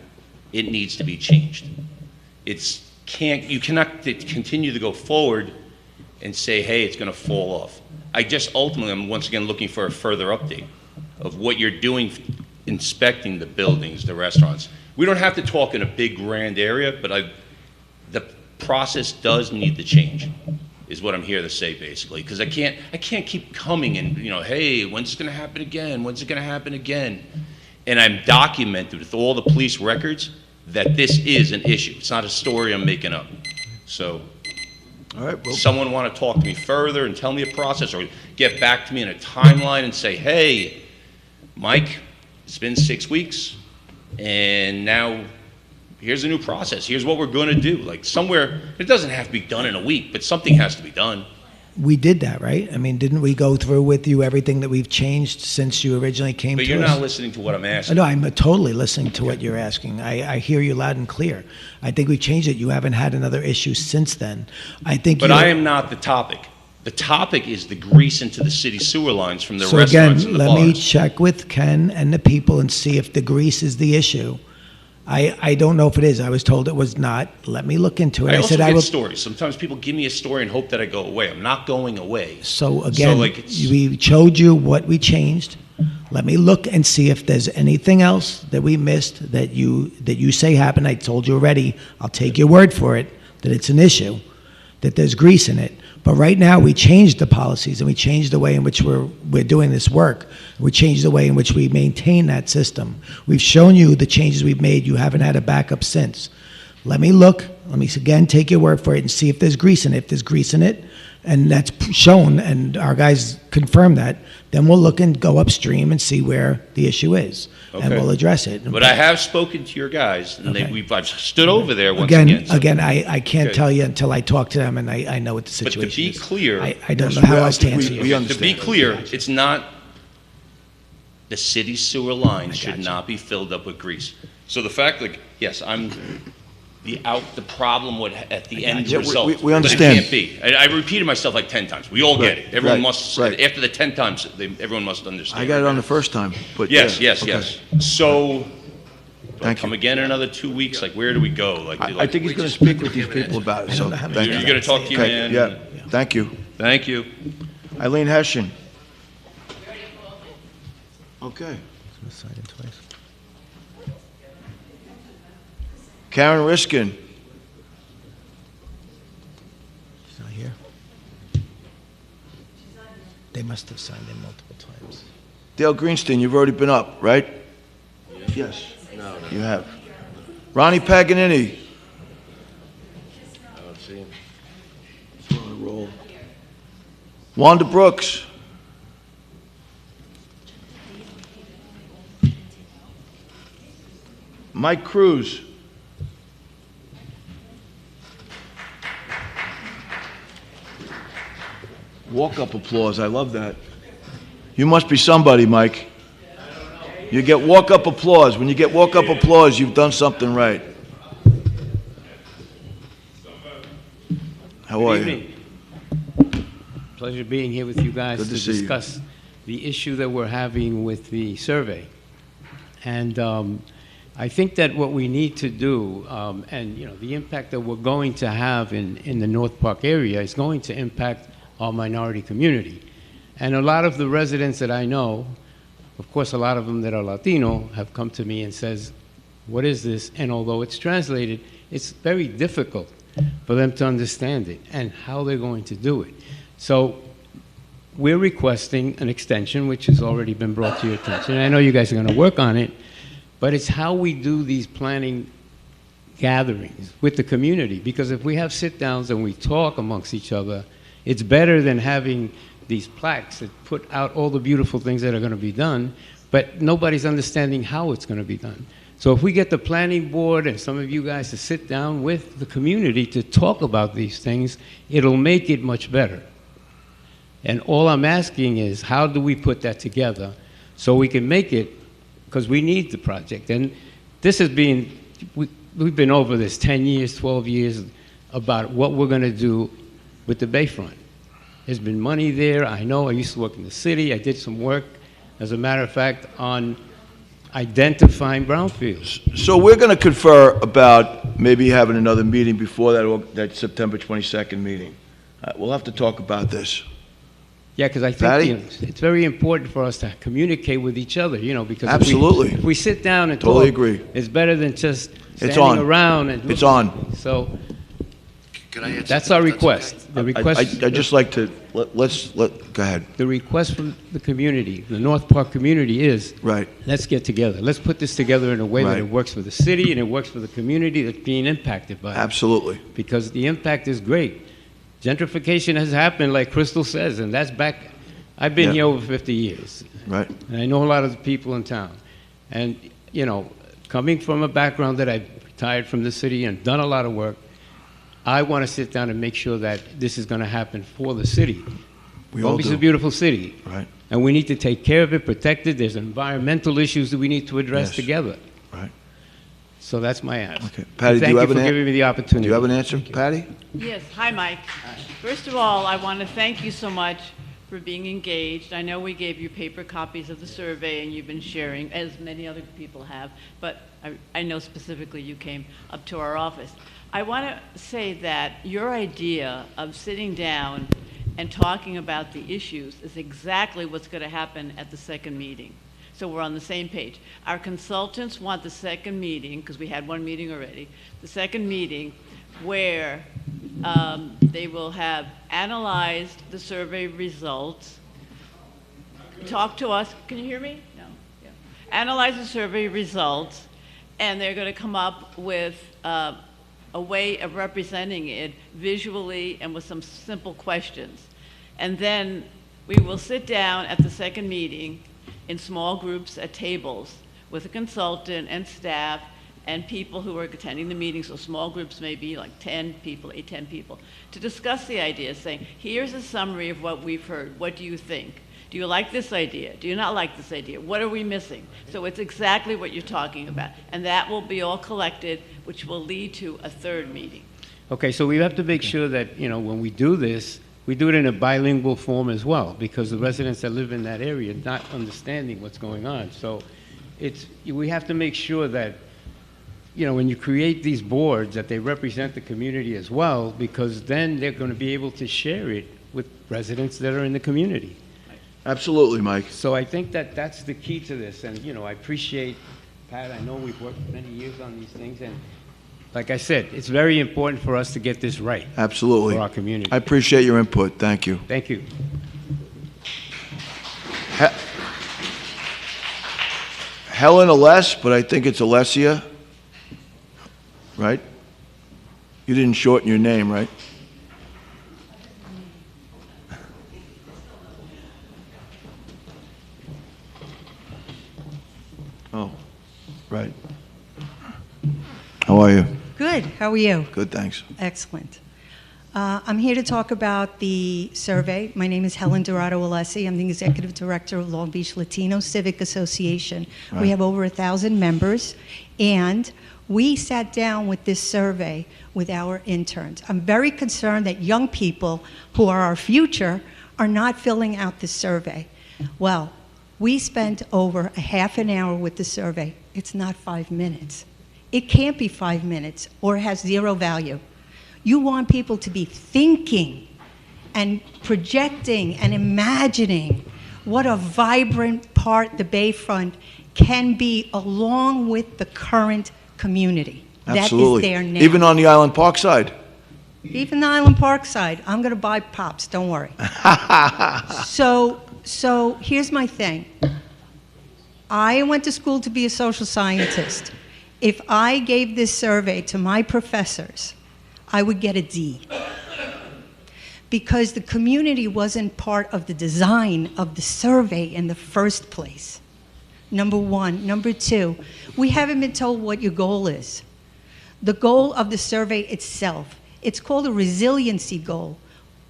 it needs to be changed. You cannot continue to go forward and say, hey, it's going to fall off. I'm once again looking for a further update of what you're doing, inspecting the buildings, the restaurants. We don't have to talk in a big grand area, but the process does need to change, is what I'm here to say, basically, because I can't keep coming and, hey, when's it going to happen again? When's it going to happen again? And I'm documented with all the police records that this is an issue. It's not a story I'm making up. So, all right, well, someone want to talk to me further and tell me a process, or get back to me in a timeline and say, hey, Mike, it's been 6 weeks, and now here's a new process. Here's what we're going to do. Like somewhere, it doesn't have to be done in a week, but something has to be done. we did that, right? I mean, didn't we go through with you everything that we've changed since you originally came to But us? you're not listening to what I'm asking. No, I'm totally listening to what you're asking. I hear you loud and clear. I think we've changed it. You haven't had another issue since then. I think But you're- I am not the topic. The topic is the grease into the city sewer lines from the So restaurants again, and the let me bars. check with Ken and the people and see if the grease is the issue. I don't know if it is. I was told it was not. Let me look into it. I also said I get will. stories. Sometimes people give me a story and hope that I go away. I'm not going away. So again, like it's, we showed you what we changed. Let me look and see if there's anything else that we missed that you say happened. I told you already. I'll take your word for it that it's an issue, that there's grease in it. But right now, we changed the policies and we changed the way in which we're doing this work. We changed the way in which we maintain that system. We've shown you the changes we've made. You haven't had a backup since. Let me look. Let me again take your word for it and see if there's grease in it. If there's grease in it, and that's shown, and our guys confirm that, then we'll look and go upstream and see where the issue is, and Okay. we'll address it. but I have spoken to your guys, and I've stood over there once Again, again. so- I can't Okay. tell you until I talk to them and I know what the But situation to be is. clear, I don't know how else to answer you. To be clear, it's not, the city sewer line should not be filled up with grease. So the fact that, yes, I'm the problem would, at the end you. result. We understand. But it can't be. I repeated myself like 10 times. We all get it. Everyone right, must, right. after the 10 times, everyone must understand. I got it on the first time, but. Yes, yeah, yes, okay. yes. So, Thank come again in another 2 weeks, like where do we go? Like, I think he's going to speak with these people about it, so thank you. You're going to talk to your Okay, man? yeah, thank you. Thank you. Eileen Hessian. Okay. Karen Riskin. She's not here. They must have signed in multiple times. Dale Greenstein, you've already been up, right? Yes. No, no. You have. Ronnie Paganini. I don't see him. He's on a roll. Wanda Brooks. Mike Cruz. Walk-up applause, I love that. You must be somebody, Mike. You get walk-up applause. When you get walk-up applause, you've done something right. How are Good you? evening. Pleasure being here with you guys Good to to see you. discuss the issue that we're having with the survey. And I think that what we need to do, and you know, the impact that we're going to have in the North Park area is going to impact our minority community. And a lot of the residents that I know, of course, a lot of them that are Latino, have come to me and says, what is this? And although it's translated, it's very difficult for them to understand it and how they're going to do it. So we're requesting an extension, which has already been brought to your attention. And I know you guys are going to work on it, but it's how we do these planning gatherings with the community. Because if we have sit-downs and we talk amongst each other, it's better than having these plaques that put out all the beautiful things that are going to be done, but nobody's understanding how it's going to be done. So if we get the planning board and some of you guys to sit down with the community to talk about these things, it'll make it much better. And all I'm asking is, how do we put that together so we can make it, because we need the project. And this has been, we've been over this 10 years, 12 years about what we're going to do with the Bayfront. There's been money there. I know I used to work in the city. I did some work, as a matter of fact, on identifying brownfields. So we're going to confer about maybe having another meeting before that September 22nd meeting. We'll have to talk about this. Yeah, because I think Patty? you know, it's very important for us to communicate with each other, you know, because Absolutely. if we sit down and Totally talk, agree. it's better than just It's standing on. around and It's looking. on. So Can I add that's something, our if that's request. okay? The request. I'd just like to, go ahead. The request from the community, the North Park community is, Right. let's get together. Let's put this together in a way that Right. it works for the city and it works for the community that's being impacted by it. Absolutely. Because the impact is great. Gentrification has happened, like Crystal says, and that's back, I've been Yeah. here over 50 years. Right. And I know a lot of the people in town. And, you know, coming from a background that I've retired from the city and done a lot of work, I want to sit down and make sure that this is going to happen for the city. We all Long Beach is do. a beautiful city. Right. And we need to take care of it, protect it. There's environmental issues that we need to address Yes. together. Right. So that's my answer. Okay. Patty, do Thank you you have for an giving me the opportunity. Do you have an answer, Patty? Yes, hi, Mike. First of all, I want to thank you so much for being engaged. I know we gave you paper copies of the survey and you've been sharing, as many other people have, but I know specifically you came up to our office. I want to say that your idea of sitting down and talking about the issues is exactly what's going to happen at the second meeting. So we're on the same page. Our consultants want the second meeting, because we had one meeting already, the second meeting where they will have analyzed the survey results, talk to us, can you hear me? No. Yeah. Analyze the survey results, and they're going to come up with a way of representing it visually and with some simple questions. And then we will sit down at the second meeting in small groups at tables with a consultant and staff and people who are attending the meeting, so small groups may be like 10 people, 8, 10 people, to discuss the ideas, saying, here's a summary of what we've heard. What do you think? Do you like this idea? Do you not like this idea? What are we missing? So it's exactly what you're talking about. And that will be all collected, which will lead to a third meeting. Okay, so we have to make sure that, when we do this, we do it in a bilingual form as well, because the residents that live in that area are not understanding what's going on. So we have to make sure that, when you create these boards, that they represent the community as well, because then they're going to be able to share it with residents that are in the community. Absolutely, Mike. So I think that that's the key to this. And, I appreciate, Pat, I know we've worked many years on these things, and like I said, it's very important for us to get this right. Absolutely. For our community. I appreciate your input. Thank you. Thank you. Helen Aless, but I think it's Alessia, right? You didn't shorten your name, right? Oh, right. How are you? Good. How are you? Good, thanks. Excellent. I'm here to talk about the survey. My name is Helen Dorado Alessi. I'm the Executive Director of Long Beach Latino Civic Association. Right. We have over 1,000 members, and we sat down with this survey with our interns. I'm very concerned that young people, who are our future, are not filling out this survey. Well, we spent over a half an hour with the survey. It's not 5 minutes. It can't be 5 minutes, or it has zero value. You want people to be thinking and projecting and imagining what a vibrant part the Bayfront can be along with the current community. Absolutely. That is there now. Even on the Island Park side. Even the Island Park side. I'm going to buy Pops, don't worry. So here's my thing. I went to school to be a social scientist. If I gave this survey to my professors, I would get a D. Because the community wasn't part of the design of the survey in the first place. Number one. Number two, we haven't been told what your goal is. The goal of the survey itself, it's called a resiliency goal.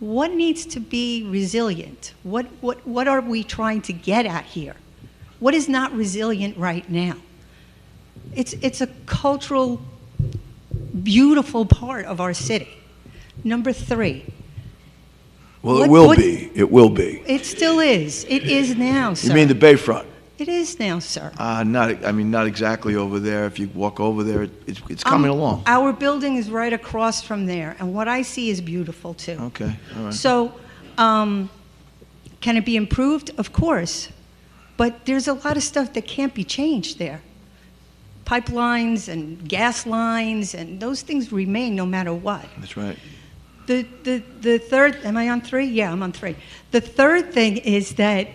What needs to be resilient? What are we trying to get at here? What is not resilient right now? It's a cultural, beautiful part of our city. Number three. Well, it will be. It will be. It still is. It is now, sir. You mean the Bayfront? It is now, sir. Not exactly over there. If you walk over there, it's coming along. Our building is right across from there, and what I see is beautiful, too. Okay, all right. So, can it be improved? Of course. But there's a lot of stuff that can't be changed there. Pipelines and gas lines, and those things remain no matter what. That's right. The third, am I on 3? Yeah, I'm on 3. The third thing is that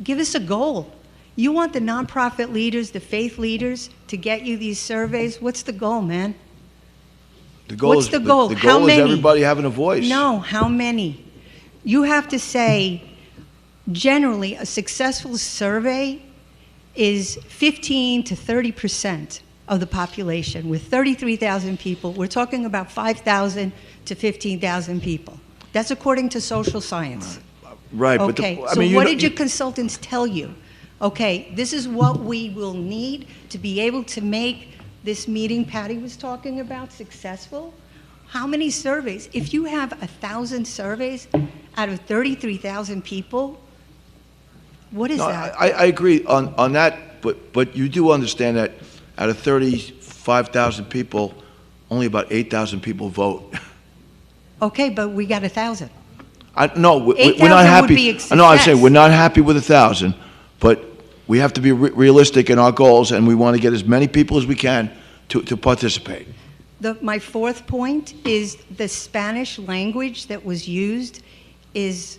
give us a goal. You want the nonprofit leaders, the faith leaders to get you these surveys. What's the goal, man? The goal What's is, the goal? The How goal many? is everybody having a voice. No, how many? You have to say, generally, a successful survey is 15 to 30%. of the population. With 33,000 people, we're talking about 5,000 to 15,000 people. That's according to social science. Right, but Okay, I so mean, what did your consultants tell you? Okay, this is what we will need to be able to make this meeting Patty was talking about successful. How many surveys? If you have 1,000 surveys out of 33,000 people, what is No, that? I agree on that, but you do understand that out of 35,000 people, only about 8,000 people vote. Okay, but we got 1,000. No, we're 8,000 not would happy. be a No, I'm saying success. we're not happy with 1,000, but we have to be realistic in our goals, and we want to get as many people as we can to participate. My fourth point is the Spanish language that was used is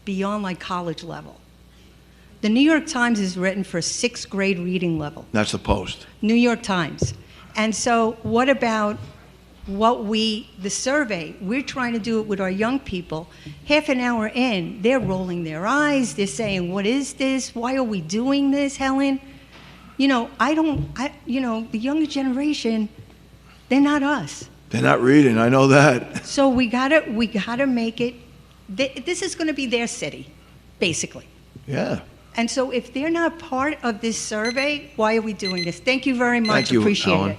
beyond like college level. The New York Times is written for 6th grade reading level. That's the Post. New York Times. And so what about the survey, we're trying to do it with our young people. Half an hour in, they're rolling their eyes, they're saying, what is this? Why are we doing this, Helen? You know, the younger generation, they're not us. They're not reading, I know that. So we gotta make it, this is gonna be their city, basically. Yeah. And so if they're not part of this survey, why are we doing this? Thank you very much, Thank you, appreciate Ellen. it.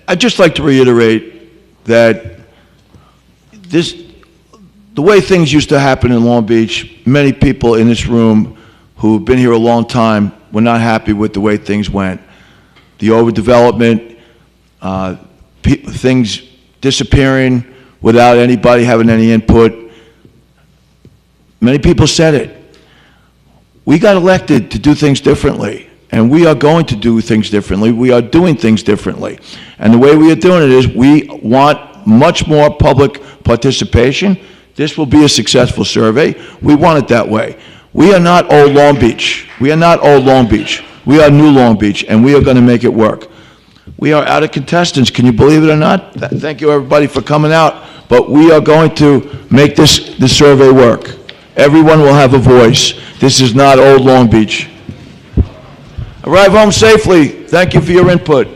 I'd just like to reiterate that the way things used to happen in Long Beach, many people in this room who've been here a long time were not happy with the way things went. The overdevelopment, things disappearing without anybody having any input. Many people said it. We got elected to do things differently, and we are going to do things differently. We are doing things differently. And the way we are doing it is we want much more public participation. This will be a successful survey. We want it that way. We are not old Long Beach. We are not old Long Beach. We are new Long Beach, and we are going to make it work. We are out of contestants. Can you believe it or not? Thank you, everybody, for coming out. But we are going to make this survey work. Everyone will have a voice. This is not old Long Beach. Arrive home safely. Thank you for your input.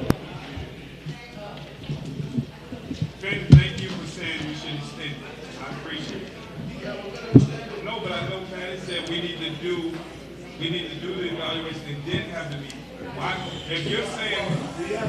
Thank you for saying we should extend it. I appreciate it. No, but I know Patty said we need to do the evaluation and then have the meeting. If you're saying